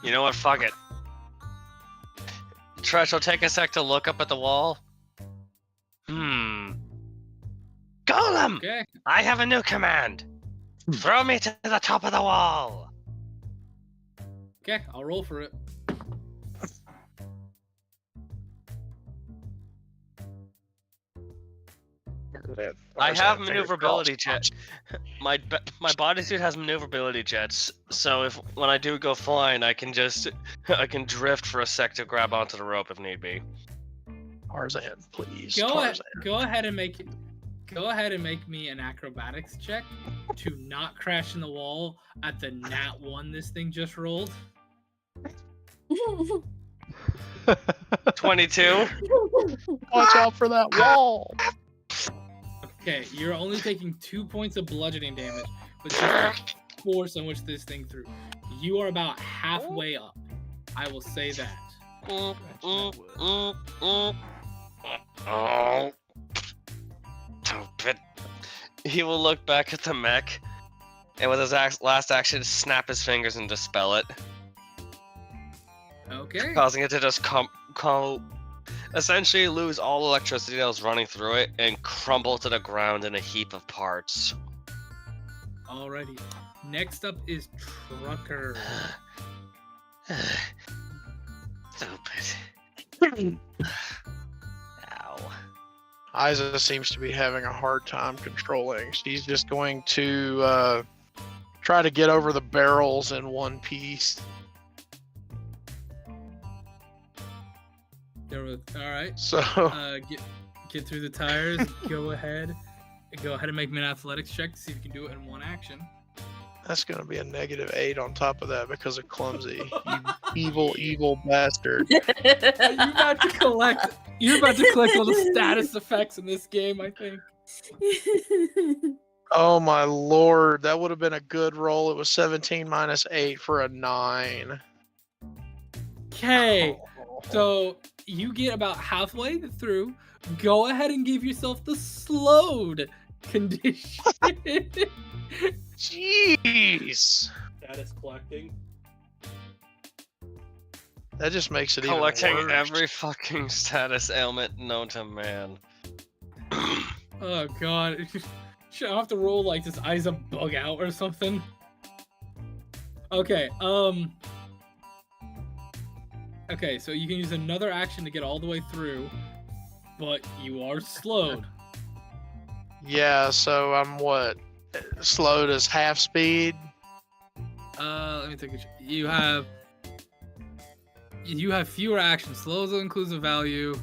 You know what? Fuck it. Tresh will take a sec to look up at the wall. Golem! Okay. I have a new command. Throw me to the top of the wall. Okay, I'll roll for it. I have maneuverability jets. My bodysuit has maneuverability jets, so when I do go flying, I can drift for a sec to grab onto the rope if need be. Tarzan, please. Go Tarzan. ahead and make me an acrobatics check to not crash in the wall at the nat 1 this thing just rolled. 22. Watch out for that wall. Okay, you're only taking 2 points of bludgeoning damage, but just the force on which this thing threw. You are about halfway up. I will say that. Oh. Stupid. He will look back at the mech, and with his last action, snap his fingers and dispel it, Okay. causing it to just essentially lose all electricity that was running through it and crumble to the ground in a heap of parts. Alrighty. Next up is Trucker. Stupid. Ow. Isa seems to be having a hard time controlling. She's just going to try to get over the barrels in one piece. Alright. So Get through the tires. Go ahead and make me an athletics check to see if you can do it in 1 action. that's going to be a -8 on top of that because of clumsy. You evil bastard. You're about to collect all the status effects in this game, I think. Oh my lord, that would have been a good roll. It was 17 - 8 for a 9. Okay. So you get about halfway through. Go ahead and give yourself the slowed condition. Jeez. Status collecting. That just makes it Collecting even worse. every fucking status ailment known to man. Oh god. Should I have to roll like this eyes a bug out or something? Okay, okay, so you can use another action to get all the way through, but you are slowed. Yeah, so I'm what? Slowed as half speed? Let me take a check. You have fewer actions. Slow includes a value.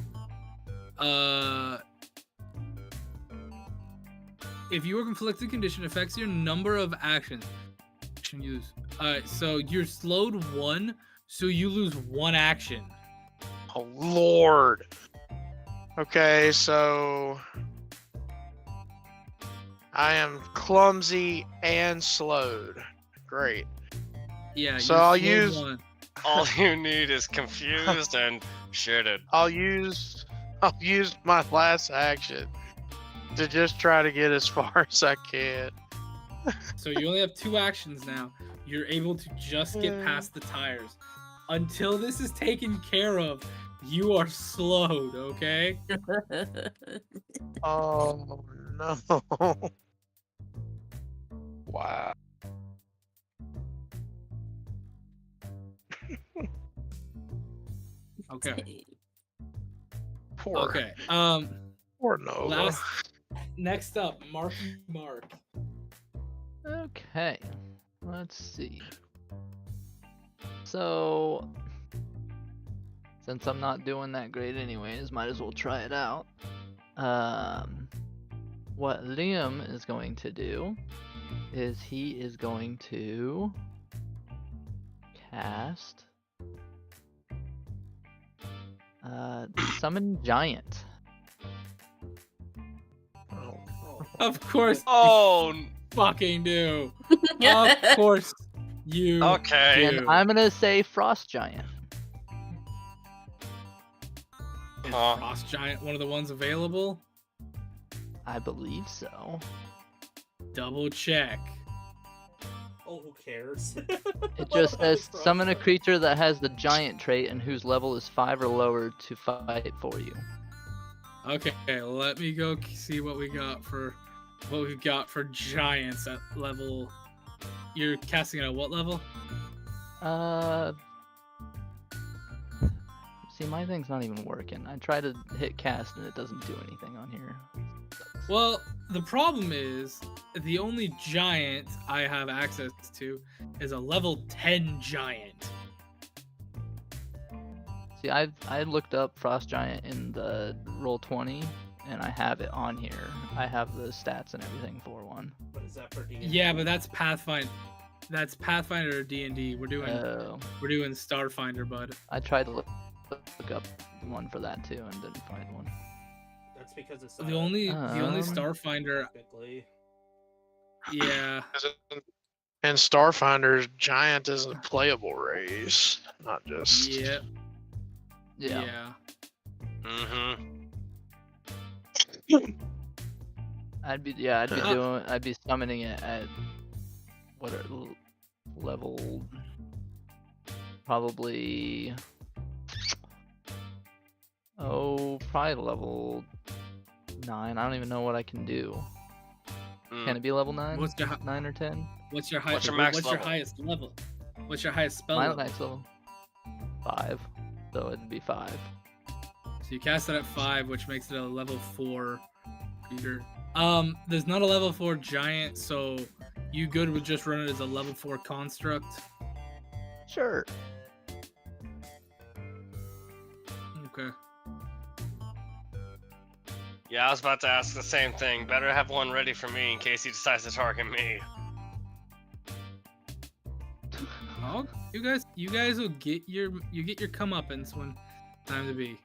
If your conflicted condition affects your number of actions, action use. Alright, so you're slowed 1, so you lose 1 action. Oh lord. Okay, so I am clumsy and slowed. Great. Yeah. So you're I'll slowed use- one. All you need is confused and shitted. I'll use my last action to just try to get as far as I can. So you only have 2 actions now. You're able to just get past the tires. Until this is taken care of, you are slowed, okay? Oh no. Wow. Okay. Poor, Okay. poor Nova. Last next up, Marky Mark. Okay, let's see. So, since I'm not doing that great anyways, might as well try it out. What Liam is going to do is he is going to cast Summon Giant. Of course Oh, you fucking do. Of course you okay. do. And I'm gonna say Frost Giant. Is Huh. Frost Giant one of the ones available? I believe so. Double check. Oh, who cares? It just says summon a creature that has the giant trait and whose level is 5 or lower to fight for you. Okay, let me go see what we've got for giants at level. You're casting it at what level? See, my thing's not even working. I try to hit cast and it doesn't do anything on here. Well, the problem is the only giant I have access to is a level 10 giant. See, I looked up Frost Giant in the Roll20 and I have it on here. I have the stats and everything for one. What is that for D&D? Yeah, but that's Pathfinder. That's Pathfinder or D&D. We're doing Starfinder, bud. I tried to look up one for that too and didn't find one. That's because it's The only Um, Starfinder. technically. Yeah. And Starfinder's Giant is a playable race, not just. Yeah. Yeah. Yeah. Mm-hmm. I'd be summoning it at level probably probably level 9. I don't even know what I can do. Can it be level 9? What's your 9 or 10? What's your What's your max What's your level? highest level? What's your highest spell My level? max level 5. So it'd be 5. So you cast it at 5, which makes it a level 4 creature. There's not a level 4 giant, so you good with just run it as a level 4 construct? Sure. Okay. Yeah, I was about to ask the same thing. Better have one ready for me in case he decides to target me. Oh, you guys will get your comeuppance when time to be.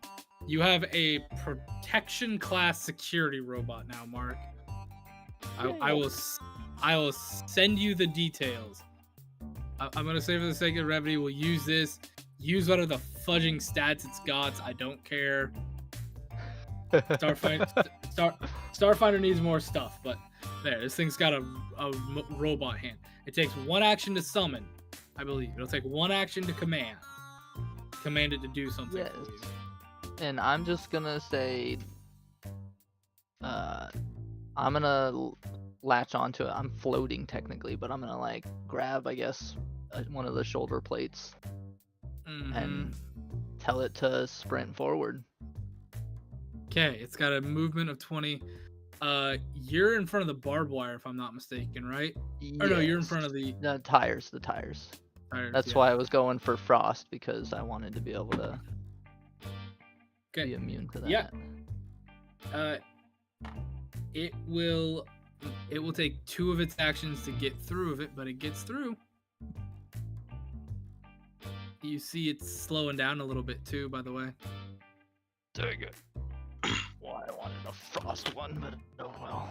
You have a protection class security robot now, Mark. I will send you the details. I'm gonna say for the sake of brevity, we'll use this. Use one of the fudging stats it's got. I don't care. Starfinder needs more stuff, but there. This thing's got a robot hand. It takes 1 action to summon, I believe. It'll take 1 action to command. Command it to do something Yes. for you. And I'm just gonna say, I'm gonna latch onto it. I'm floating technically, but I'm gonna like grab, I guess, one of the shoulder plates and tell it to sprint forward. Okay, it's got a movement of 20. You're in front of the barbed wire, if I'm not mistaken, right? Or no, you're in front of the tires. The tires. That's yeah. why I was going for frost, because I wanted to be able to be Okay. immune to that. Yeah. It will take 2 of its actions to get through of it, but it gets through. You see it's slowing down a little bit too, by the way. Very good. Well, I wanted a frost one, but oh well.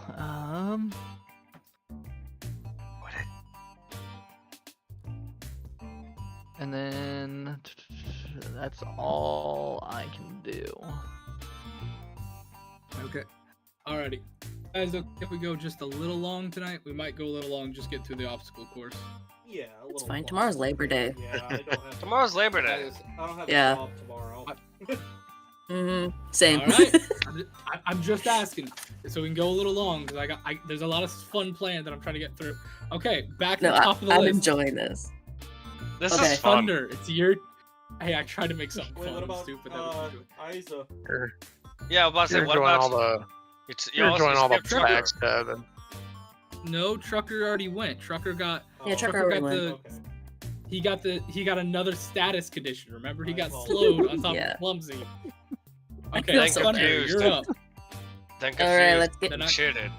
And then that's all I can do. Okay. Alrighty. Guys, okay, if we go just a little long tonight, we might go a little long, just get through the obstacle course. Yeah, a It's little fine. long. Tomorrow's Labor Day. Yeah, I don't have. Tomorrow's Labor Day. I don't have Yeah. a job tomorrow. Same. All right. I'm just asking, so we can go a little long because there's a lot of fun planned that I'm trying to get through. Okay, back to No, the top of the I'm list. enjoying this. This Okay. is fun. Thunder, it's your. Hey, I tried to make something Wait, fun what and about stupid. That was Isa? Yeah, I was about to say, You're what doing about all the you also doing all the skipped Trucker. backstabbing. No, Trucker already went. Trucker got. Oh, Yeah, Trucker got already the. Okay. He got another status condition. Remember, he got Right. slowed on top Yeah. of clumsy. I Okay, feel so Thunder, confused. you're up. Then All right, confused, let's get. Then I- shitted.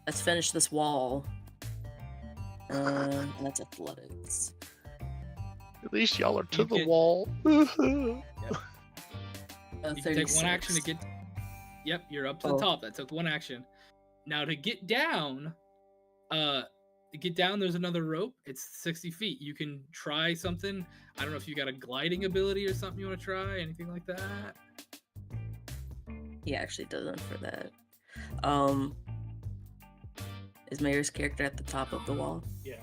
Let's finish this wall. That's athletics. At least y'all are to You the can- wall. You can take one action to get. Yep, you're up to the Oh. top. That took one action. Now to get down, there's another rope. It's 60 feet. You can try something. I don't know if you got a gliding ability or something you want to try. Anything like that. He actually doesn't for that. Is Mayor's character at the top of the wall? Yeah.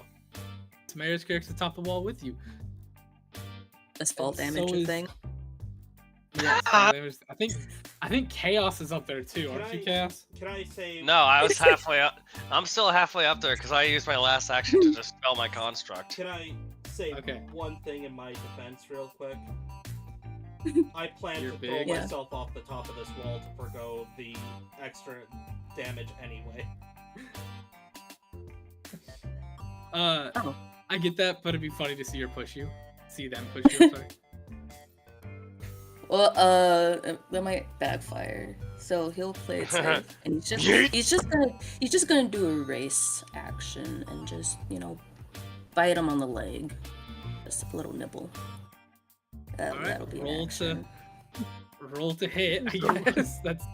Tamara's character's at the top of the wall with you. That's fall And so damage is- thing. Yeah, so I think Chaos is up there too, Can aren't you, I- Chaos? Can I say? No, I was halfway up. I'm still halfway up there because I used my last action to dispel my construct. Can I say Okay. one thing in my defense, real quick? I plan You're to big. throw Yeah. myself off the top of this wall to forgo the extra damage anyway. Oh. I get that, but it'd be funny to see her push you. See them push you. I'm sorry. Well, that might backfire. So he'll play it safe, and he's just gonna do a race action and just bite him on the leg, just a little nibble. Alright, That'll be an roll action. Roll to hit. I guess that's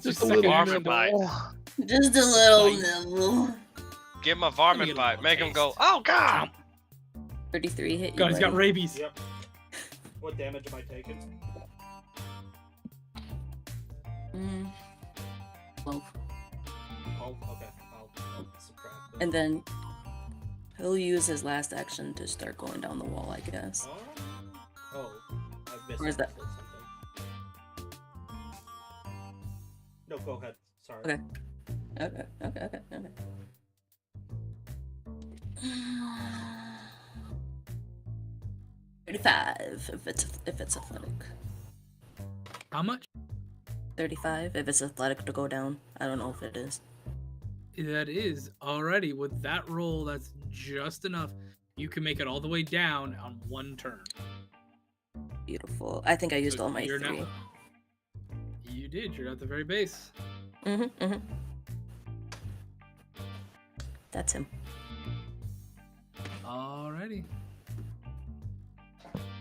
Just your a little second varmint bite. Just a little Bite. nibble. Give him a Let me varmint get a bite. little Make him taste. go, oh god! 33 hit you. God, he's got buddy? rabies. Yep. What damage am I taking? 12. Oh, okay. I'll subtract that. And then he'll use his last action to start going down the wall, I guess. Oh, I've missed. Where's that? Something. No, go ahead. Sorry. Okay. Okay. 35 if it's athletic. How much? 35 if it's athletic to go down. I don't know if it is. That is already with that roll. That's just enough. You can make it all the way down on one turn. Beautiful. I think I used So all my you're 3. not- You did. You're at the very base. Mm-hmm. That's him. Alrighty.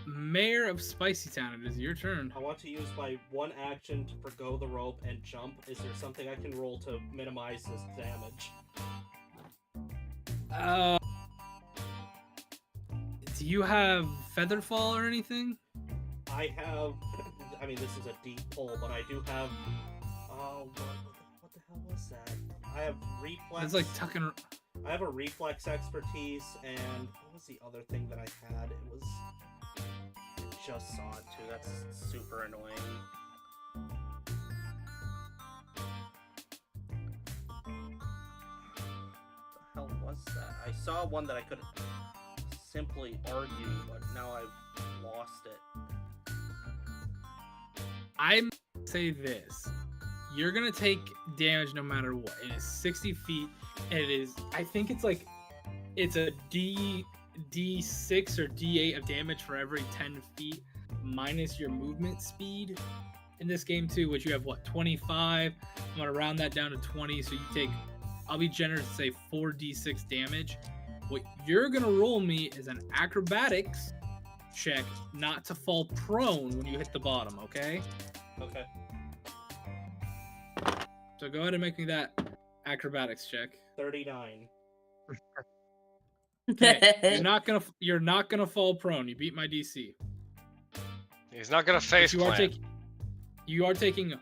Mayor of SpicyTown, it is your turn. I want to use my one action to forgo the rope and jump. Is there something I can roll to minimize this damage? Do you have Featherfall or anything? I have. I mean, this is a deep pull, but I do have. Oh, what the hell was that? I have reflex. It's like tucking. I have a reflex expertise, and what was the other thing that I had? It was. I just saw it too. That's super annoying. The hell was that? I saw one that I could simply argue, but now I've lost it. I'm say this. You're gonna take damage no matter what. It is 60 feet, and it is. I think it's like, it's a D6 or D8 of damage for every 10 feet, minus your movement speed. In this game too, which you have what 25. I'm gonna round that down to 20, so you take. I'll be generous and say 4d6 damage. What you're gonna roll me is an acrobatics check, not to fall prone when you hit the bottom. Okay. Okay. So go ahead and make me that acrobatics check. 39. Okay, you're not gonna fall prone. You beat my DC. He's not gonna But face you are taking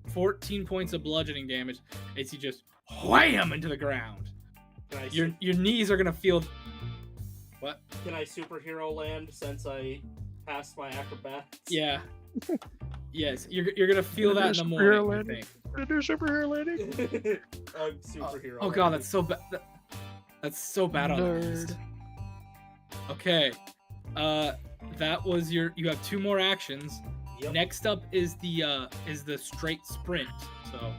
14 points of bludgeoning damage as you just wham into the ground. Your knees are gonna feel. What? Can I superhero land since I passed my acrobatics? Yeah. Yes, you're gonna feel that in the morning. I think. Do superhero landing. I'm superhero. Oh god, that's so bad. That's so bad on the list. Okay. That was you have 2 more actions. Yep. Next up is the straight sprint. So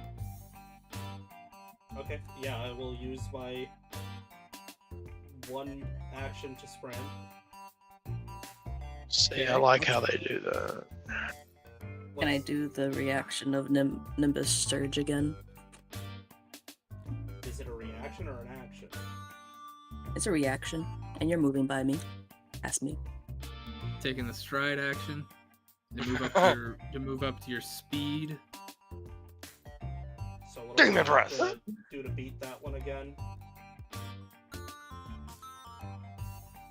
Okay, yeah, I will use my 1 action to sprint. See, I like how they do that. Can I do the reaction of Nimbus Surge again? Is it a reaction or an action? It's a reaction, and you're moving by me. Ask me. taking the stride action to move up to your speed. So what do I have Press. to do to beat that one again?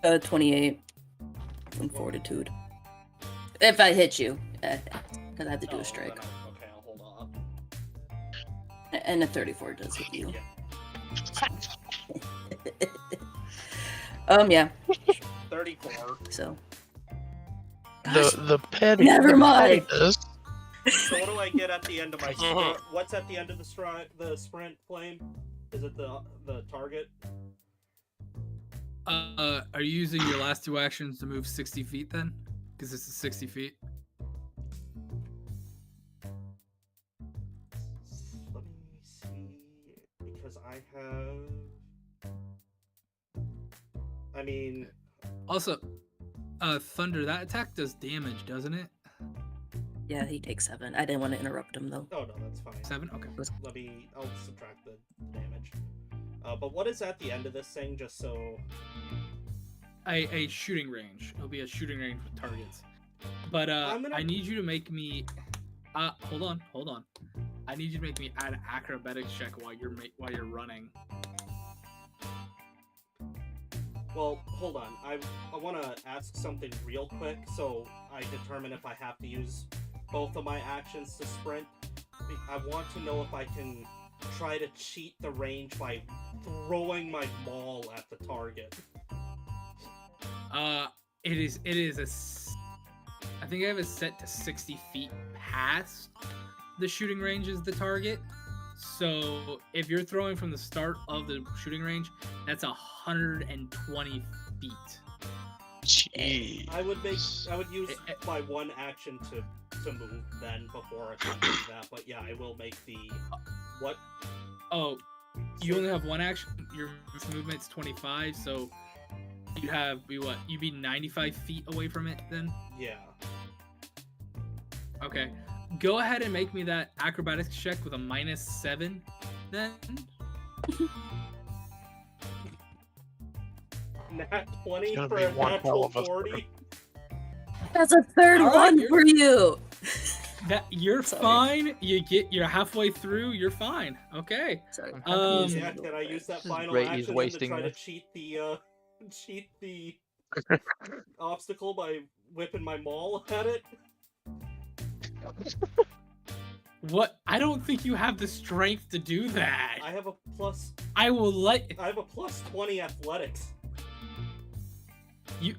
28 from Fortitude. If I hit you, because I have to do a strike. Okay, I'll hold off. And a 34 does hit you. Yeah. 34. So. The petty. Never mind. So what do I get at the end of my sprint? What's at the end of the sprint, Flame? Is it the target? Are you using your last two actions to move 60 feet then? Because this is 60 feet. Let me see. Because I have... I mean... Also, Thunder, that attack does damage, doesn't it? Yeah, he takes 7. I didn't want to interrupt him though. Oh no, that's fine. 7? Okay. I'll subtract the damage. But what is at the end of this thing, just so... A shooting range. It'll be a shooting range with targets. But I need you to make me... hold on. I need you to make me add an acrobatics check while you're running. Well, hold on. I want to ask something real quick, so I determine if I have to use both of my actions to sprint. I want to know if I can try to cheat the range by throwing my maul at the target. It is I think I have it set to 60 feet past the shooting range is the target. So if you're throwing from the start of the shooting range, that's 120 feet. Jeez. I would use my one action to move then before I can do that. But yeah, I will make the what? Oh, you only have one action. Your movement's 25, so you'd be 95 feet away from it then? Yeah. Okay. Go ahead and make me that acrobatics check with a -7 then. Nat 20 gonna for be a one hell natural of a 40. That's a third Alright, one for you. You're Sorry. fine. You're halfway through. You're fine. Okay. Sorry. Yeah, can I use that This is final great, action he's then wasting to try this. to cheat the obstacle by whipping my maul at it? What? I don't think you have the strength to do that. I have a plus. I have a plus 20 athletics. You.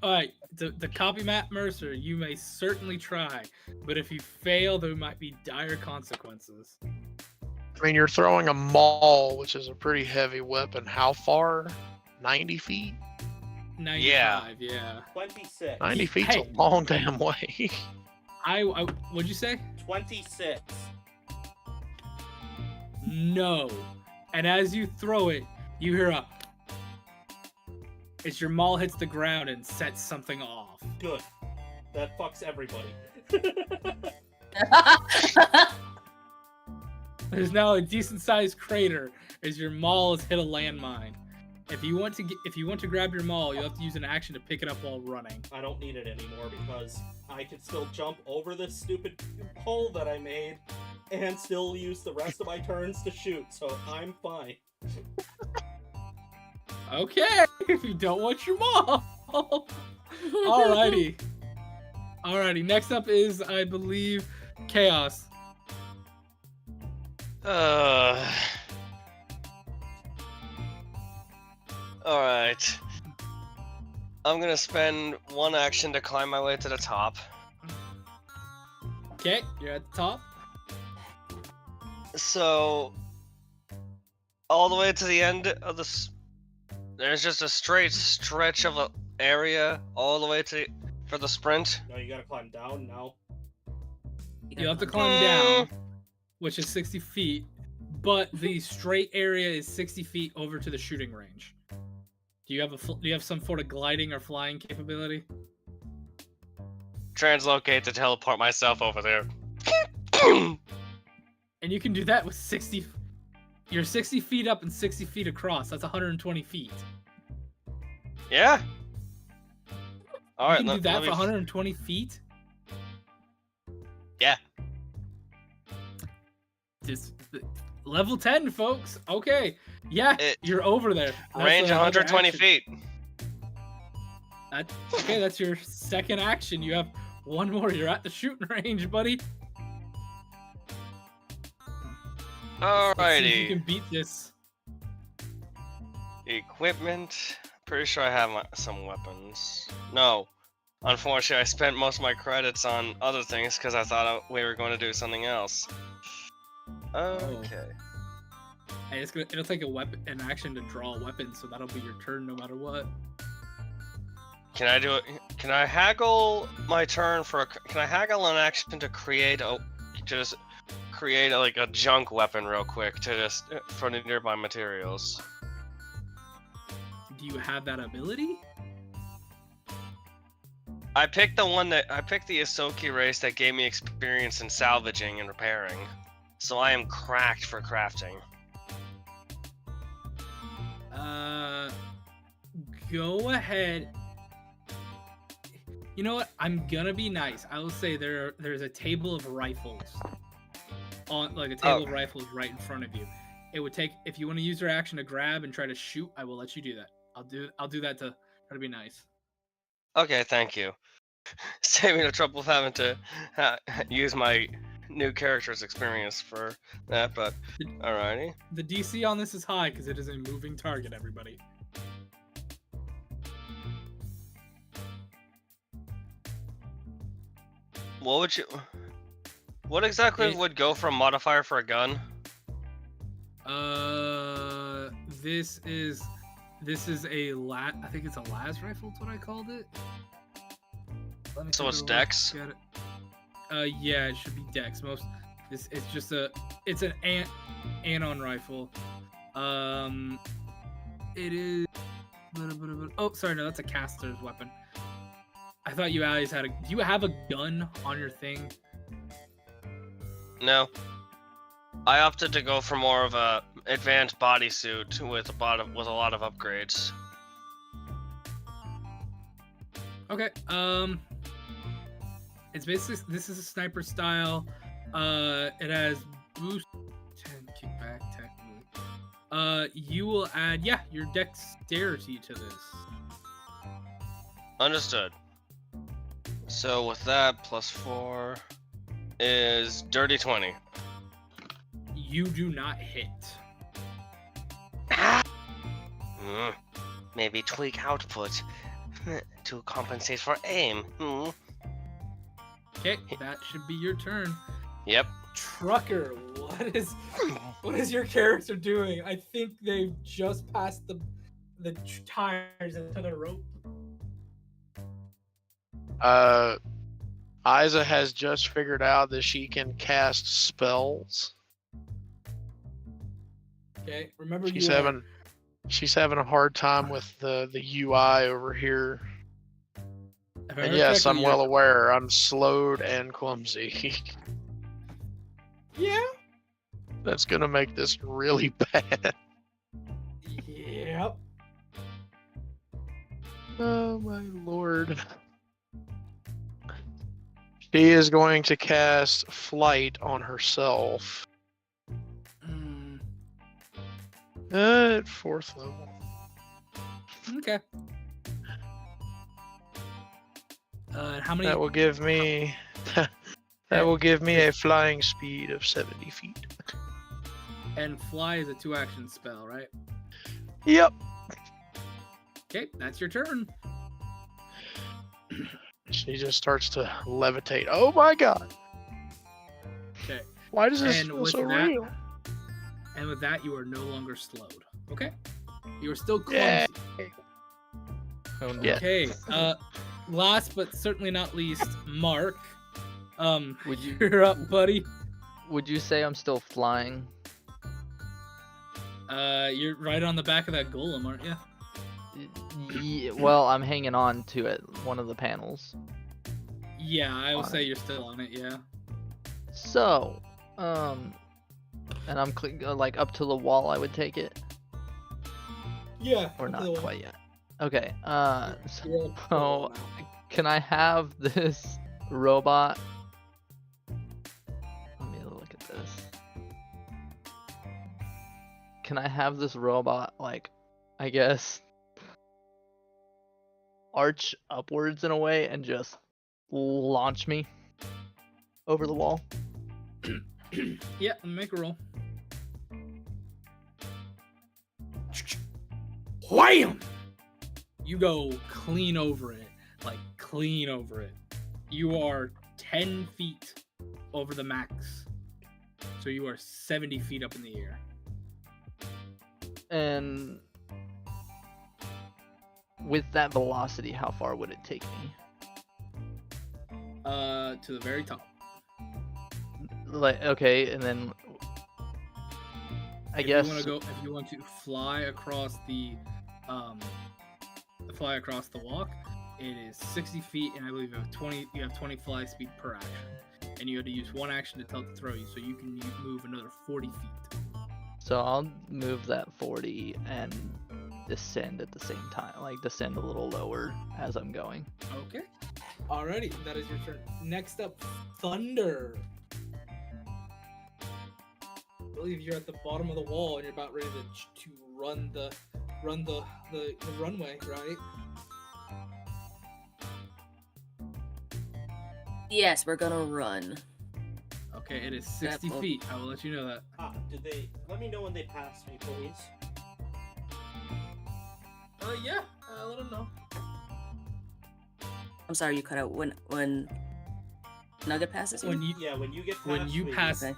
The copy map Mercer. You may certainly try, but if you fail, there might be dire consequences. I mean, you're throwing a maul, which is a pretty heavy weapon. How far? 90 feet? 95. Yeah. 26. 90 feet's Hey. a long damn way. I what'd you say? 26. No. And as you throw it, you hear a. As your maul hits the ground and sets something off. Good. That fucks everybody. There's now a decent-sized crater as your maul has hit a landmine. If you want to grab your maul, you'll have to use an action to pick it up while running. I don't need it anymore because I can still jump over this stupid hole that I made and still use the rest of my turns to shoot, so I'm fine. Okay, if you don't want your mom. Alrighty. Alrighty, next up is, I believe, Chaos. Alright. I'm gonna spend one action to climb my way to the top. Okay, you're at the top. So, all the way to the end of there's just a straight stretch of a area all the way to for the sprint. No, you gotta climb down now. You have to climb down, which is 60 feet, but the straight area is 60 feet over to the shooting range. Do you have some sort of gliding or flying capability? Translocate to teleport myself over there. And you can do that with 60. You're 60 feet up and 60 feet across. That's 120 feet. Yeah. All right. You can do that for 120 feet. Yeah. Just level 10, folks. Okay. Yeah, you're over there. That's Range another 120 action. feet. Okay, that's your second action. You have one more. You're at the shooting range, buddy. Let's see if you Alrighty. can beat this. Equipment. Pretty sure I have some weapons. No. Unfortunately, I spent most of my credits on other things because I thought we were going to do something else. Okay. Hey, it'll take an action to draw a weapon, so that'll be your turn no matter what. Can I do it? Can I haggle my turn for? Can I haggle an action to create like a junk weapon real quick to just for the nearby materials? Do you have that ability? I picked the Ahsoki race that gave me experience in salvaging and repairing, so I am cracked for crafting. Go ahead. You know what? I'm gonna be nice. I will say there's a table of rifles on, like a table of rifles right in front of you. It would take, if you want to use your action to grab and try to shoot, I will let you do that. I'll do that to try to be nice. Okay, thank you. Save me the trouble of having to use my new character's experience for that, but alrighty. The DC on this is high because it is a moving target, everybody. What exactly would go from modifier for a gun? This is a I think it's a las rifle. Is what I called it. So it's Dex? Yeah, it should be Dex. It's an anon rifle. It is. Oh, sorry, no, that's a caster's weapon. I thought you guys had do you have a gun on your thing? No. I opted to go for more of a advanced bodysuit with a lot of upgrades. Okay. It's basically, this is a sniper style. It has boost 10 kickback technically. You will add your dexterity to this. Understood. So with that, +4 is dirty 20. You do not hit. Maybe tweak output to compensate for aim. Okay, that should be your turn. Yep. Trucker, what is your character doing? I think they've just passed the tires into the rope. Isa has just figured out that she can cast spells. Okay, remember she's having a hard time with the UI over here. And yes, I'm well aware. I'm slowed and clumsy. Yeah. That's gonna make this really bad. Yep. Oh my lord. She is going to cast Flight on herself. At 4th level. Okay. How many? That will give me that will give me a flying speed of 70 feet. And fly is a 2-action spell, right? Yep. Okay, that's your turn. She just starts to levitate. Oh my god. Okay. Why does this And feel with so that- real? And with that, you are no longer slowed. Okay. You are still clumsy. Yeah. Oh, no. Yeah. Okay. Last but certainly not least, Mark. Would you You're up, buddy. would you say I'm still flying? You're right on the back of that golem, aren't you? Well, I'm hanging on to it, one of the panels. Yeah, I will On say it. you're still on it. Yeah. So, and I'm like up to the wall. I would take it, Yeah. or not quite yet. Okay. You're up So, can I have this robot? Let me look at this. Can I have this robot, like, I guess, arch upwards in a way and just launch me over the wall? Yeah, make a roll. Wham! You go clean over it, like clean over it. You are 10 feet over the max. So you are 70 feet up in the air. And with that velocity, how far would it take me? To the very top. Like, okay, and then I If guess you want to go, if you want to fly across the walk, it is 60 feet, and I believe you have 20 fly speed per action, and you had to use one action to tell it to throw you, so you can move another 40 feet. so I'll move that 40 and descend at the same time, like descend a little lower as I'm going. Okay. Alrighty, that is your turn. Next up, Thunder. I believe you're at the bottom of the wall and you're about ready to run the runway, right? Yes, we're gonna run. Okay, it is 60 Yep. feet. I will let you know that. Did they let me know when they pass me, please? Yeah. Let him know. I'm sorry, you cut out when Nugget passes you? When you get past When you me, pass, Okay.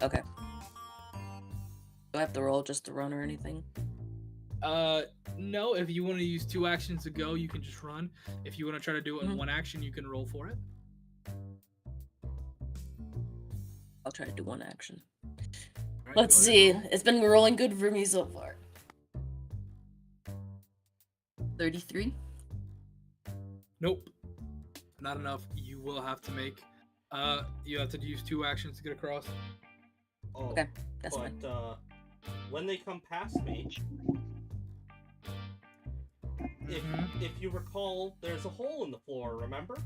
Okay. Do I have to roll just to run or anything? no. If you want to use 2 actions to go, you can just run. If you want to try to do it in Mhm. 1 action, you can roll for it. I'll try to do 1 action. Alright, Let's go see. ahead. It's been rolling good for me so far. 33. Nope. Not enough. You will have to make. You have to use 2 actions to get across. Oh, Okay, that's but fine. when they come past me, if you recall, there's a hole in the floor. Remember?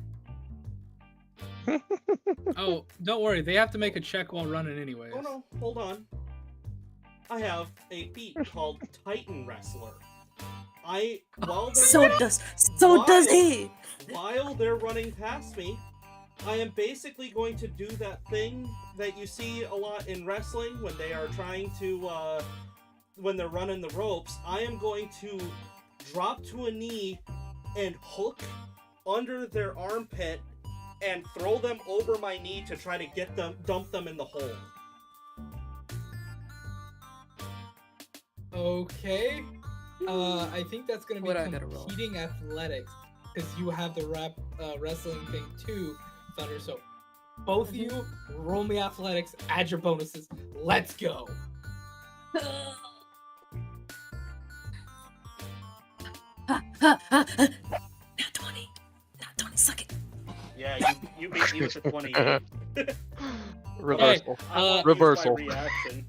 Oh, don't worry. They have to make a check while running anyways. Oh no, hold on. I have a feat called Titan Wrestler. While they're So does he. while they're running past me, I am basically going to do that thing that you see a lot in wrestling when they are trying to, when they're running the ropes. I am going to drop to a knee and hook under their armpit and throw them over my knee to try to dump them in the hole. Okay. I think that's gonna be What I gotta roll? competing athletics because you have the wrestling thing too, Thunder. So both of you roll me athletics, add your bonuses. Let's go. Not 20. Not 20. Suck it. Yeah, you beat me with a 28. Reversal. I want Reversal. to use my reaction.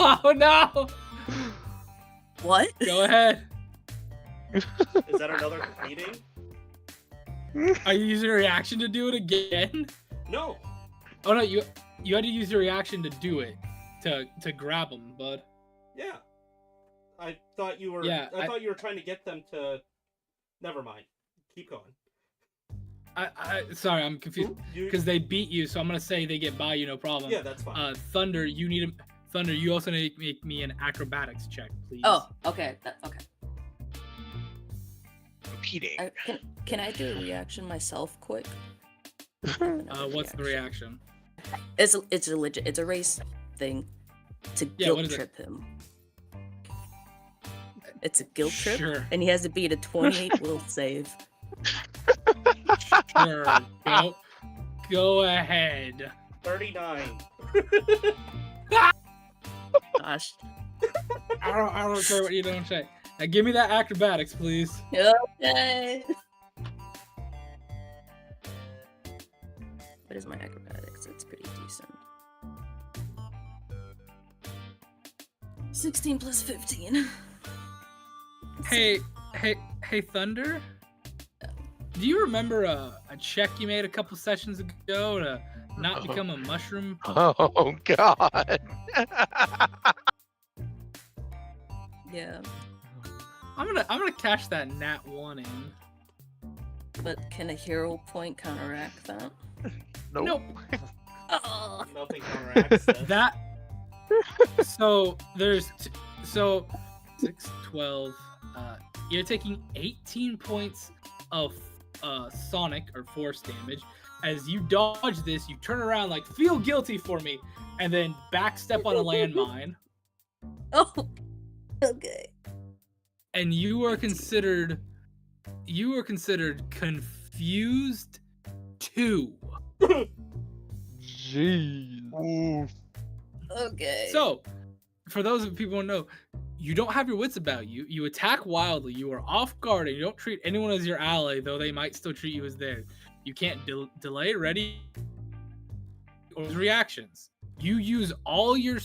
Oh no! What? Go ahead. Is that another meeting? Are you using your reaction to do it again? No. Oh no, you had to use your reaction to do it, to grab him, bud. Yeah. I thought you were. Yeah, I thought you were trying to get them to. Never mind. Keep going. Sorry, I'm confused You- because they beat you, so I'm gonna say they get by you, no problem. Yeah, that's fine. Thunder, Thunder, you also need to make me an acrobatics check, please. Oh, okay. Okay. Repeating. Can I do a reaction myself, quick? What's the reaction? It's a race thing to Yeah, guilt what is it? trip him. It's a guilt trip, Sure. and he has to beat a 28 will save. Sure. Go ahead. 39. Gosh. I don't care what you don't say. Now give me that acrobatics, please. Okay. What is my acrobatics? It's pretty decent. 16 plus 15. Hey, Thunder. Do you remember a check you made a couple sessions ago to not become a mushroom? Oh God. Yeah, I'm gonna cash that nat 1 in. but can a hero point counteract that? Nope. Oh. Nothing counteracts this. That. So there's 6, 12. You're taking 18 points of sonic or force damage. As you dodge this, you turn around like, feel guilty for me, and then backstep on a landmine. Oh. Okay. And you are considered confused 2. Jeez. Okay. So, for those of people who know, you don't have your wits about you. You attack wildly. You are off guard, and you don't treat anyone as your ally, though they might still treat you as theirs. You can't delay, ready, or reactions. You use all your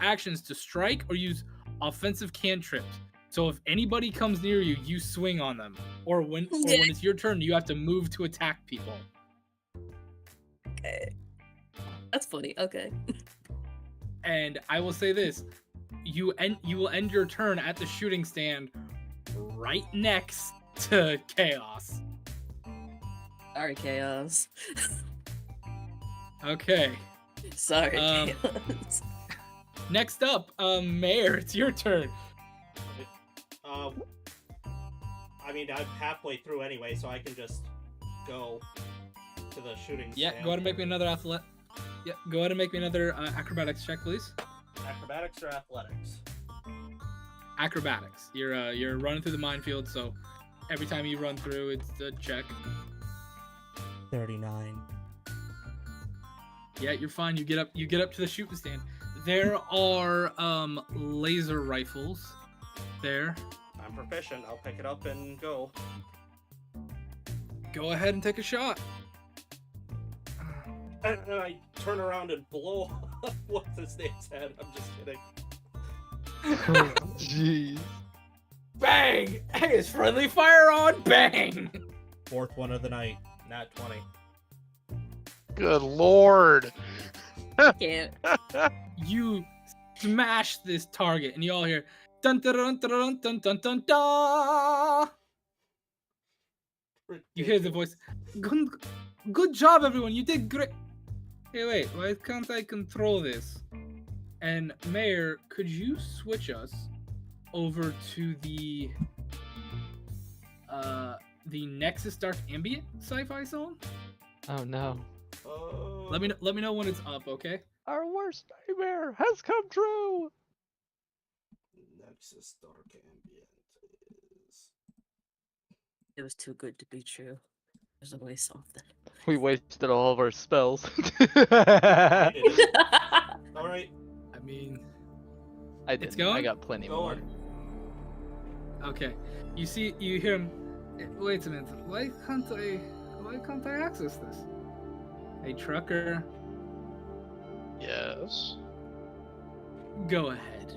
actions to strike or use offensive cantrips. So if anybody comes near you, you swing on them. Or when it's your turn, you have to move to attack people. Okay. That's funny. Okay. And I will say this: you will end your turn at the shooting stand, right next to Chaos. Sorry, Chaos. Okay. Sorry, Chaos. Next up, Mayor, it's your turn. I mean, I'm halfway through anyway, so I can just go to the shooting Yeah, stand. go ahead and make me another go ahead and make me another acrobatics check, please. Acrobatics or athletics? Acrobatics. You're running through the minefield, so every time you run through, it's a check. 39. Yeah, you're fine. You get up to the shooting stand. There are laser rifles there. I'm proficient. I'll pick it up and go. Go ahead and take a shot. And I turn around and blow up what's his name's head. I'm just kidding. Jeez. Bang! Hey, it's friendly fire on. Bang! Fourth one of the night. Nat 20. Good lord. Can't. You smash this target, and you all hear dun dun dun dun dun dun dun dun. You hear the voice. Good job, everyone. You did great. Hey, wait. Why can't I control this? And Mayor, could you switch us over to the Nexus Dark Ambient sci-fi zone? Oh no. Let me know when it's up, okay? Our worst nightmare has come true. Nexus Dark Ambient is. It was too good to be true. There's always something. We wasted all of our spells. I didn't. All right. I mean, I It's didn't. going? I got plenty Go more. on. Okay. You hear him. Wait a minute. Why can't I access this? Hey, trucker, Yes. go ahead.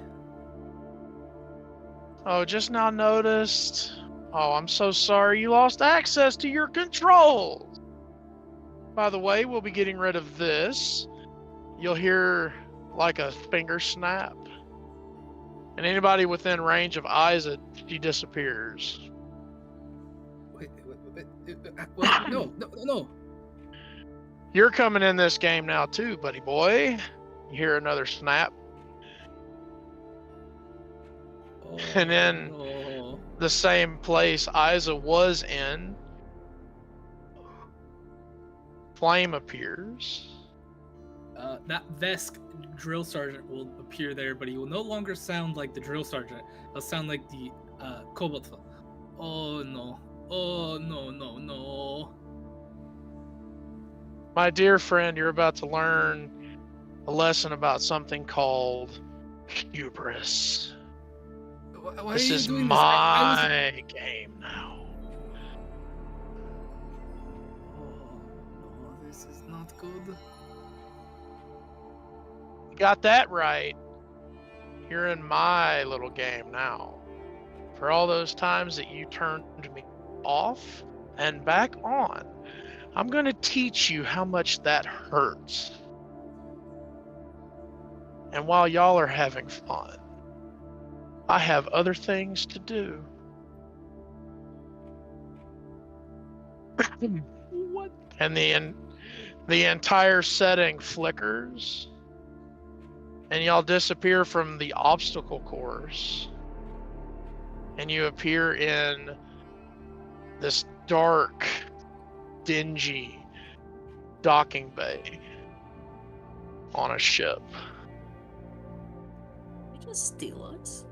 Oh, just now noticed. Oh, I'm so sorry you lost access to your controls. By the way, we'll be getting rid of this. You'll hear like a finger snap. And anybody within range of Isa, she disappears. Wait, what? No. You're coming in this game now too, buddy boy. You hear another snap. Oh, And then no. the same place Isa was in, Flame appears. That Vesk drill sergeant will appear there, but he will no longer sound like the drill sergeant. He'll sound like the Cobalt. Oh no. Oh no. My dear friend, you're about to learn a lesson about something called hubris. Why This are you is doing my game now. Oh no, this is not good. You got that right. You're in my little game now. For all those times that you turned me off and back on, I'm going to teach you how much that hurts. And while y'all are having fun, I have other things to do. What? And the entire setting flickers, and y'all disappear from the obstacle course, and you appear in this dark, dingy docking bay on a ship. You just steal us.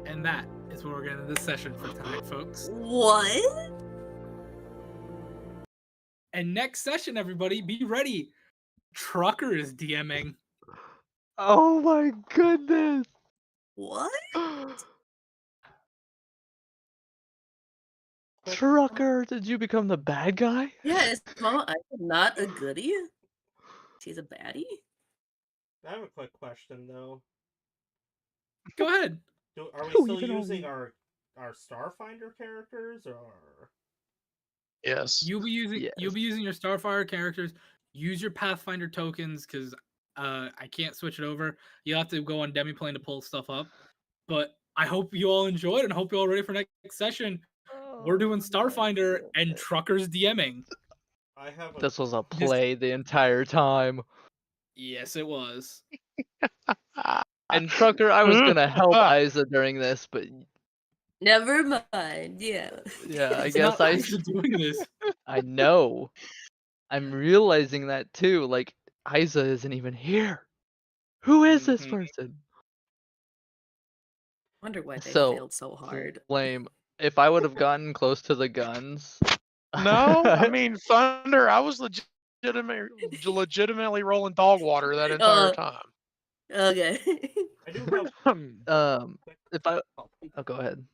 And that is where we're going to end this session for tonight, folks. What? And next session, everybody, be ready. Trucker is DMing. Oh my goodness! What? Trucker, did you become the bad guy? Yeah, is Mama Isa not a goodie? She's a baddie? I have a quick question though. Go ahead. Are we Oh, still you can using only- our Starfinder characters, or Yes. You'll be using Yes. your Starfire characters. Use your Pathfinder tokens because I can't switch it over. You'll have to go on Demiplane to pull stuff up. But I hope you all enjoyed and hope you're all ready for next session. We're doing Starfinder and Truckers DMing. I have a This was a play the entire time. Yes, it was. And Trucker, I was gonna help Isa during this, but Never mind, yeah. yeah, I It's guess not Isa doing this. I know. I'm realizing that too. Like, Isa isn't even here. Who is this Mhm. person? Wonder why they So, failed so hard. Flame, if I would have gotten close to the guns. No, I mean, Thunder, I was legitimately rolling dog water that entire time. Okay. I do have if I. Oh, go ahead.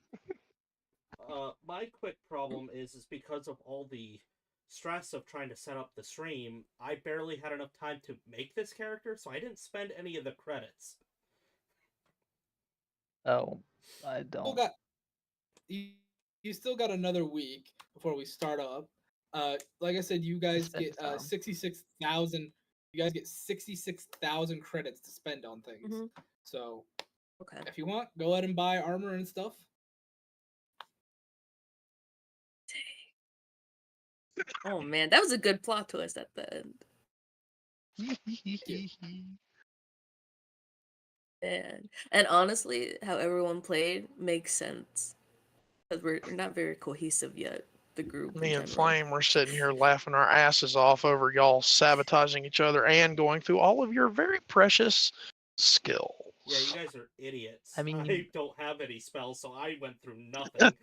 my quick problem is because of all the stress of trying to set up the stream, I barely had enough time to make this character, so I didn't spend any of the credits. Oh, I don't. You still got another week before we start up. Like I said, you guys get 66,000. You guys get 66,000 credits to spend on things. Mhm. So, Okay. if you want, go ahead and buy armor and stuff. Oh man, that was a good plot twist at the end. And honestly, how everyone played makes sense. Because we're not very cohesive yet, the group. Me in and general. Flame were sitting here laughing our asses off over y'all sabotaging each other and going through all of your very precious skills. Yeah, you guys are idiots. I mean- I don't have any spells, so I went through nothing.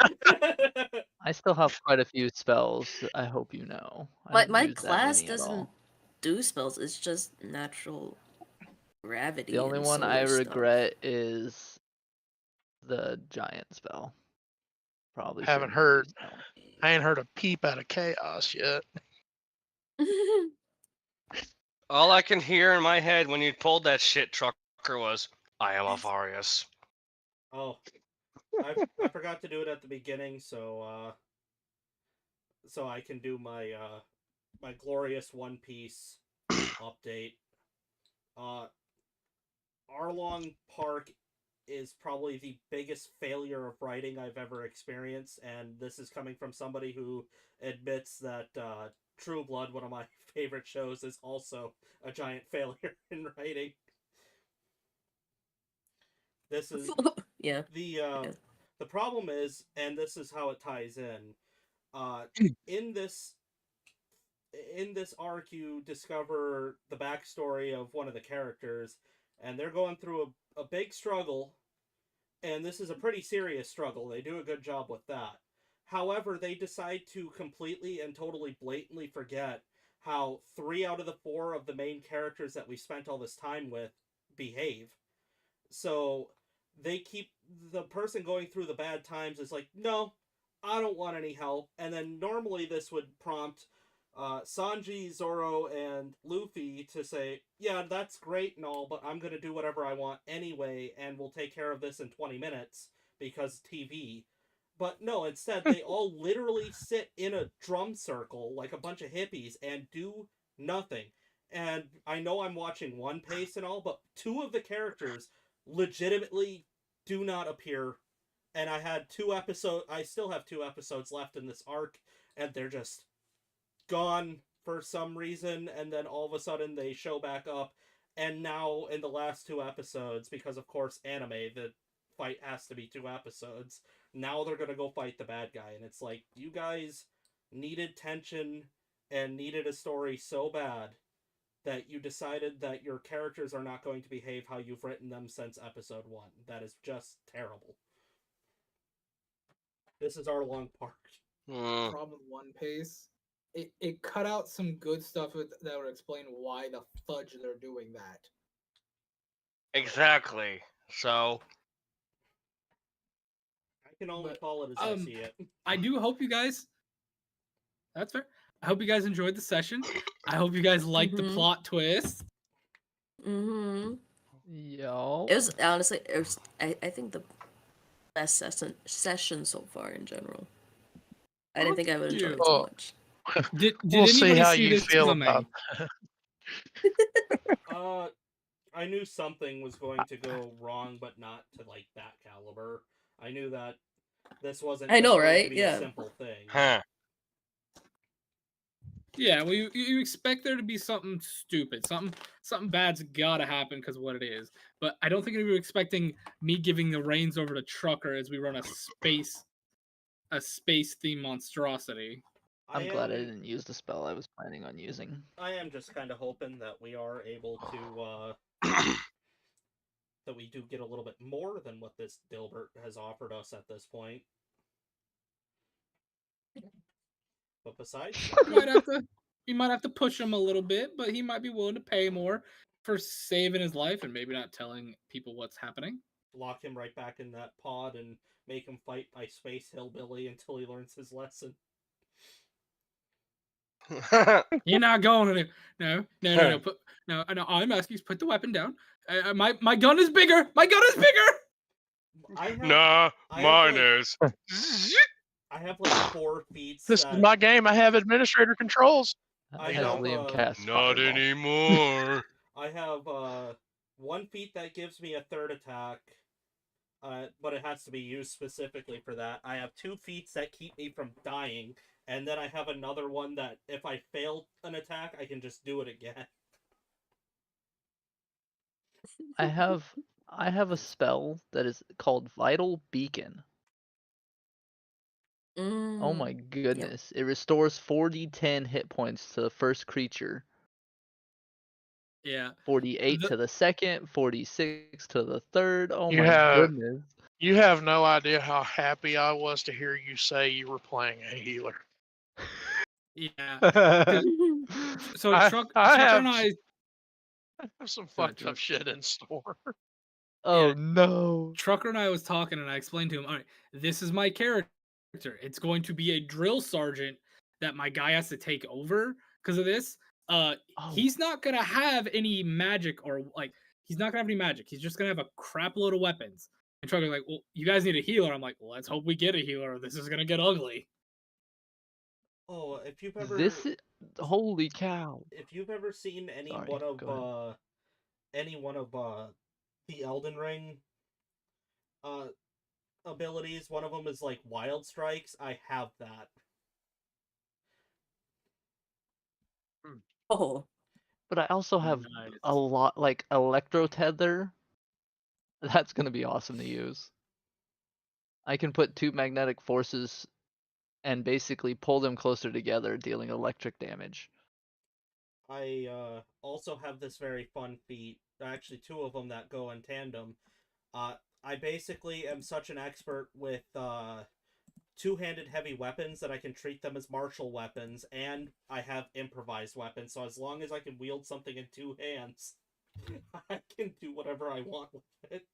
I still have quite a few spells. I hope you know. I My don't my use that class many at doesn't all. do spells. It's just natural gravity. The only and one I solar stuff. regret is the giant spell. Probably Haven't shouldn't heard. use that one. I ain't heard a peep out of chaos yet. All I can hear in my head when you pulled that shit, Trucker, was, I am Avarius. Oh, I forgot to do it at the beginning, so I can do my my glorious One Piece update. Arlong Park is probably the biggest failure of writing I've ever experienced, and this is coming from somebody who admits that True Blood, one of my favorite shows, is also a giant failure in writing. This is Yeah. the problem is, and this is how it ties in. In this arc, you discover the backstory of one of the characters, and they're going through a big struggle, and this is a pretty serious struggle. They do a good job with that. However, they decide to completely and totally blatantly forget how 3 out of the 4 of the main characters that we spent all this time with behave. So they keep the person going through the bad times is like, no, I don't want any help. And then normally this would prompt Sanji, Zoro, and Luffy to say, yeah, that's great and all, but I'm going to do whatever I want anyway, and we'll take care of this in 20 minutes because TV. But no, instead, they all literally sit in a drum circle like a bunch of hippies and do nothing. And I know I'm watching One Piece and all, but 2 of the characters legitimately do not appear. And I still have 2 episodes left in this arc, and they're just gone for some reason, and then all of a sudden they show back up. And now in the last 2 episodes, because of course anime, the fight has to be 2 episodes, now they're gonna go fight the bad guy, and it's like, you guys needed tension and needed a story so bad that you decided that your characters are not going to behave how you've written them since episode 1. That is just terrible. This is our long part. Problem with One Piece. It cut out some good stuff that would explain why the fudge they're doing that. Exactly. So I can only call it as I see it. I do hope you guys. That's fair. I hope you guys enjoyed the session. I hope you guys liked the plot twist. Mm-hmm. Yo. It was honestly, I think the best session so far in general. I didn't think I would enjoy it so much. Did We'll see anybody how see you this feel coming? about I knew something was going to go wrong, but not to like that caliber. I knew that this wasn't. I know, going right? To be Yeah. A simple thing. Huh. Yeah, well, you expect there to be something stupid, something bad's gotta happen because of what it is. But I don't think you were expecting me giving the reins over to Trucker as we run a space theme monstrosity. I'm glad I didn't use the spell I was planning on using. I am just kind of hoping that we are able to that we do get a little bit more than what this Dilbert has offered us at this point. But besides, you might have to push him a little bit, but he might be willing to pay more for saving his life and maybe not telling people what's happening. Lock him right back in that pod and make him fight by Space Hillbilly until he learns his lesson. You're not going to no. No. All I'm asking is put the weapon down. My gun is bigger. My gun is bigger. Mine is. I have like 4 feats. this is my game. I have administrator controls. I had have, Liam cast Not Fireball. anymore. I have 1 feat that gives me a 3rd attack, but it has to be used specifically for that. I have 2 feats that keep me from dying, and then I have another one that if I fail an attack, I can just do it again. I have a spell that is called Vital Beacon. Oh my goodness. It restores 4d10 hit points to the first creature. Yeah. 48 to the second, 46 to the third. Oh You my have- goodness. You have no idea how happy I was to hear you say you were playing a healer. Yeah. So Trucker and I have some fucked up shit in store. Oh no. Trucker and I was talking, and I explained to him, all right, this is my character. It's going to be a drill sergeant that my guy has to take over because of this. He's not gonna have any magic or he's not gonna have any magic. He's just gonna have a crap load of weapons. And Trucker's like, well, you guys need a healer. I'm like, well, let's hope we get a healer, or this is gonna get ugly. Oh, if you've ever holy cow. If you've ever seen any Sorry, one of go the Elden Ring abilities. One of them is like Wild Strikes. I have that. Oh, But I also have Nice. a lot like electro tether. That's gonna be awesome to use. I can put two magnetic forces and basically pull them closer together, dealing electric damage. I also have this very fun feat. Actually, two of them that go in tandem. I basically am such an expert with two-handed heavy weapons that I can treat them as martial weapons, and I have improvised weapons. So as long as I can wield something in two hands, I can do whatever I want with it.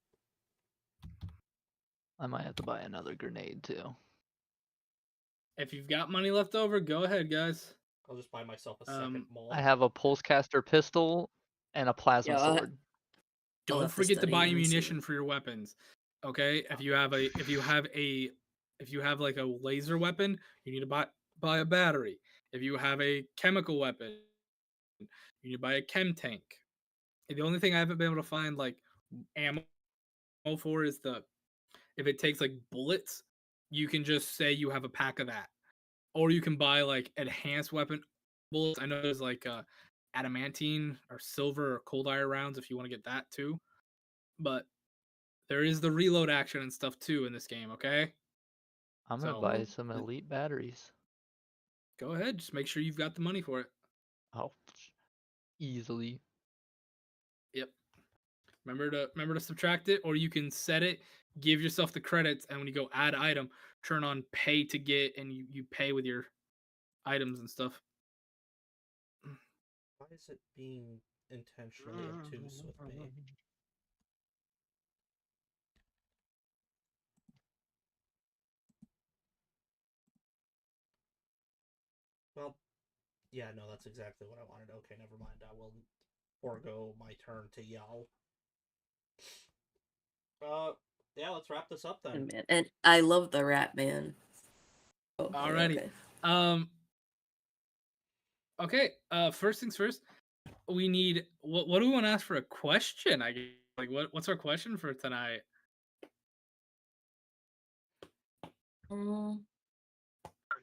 I might have to buy another grenade too. If you've got money left over, go ahead, guys. I'll just buy myself a second maul. I have a pulsecaster pistol and a plasma Yeah, sword. I'll Don't have to forget to study buy and see. ammunition for your weapons. Okay? If you have like a laser weapon, you need to buy a battery. If you have a chemical weapon, you need to buy a chem tank. The only thing I haven't been able to find like ammo for is if it takes like bullets, you can just say you have a pack of that. Or you can buy like enhanced weapon bullets. I know there's like adamantine or silver or cold iron rounds if you want to get that too. But there is the reload action and stuff too in this game, okay? I'm gonna So- buy some elite batteries. Go ahead, just make sure you've got the money for it. Oh, easily. Yep. Remember to subtract it, or you can set it, give yourself the credits, and when you go add item, turn on pay to get, and you pay with your items and stuff. Why is it being intentionally obtuse with me? Well, yeah, no, that's exactly what I wanted. Okay, never mind. I will forego my turn to yell. Yeah, let's wrap this up then. And I love the Rat Man. Oh, Alrighty. okay. Okay. First things first. We need what do we want to ask for a question? I guess. Like what's our question for tonight?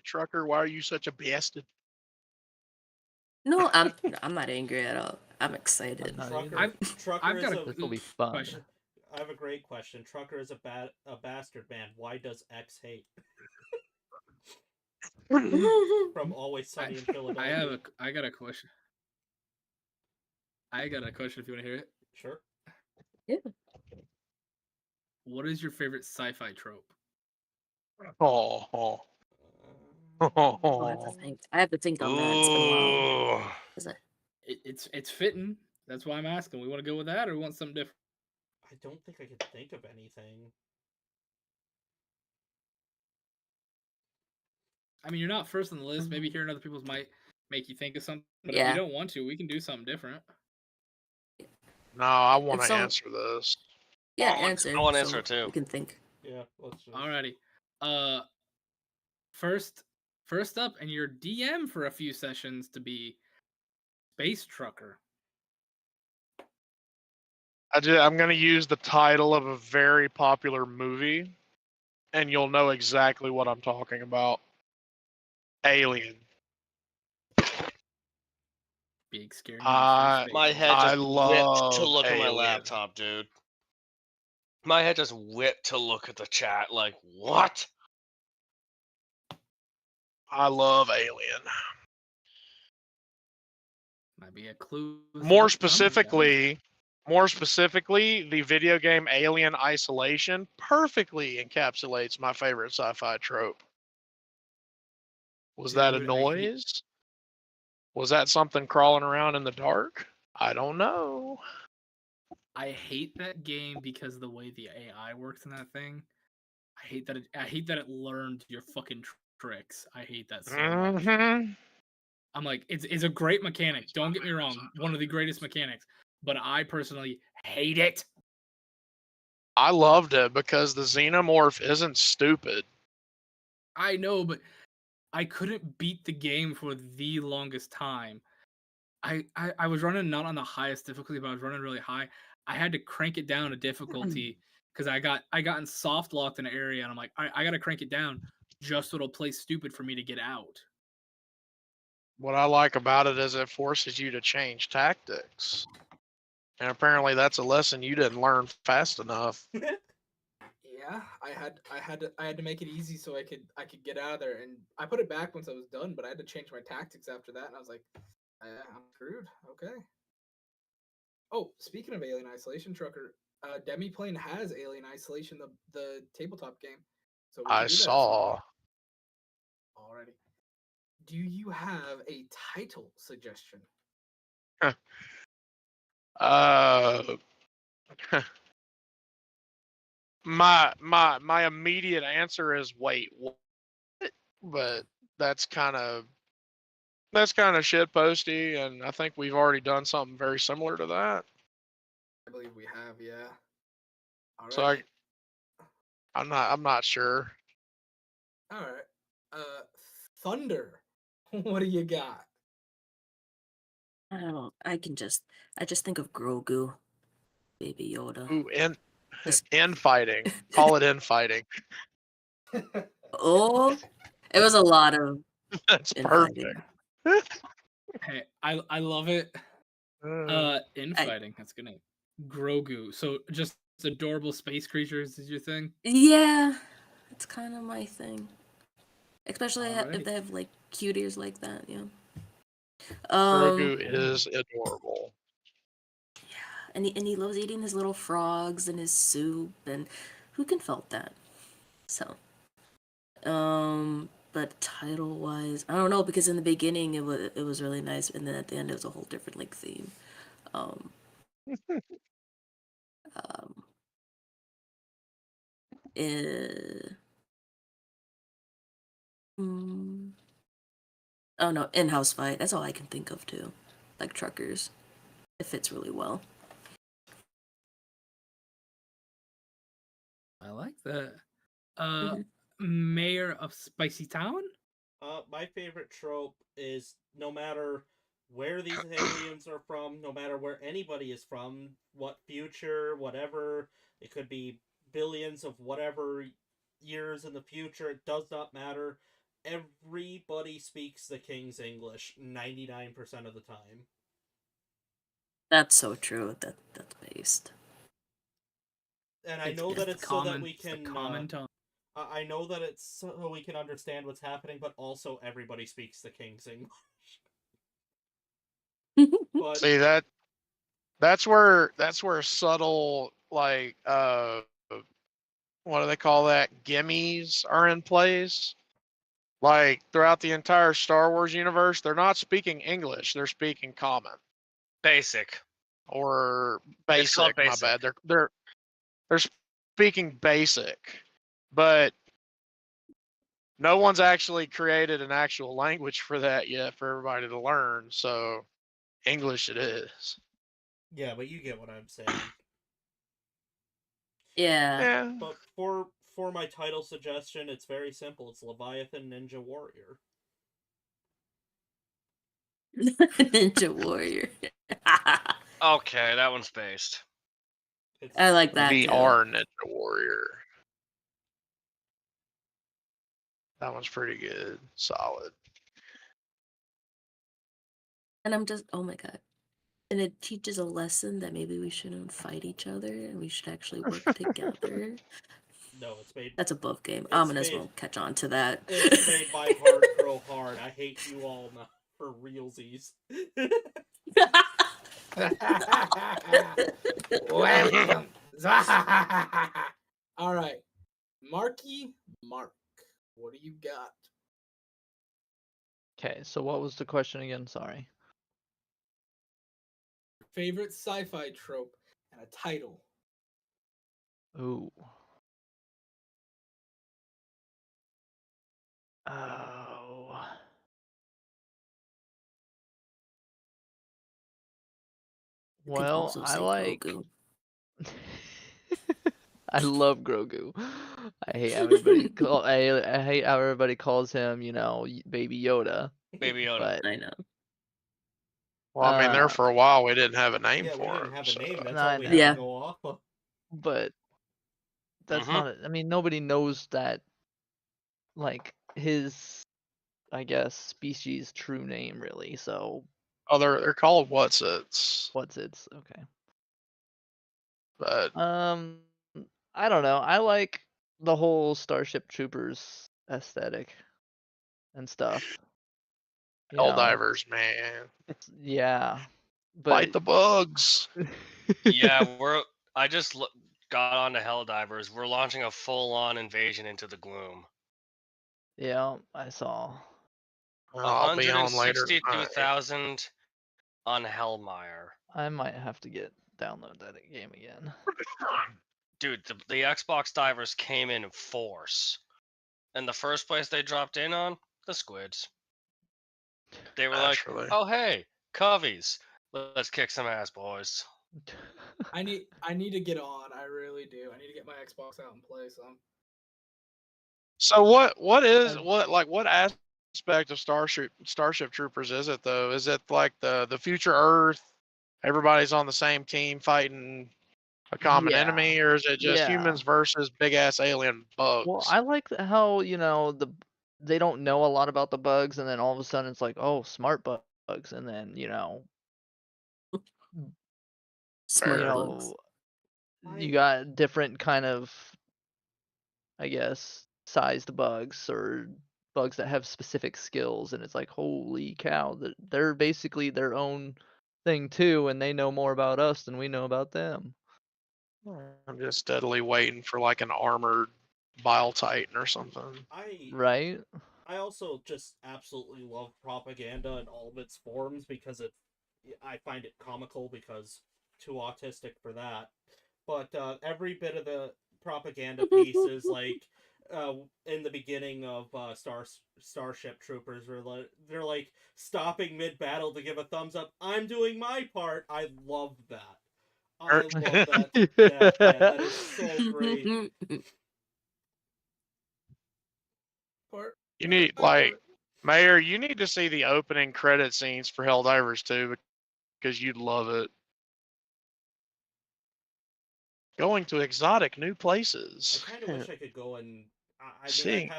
Trucker, why are you such a bastard? No, I'm not angry at all. I'm excited. not Trucker, either. Trucker I've is got a. This will be fun. question. I have a great question. Trucker is a bastard man. Why does X hate? From Always Sunny in Philadelphia. I got a question. I got a question if you want to hear it. Sure. Yeah. What is your favorite sci-fi trope? Oh. Oh, I have to think on that. It's been a while. Ooh. Is it? It's fitting. That's why I'm asking. We want to go with that, or we want something different? I don't think I could think of anything. I mean, you're not first on the list. Maybe hearing other people's might make you think of something. But if Yeah. you don't want to, we can do something different. No, I want It's to all- answer this. Yeah, I want- answer. I wanna so answer it too. We can think. Yeah, let's just. Alrighty. First up, and your DM for a few sessions to be Space Trucker. I'm going to use the title of a very popular movie, and you'll know exactly what I'm talking about. Alien. Big scary. My head I just whipped to love look at my Alien. laptop, dude. My head just whipped to look at the chat. Like, what? I love Alien. Might be a clue. More specifically, the video game Alien Isolation perfectly encapsulates my favorite sci-fi trope. Was that a Dude, I hate- noise? Was that something crawling around in the dark? I don't know. I hate that game because of the way the AI works in that thing. I hate that it learned your fucking tricks. I hate that so much. Mhm. I'm like, it's a great mechanic. Don't get me wrong, one of the greatest mechanics. But I personally hate it. I loved it because the xenomorph isn't stupid. I know, but I couldn't beat the game for the longest time. I was running not on the highest difficulty, but I was running really high. I had to crank it down to difficulty because I got in soft locked in an area, and I'm like, I gotta crank it down just so it'll play stupid for me to get out. What I like about it is it forces you to change tactics. And apparently that's a lesson you didn't learn fast enough. Yeah, I had to make it easy so I could get out of there, and I put it back once I was done, but I had to change my tactics after that, and I was like, I'm screwed. Okay. Oh, speaking of Alien Isolation, Trucker, Demiplane has Alien Isolation, the tabletop game, so we I can do that. saw. Alrighty. Do you have a title suggestion? My immediate answer is wait, what? But that's kind of shitposty, and I think we've already done something very similar to that. I believe we have, yeah. So Alright. I'm not sure. Alright. Thunder. What do you got? I just think of Grogu, Baby Yoda. Ooh, Just- infighting. Call it infighting. Oh, it was a lot of That's infighting. perfect. Hey, I love it. Infighting. That's gonna Grogu. So just adorable space creatures is your thing? Yeah, it's kind of my thing. Especially if Alright. they have like cute ears like that, yeah. Grogu is adorable. Yeah, and he loves eating his little frogs and his soup, and who can fault that? So, but title wise, I don't know, because in the beginning it was really nice, and then at the end it was a whole different like theme. Oh no, in-house fight. That's all I can think of too. Like truckers. It fits really well. I like that. Mayor of SpicyTown? My favorite trope is no matter where these aliens are from, no matter where anybody is from, what future, whatever, it could be billions of whatever years in the future, it does not matter. Everybody speaks the King's English 99% of the time. That's so true. That's based. And I know that it's so that we can common tongue. I know that it's so we can understand what's happening, but also everybody speaks the King's English. But See that's where subtle like what do they call that? Gimmies are in place. Like throughout the entire Star Wars universe, they're not speaking English, they're speaking common. Basic. Or It's called basic, my basic. bad. They're speaking basic. But no one's actually created an actual language for that yet for everybody to learn, so English it is. yeah, but you get what I'm saying. Yeah. Yeah. But for my title suggestion, it's very simple. It's Leviathan Ninja Warrior. Ninja Warrior. Okay, that one's based. I like that too. VR Ninja Warrior. That one's pretty good. Solid. And I'm just, oh my god. And it teaches a lesson that maybe we shouldn't fight each other and we should actually work together. No, it's made. That's above game. It's I'm gonna made- well catch on to that. It's made my heart grow hard. I hate you all now for realsies. Welcome. All right, Marky Mark, what do you got? Okay, so what was the question again? Sorry. Favorite sci-fi trope and a title. Ooh. Oh. You can Well, also I say like. Grogu. I love Grogu. I hate how everybody I hate how everybody calls him, Baby Yoda. Baby Yoda. But I know. Well, I mean, there for a while we didn't have a name Yeah, for we didn't him. have a name. That's No, all I we know. had Yeah. to go off of. But that's Mhm. not it. I mean, nobody knows that, like, his, I guess, species' true name, really. So, Oh, they're called what's its, what's its? Okay. but I don't know. I like the whole Starship Troopers aesthetic and stuff. You know, Helldivers, man, yeah. fight But the bugs. Yeah, I just got on to Helldivers. We're launching a full-on invasion into the gloom. yeah, I saw. I'll be on later tonight. 162,000 on Hellmire. I might have to download that game again. Dude, the Xbox divers came in force. And the first place they dropped in on? The squids. They were Naturally. like, oh hey, coveys. Let's kick some ass, boys. I need to get on. I really do. I need to get my Xbox out and play some. So what is And- what aspect of Starship Troopers is it though? Is it like the future Earth? Everybody's on the same team fighting a common Yeah. enemy, or is it just Yeah. humans versus big ass alien bugs? Well, I like how, they don't know a lot about the bugs, and then all of a sudden it's like, oh, smart bugs, and then, Smart Fair. bugs. you got different kind of, I guess, sized bugs or bugs that have specific skills, and it's like, holy cow, they're basically their own thing too, and they know more about us than we know about them. I'm just steadily waiting for like an armored Bile Titan or something. Right? I also just absolutely love propaganda in all of its forms because I find it comical because too autistic for that. But every bit of the propaganda piece is like in the beginning of Starship Troopers, where they're like stopping mid battle to give a thumbs up. I'm doing my part. I love that. I love that. Yeah, that is so great. You need Mayor, you need to see the opening credit scenes for Helldivers 2 because you'd love it. Going to exotic new places. I kind of wish I could go and. I mean, Seeing-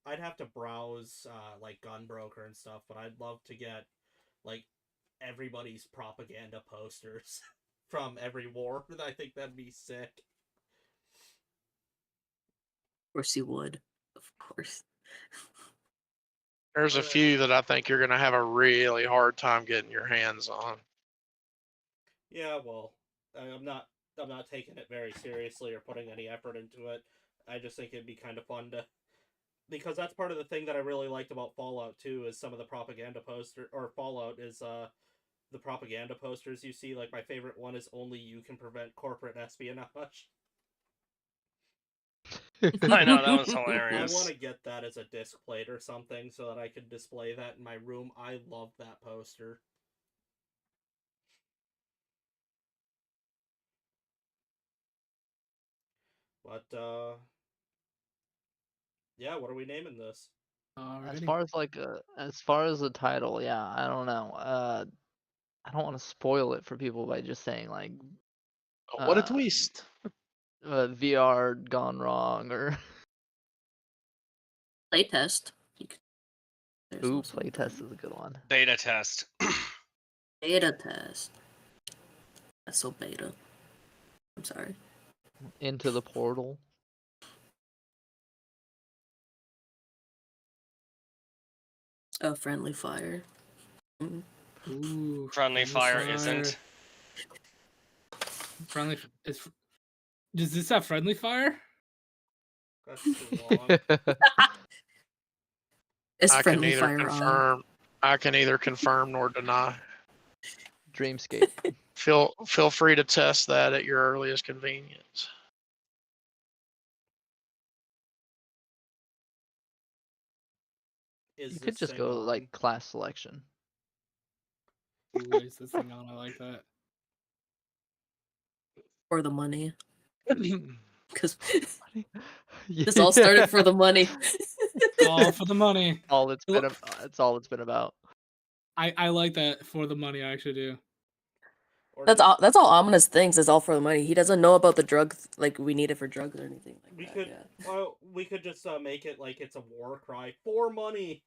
I'd have to browse like Gunbroker and stuff, but I'd love to get like everybody's propaganda posters from every war. I think that'd be sick. Of course you would. Of course. There's a few that I think you're gonna have a really hard time getting your hands on. Yeah, well, I'm not taking it very seriously or putting any effort into it. I just think it'd be kind of fun to, because that's part of the thing that I really liked about Fallout 2 is some of the propaganda Fallout is the propaganda posters you see. Like my favorite one is only you can prevent corporate espionage. I know, that was I hilarious. want to get that as a disc plate or something so that I could display that in my room. I love that poster. But yeah, what are we naming this? As far as as far as the title, yeah, I don't know. I don't want to spoil it for people by just saying like What a twist! VR gone wrong or Playtest. There's ooh, also playtest is a good one. Beta test. Beta test. That's so beta. I'm sorry. Into the Portal. Oh, Friendly Fire. Mm. Ooh, Friendly Fire isn't. Friendly does this have friendly fire? That's too long. It's I can Friendly neither Fire confirm. on. I can either confirm nor deny. Dreamscape. Feel free to test that at your earliest convenience. Is You could this just thing go on? like class selection. Ooh, is this thing on? I like that. For the money. Because Yeah. this all started for the money. All for the money. All it's been. It's all it's been about. I like that for the money. I actually do. Or That's just- all. That's all Ominous thinks is all for the money. He doesn't know about the drugs, like we need it for drugs or anything like We that. could, Yeah. we could just make it like it's a war cry for money.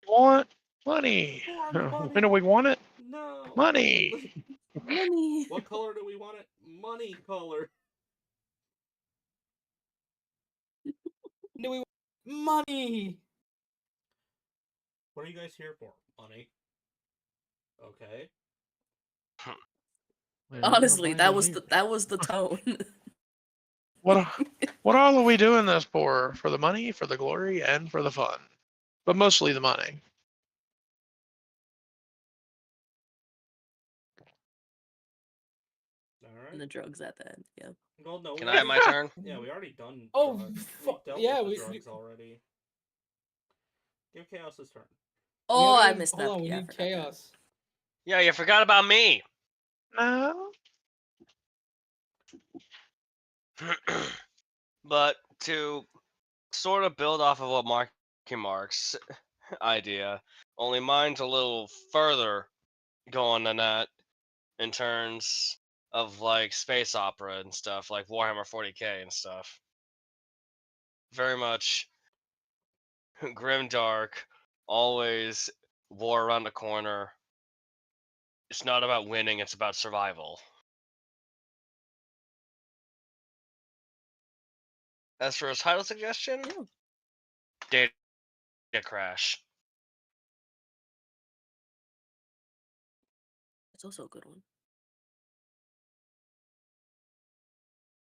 Want money? For When money. do we want it? No. Money. Money. What color do we want it? Money color. Do we money? What are you guys here for? Money. Okay. Wait, what Honestly, am I that was here? that was the tone. What all are we doing this for? For the money, for the glory, and for the fun, but mostly the money. All And right. the drugs at the end. Yeah. Well, no. Can we I have my already- turn? Yeah, we already done. Oh, drugs. fu- We dealt yeah, with the we- drugs already. Give Chaos his turn. Oh, I gotta- missed hold that. on, we Yeah, I need forgot that. chaos. Yeah, you forgot about me. No. But to sort of build off of what Mark's idea, only mine's a little further going than that in terms of like space opera and stuff, like Warhammer 40k and stuff. Very much grim dark, always war around the corner. It's not about winning, it's about survival. As for his title suggestion, Data Crash. It's also a good one.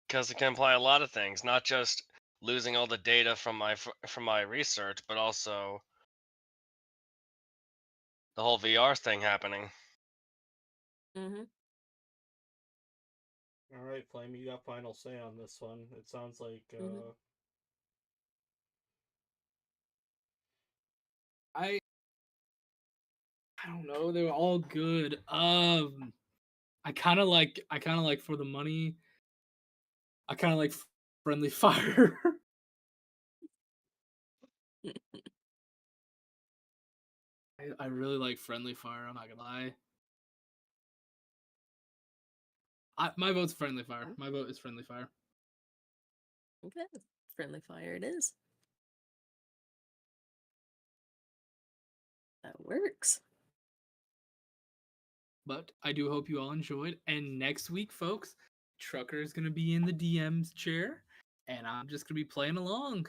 Because it can imply a lot of things, not just losing all the data from my research, but also the whole VR thing happening. Mm-hmm. All right, Flame, you got final say on this one. It sounds like. Mhm. I don't know. They were all good. I kind of like for the money. I kind of like friendly fire. I really like friendly fire. I'm not gonna lie. My vote's friendly fire. My vote is friendly fire. Okay. Friendly fire it is. That works. But I do hope you all enjoyed. And next week, folks, Trucker is gonna be in the DM's chair, and I'm just gonna be playing along.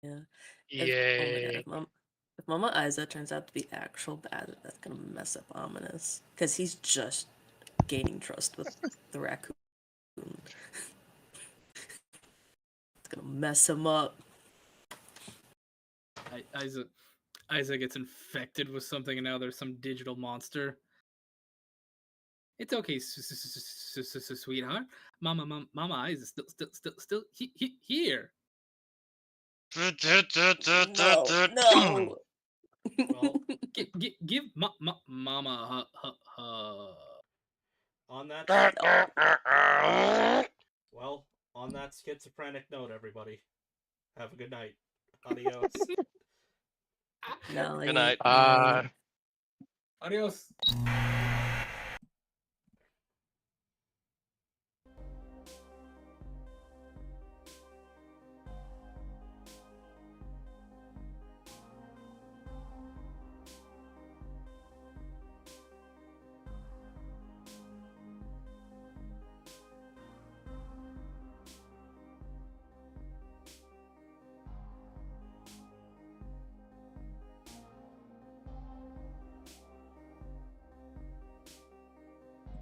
Yeah. Oh my Yay. god, if Mama Isa turns out to be actual bad, that's gonna mess up Ominous. Because he's just gaining trust with the raccoon. It's gonna mess him up. Isa gets infected with something, and now there's some digital monster. It's okay, sweetheart. Mama Isa still here. No. Well, Give Mama on that. Well, on that schizophrenic note, everybody, have a good night. Adios. No, Good night. Uh, Adios.